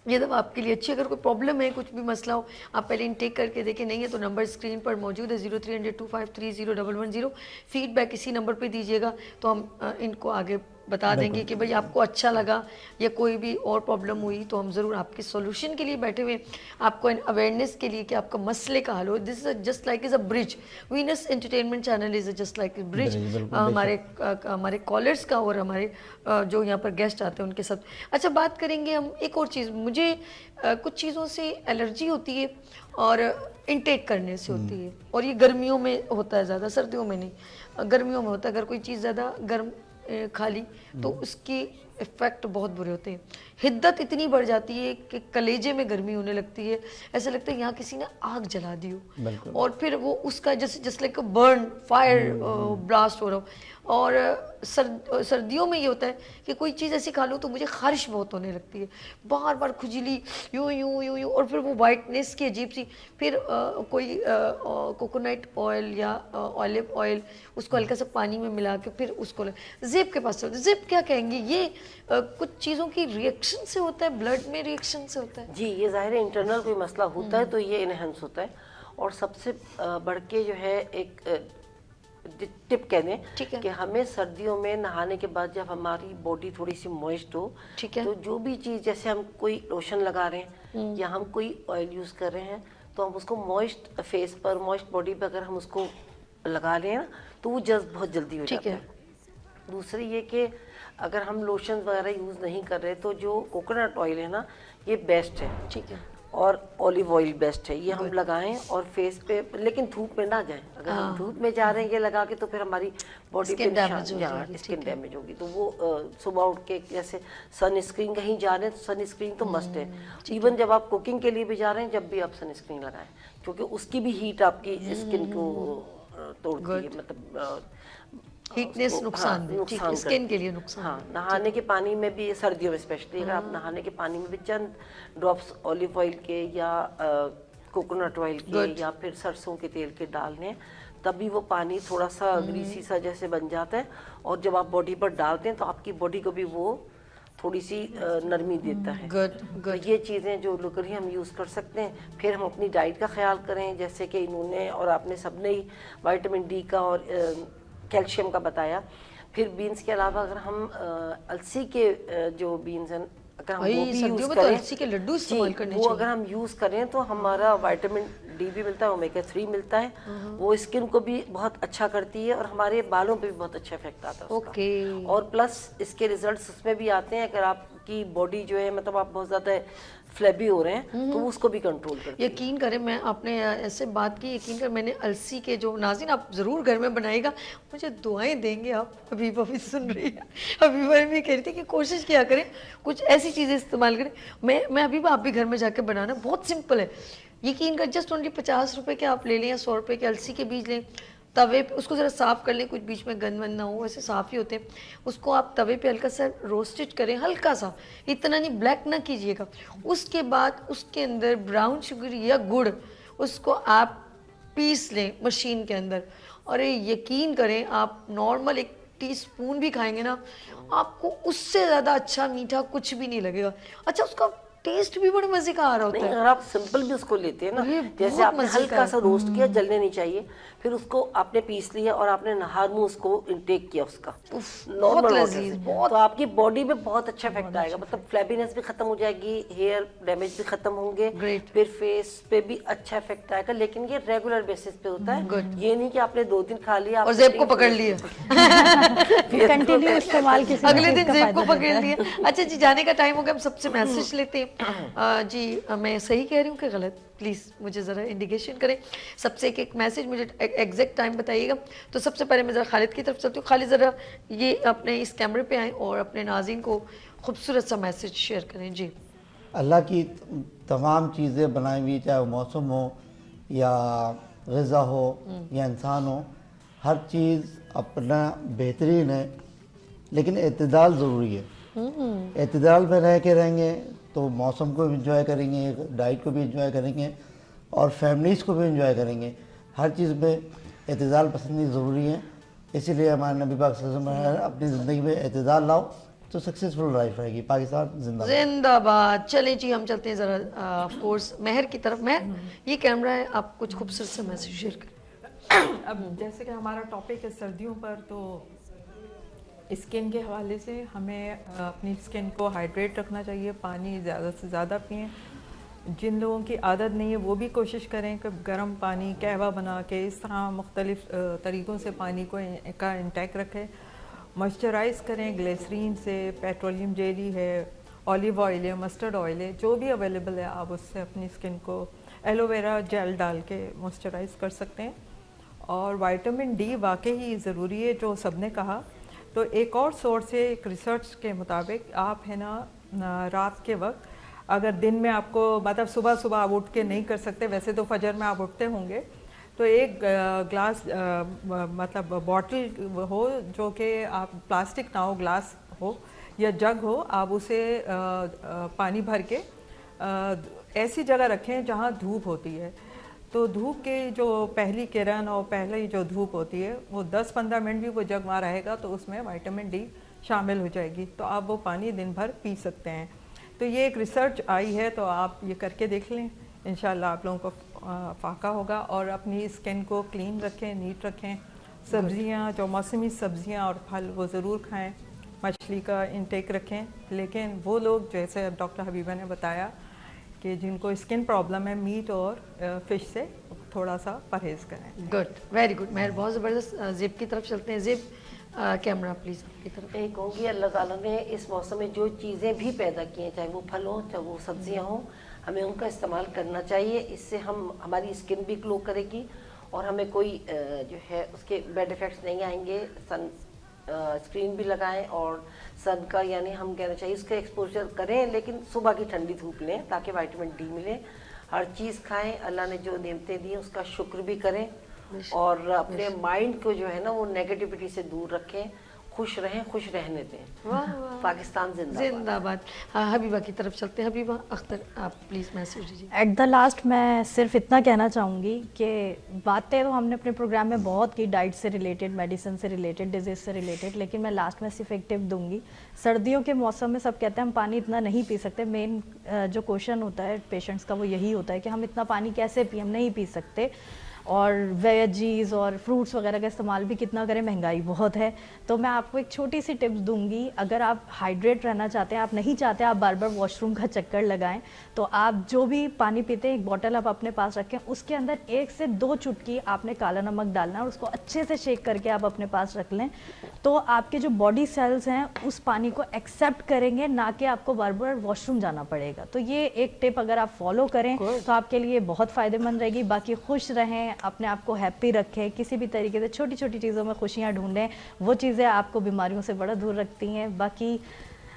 Speaker 2: ये दवा आपके लिए अच्छी है। अगर कोई प्रॉब्लम है, कुछ भी मसला हो, आप पहले इनटेक करके देखें। नहीं है तो नंबर स्क्रीन पर मौजूद है 030025301110। फीडबैक इसी नंबर पे दीजिएगा तो हम इनको आगे बता देंगे कि भाई आपको अच्छा लगा या कोई भी और प्रॉब्लम हुई तो हम ज़रूर आपके सॉल्यूशन के लिए बैठे हुए, आपको अवेयरनेस के लिए कि आपका मसले का हल हो। This is just like is a bridge. Venus entertainment channel is just like a bridge हमारे कॉलर्स का और हमारे जो यहाँ पर गेस्ट आते हैं उनके साथ। अच्छा, बात करेंगे हम एक और चीज़। मुझे कुछ चीज़ों से एलर्जी होती है और इनटेक करने से होती है, और ये गर्मियों में होता है ज़्यादा, सर्दियों में नहीं। गर्मियों में होता है, अगर कोई चीज़ ज़्यादा गर्म खा ली तो उसके इफ़ेक्ट बहुत बुरे होते हैं। हिद्दत इतनी बढ़ जाती है कि कलेजे में गर्मी होने लगती है, ऐसा लगता है यहाँ किसी ने आग जला दी हो, और फिर वो उसका जैसे लाइक बर्न फायर ब्लास्ट हो रहा हो। और सर्दियों में ये होता है कि कोई चीज़ ऐसी खा लो तो मुझे खारिश बहुत होने लगती है, बार बार खुजली, यूँ यूँ यूँ यूँ, और फिर वो वाइटनेस की अजीब सी। फिर कोई कोकोनट ऑयल या ऑलिव ऑयल उसको हल्का सा पानी में मिला के फिर उसको ज़िप के पास चलते। ज़िप क्या कहेंगे, ये कुछ चीज़ों की रिएक्शन से होता है, ब्लड में रिएक्शन से होता है?
Speaker 5: जी, ये ज़ाहिर है इंटरनल कोई मसला होता है तो ये इनहेंस होता है। और सबसे बढ़ के जो है एक टिप कह दें कि हमें सर्दियों में नहाने के बाद जब हमारी बॉडी थोड़ी सी मॉइस्ट हो, तो जो भी चीज़, जैसे हम कोई लोशन लगा रहे हैं या हम कोई ऑयल यूज़ कर रहे हैं, तो हम उसको मॉइस्ट फेस पर, मॉइस्ट बॉडी पर अगर हम उसको लगा लें ना तो वो जज्ब बहुत जल्दी हो जाता है। दूसरी ये कि अगर हम लोशन वगैरह यूज़ नहीं कर रहे तो जो कोकोनट ऑयल है ना, ये बेस्ट है। ठीक है। और ऑलिव ऑयल बेस्ट है, ये हम लगाएं और फेस पे, लेकिन धूप में ना जाएं। अगर हम धूप में जा रहे हैं ये लगा के तो फिर हमारी बॉडी पे स्किन डैमेज होगी। तो वो सुबह उठ के जैसे सनस्क्रीन, कहीं जा रहे हैं तो सनस्क्रीन तो मस्ट है। इवन जब आप कुकिंग के लिए भी जा रहे हैं, जब भी आप सनस्क्रीन लगाएं, क्योंकि उसकी भी हीट आपकी स्किन को तोड़ती है, मतलब
Speaker 2: हीटनेस नुकसान स्किन के लिए नुकसान।
Speaker 5: हाँ, नहाने के पानी में भी, सर्दियों में स्पेशली, अगर आप नहाने के पानी में भी चंद ड्रॉप्स ऑलिव ऑयल के या कोकोनट ऑयल के या फिर सरसों के तेल के डाल लें, तभी वो पानी थोड़ा सा ग्रीसी सा जैसे बन जाता है, और जब आप बॉडी पर डालते हैं तो आपकी बॉडी को भी वो थोड़ी सी नरमी देता है। तो ये चीज़ें जो लोकली हम यूज़ कर सकते हैं। फिर हम अपनी डाइट का ख्याल करें, जैसे कि इन्होंने और आपने सबने ही विटामिन डी का और कैल्शियम का बताया। फिर बीन्स के अलावा अगर हम अलसी के जो बीन्स हैं, अगर हम वो भी यूज़ करें,
Speaker 2: अलसी के लड्डू इस्तेमाल करने
Speaker 5: वो अगर हम यूज़ करें तो हमारा विटामिन डी भी मिलता है, ओमेगा 3 मिलता है, वो स्किन को भी बहुत अच्छा करती है और हमारे बालों पे भी बहुत अच्छा इफेक्ट आता है उसका। और प्लस इसके रिजल्ट्स उसमें भी आते हैं, अगर आपकी बॉडी जो है, मतलब आप बहुत ज़्यादा फ्लैबी हो रहे हैं तो उसको भी कंट्रोल करते हैं।
Speaker 2: यकीन करें, मैं आपने ऐसे बात की, यकीन कर मैंने अलसी के जो, नाज़रीन आप ज़रूर घर में बनाएगा, मुझे दुआएं देंगे आप। अबीबा भी सुन रही है, अबीबा भी कह रही थी कि कोशिश किया करें कुछ ऐसी चीज़ें इस्तेमाल करें। मैं अबीबा, आप भी घर में जाके बनाना, बहुत सिंपल है। यकीन कर, जस्ट ओनली 50 रुपये के आप ले लें या 100 रुपये के अलसी के बीज लें, तवे पे उसको ज़रा साफ़ कर लें, कुछ बीच में गंद वंद ना हो, वैसे साफ़ ही होते हैं। उसको आप तवे पे हल्का सा रोस्टेड करें, हल्का सा, इतना नहीं ब्लैक ना कीजिएगा। उसके बाद उसके अंदर ब्राउन शुगर या गुड़, उसको आप पीस लें मशीन के अंदर। और यकीन करें, आप नॉर्मल 1 टीस्पून भी खाएंगे ना, आपको उससे ज़्यादा अच्छा मीठा कुछ भी नहीं लगेगा। अच्छा, उसका टेस्ट भी बड़े मजे का आ रहा होता है।
Speaker 5: अगर आप सिंपल भी उसको लेते हैं ना, जैसे आपने हल्का सा रोस्ट किया, जलने नहीं चाहिए, फिर उसको आपने पीस लिया और आपने नहा मुंह उसको इंटेक किया उसका नॉर्मल वाटर, तो आपकी बॉडी में बहुत अच्छा इफेक्ट आएगा। मतलब फ्लैबीनेस भी खत्म हो जाएगी, हेयर डैमेज भी खत्म होंगे, फिर फेस पे भी अच्छा इफेक्ट आएगा। लेकिन ये रेगुलर बेसिस पे होता है, ये नहीं कि आपने 2 दिन खा लिया
Speaker 2: और जेब को पकड़ लिया,
Speaker 6: कंटिन्यू इस्तेमाल,
Speaker 2: अगले दिन जेब को पकड़ लिया। अच्छा जी, जाने का टाइम हो गया, हम सबसे मैसेज लेते हैं। जी मैं सही कह रही हूँ कि गलत, प्लीज़ मुझे ज़रा इंडिकेशन करें। सबसे एक मैसेज मुझे एग्जैक्ट टाइम बताइएगा। तो सबसे पहले मैं ज़रा खालिद की तरफ चलती हूँ। खालिद ज़रा ये अपने इस कैमरे पे आएँ और अपने नाज़रीन को खूबसूरत सा मैसेज शेयर करें। जी,
Speaker 3: अल्लाह की तमाम चीज़ें बनाई हुई, चाहे वो मौसम हो या ग़िज़ा हो या इंसान हो, हर चीज़ अपना बेहतरीन है, लेकिन एतदाल ज़रूरी है। एतदाल में रह के रहेंगे तो मौसम को भी इंजॉय करेंगे, डाइट को भी इंजॉय करेंगे और फैमिलीज़ को भी इंजॉय करेंगे। हर चीज़ में एतदाल पसंदी ज़रूरी है। इसीलिए हमारे नबी पाक सल्लल्लाहु अलैहि वसल्लम अपनी ज़िंदगी में एतदाल लाओ तो सक्सेसफुल लाइफ रहेगी। पाकिस्तान जिंदाबाद।
Speaker 2: जिंदाबाद। चलें जी, हम चलते हैं ज़रा ऑफ कोर्स महर की तरफ। महर, ये कैमरा है, आप कुछ खूबसूरत सा मैसेज शेयर करें।
Speaker 7: अब जैसे कि हमारा टॉपिक है सर्दियों पर, तो स्किन के हवाले से हमें अपनी स्किन को हाइड्रेट रखना चाहिए, पानी ज़्यादा से ज़्यादा पिएं। जिन लोगों की आदत नहीं है वो भी कोशिश करें कि गर्म पानी कहवा बना के इस तरह मुख्तलिफ़ तरीक़ों से पानी को का इंटेक रखें। मॉइस्चराइज़ करें ग्लिसरीन से, पेट्रोलियम जेली है, ऑलिव ऑयल है, मस्टर्ड ऑयल है, जो भी अवेलेबल है आप उससे अपनी स्किन को एलोवेरा जेल डाल के मॉइस्चराइज़ कर सकते हैं। और विटामिन डी वाकई ही ज़रूरी है जो सबने कहा। तो एक और सोर्स है, एक रिसर्च के मुताबिक आप है ना रात के वक्त अगर दिन में आपको मतलब सुबह सुबह आप उठ के नहीं कर सकते, वैसे तो फजर में आप उठते होंगे, तो एक ग्लास मतलब बॉटल हो जो कि आप प्लास्टिक ना हो, ग्लास हो या जग हो, आप उसे पानी भर के ऐसी जगह रखें जहाँ धूप होती है। तो धूप के जो पहली किरण और पहली जो धूप होती है वो 10-15 मिनट भी वो जग वहाँ रहेगा तो उसमें विटामिन डी शामिल हो जाएगी, तो आप वो पानी दिन भर पी सकते हैं। तो ये एक रिसर्च आई है, तो आप ये करके देख लें, इंशाल्लाह आप लोगों को फ़ायदा होगा। और अपनी स्किन को क्लीन रखें, नीट रखें। सब्ज़ियाँ, जो मौसमी सब्ज़ियाँ और फल वो ज़रूर खाएं। मछली का इंटेक रखें, लेकिन वो लोग जैसे डॉक्टर हबीबा ने बताया कि जिनको स्किन प्रॉब्लम है, मीट और फ़िश से थोड़ा सा परहेज़ करें।
Speaker 2: Good, very good. महर, बहुत ज़बरदस्त। ज़ेब की तरफ चलते हैं। ज़ेब, कैमरा प्लीज़ आपकी तरफ।
Speaker 5: मैं कहूँगी अल्लाह ताला ने इस मौसम में जो चीज़ें भी पैदा की हैं, चाहे वो फल हो चाहे वो सब्जियाँ हों, हमें उनका इस्तेमाल करना चाहिए। इससे हमारी स्किन भी ग्लो करेगी और हमें कोई जो है उसके बैड इफ़ेक्ट्स नहीं आएंगे। सन स्क्रीन भी लगाएं और सन का यानी हम कहना चाहिए इसका एक्सपोजर करें, लेकिन सुबह की ठंडी धूप लें ताकि विटामिन डी मिले। हर चीज़ खाएं, अल्लाह ने जो नेमतें दी उसका शुक्र भी करें और अपने माइंड को जो है ना वो नेगेटिविटी से दूर रखें, खुश रहें, खुश रहने दें। पाकिस्तान जिंदाबाद।
Speaker 2: जिंदाबाद। हाँ, हबीबा की तरफ चलते हैं। हबीबा अख्तर, आप प्लीज़ मैसेज दीजिए।
Speaker 6: एट द लास्ट मैं सिर्फ इतना कहना चाहूँगी कि बातें तो हमने अपने प्रोग्राम में बहुत की, डाइट से रिलेटेड, मेडिसिन से रिलेटेड, डिजीज़ से रिलेटेड, लेकिन मैं लास्ट में सिर्फ एक टिप दूंगी। सर्दियों के मौसम में सब कहते हैं हम पानी इतना नहीं पी सकते। मेन जो क्वेश्चन होता है पेशेंट्स का वो यही होता है कि हम इतना पानी कैसे पिए, हम नहीं पी सकते। और वेजीज़ और फ्रूट्स वगैरह का इस्तेमाल भी कितना करें, महंगाई बहुत है। तो मैं आपको एक छोटी सी टिप्स दूंगी, अगर आप हाइड्रेट रहना चाहते हैं, आप नहीं चाहते आप बार बार वॉशरूम का चक्कर लगाएं, तो आप जो भी पानी पीते हैं एक बॉटल आप अपने पास रखें, उसके अंदर 1 से 2 चुटकी आपने काला नमक डालना है और उसको अच्छे से शेक करके आप अपने पास रख लें। तो आपके जो बॉडी सेल्स हैं उस पानी को एक्सेप्ट करेंगे, ना कि आपको बार बार वॉशरूम जाना पड़ेगा। तो ये एक टिप अगर आप फॉलो करें तो आपके लिए बहुत फ़ायदेमंद रहेगी। बाकी खुश रहें, अपने आप को हैप्पी रखें, किसी भी तरीके से छोटी छोटी चीज़ों में खुशियाँ ढूंढें, वो चीज़ें आपको बीमारियों से बड़ा दूर रखती हैं। बाकी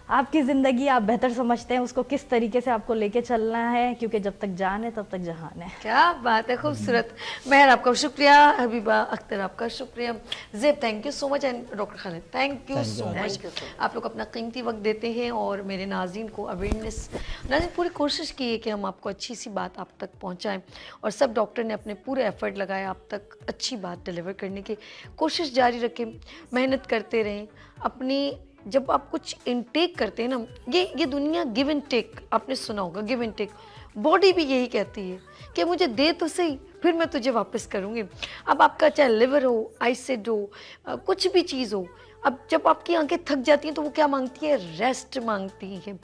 Speaker 6: आपकी ज़िंदगी आप बेहतर समझते हैं, उसको किस तरीके से आपको लेके चलना है, क्योंकि जब तक जान है तब तक जहान है।
Speaker 2: क्या बात है, खूबसूरत। महर आपका शुक्रिया, हबीबा अख्तर आपका शुक्रिया, ज़ेब thank you so much, and doctor Khalid thank you so much. आप लोग अपना कीमती वक्त देते हैं और मेरे नाज़रीन को अवेयरनेस, नाज़रीन पूरी कोशिश की है कि हम आपको अच्छी सी बात आप तक पहुँचाएँ और सब डॉक्टर ने अपने पूरे एफर्ट लगाए आप तक अच्छी बात डिलीवर करने की कोशिश जारी रखें, मेहनत करते रहें। अपनी जब आप कुछ इनटेक करते हैं ना, ये दुनिया गिव एंड टेक, आपने सुना होगा गिव एंड टेक, बॉडी भी यही कहती है कि मुझे दे तो सही, फिर मैं तुझे वापस करूँगी। अब आपका चाहे लिवर हो, आइसिड हो, कुछ भी चीज़ हो, अब जब आपकी आंखें थक जाती हैं तो वो क्या मांगती है, रेस्ट मांगती है।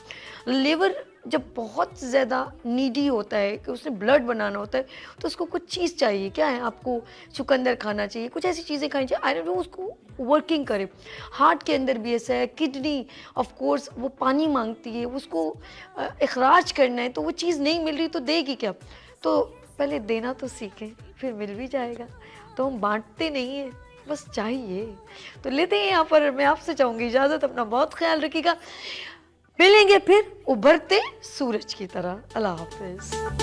Speaker 2: लिवर जब बहुत ज़्यादा नीडी होता है कि उसने ब्लड बनाना होता है तो उसको कुछ चीज़ चाहिए, क्या है, आपको चुकंदर खाना चाहिए, कुछ ऐसी चीज़ें खानी चाहिए, आयरन, उसको वर्किंग करे। हार्ट के अंदर भी ऐसा है, किडनी ऑफ कोर्स वो पानी मांगती है, उसको इखराज करना है, तो वो चीज़ नहीं मिल रही तो देगी क्या? तो पहले देना तो सीखें, फिर मिल भी जाएगा। तो हम बांटते नहीं हैं, बस चाहिए। तो लेते हैं यहाँ पर, मैं आपसे चाहूँगी इजाज़त, अपना बहुत ख्याल रखिएगा। मिलेंगे फिर उभरते सूरज की तरह। अल्लाह हाफिज़।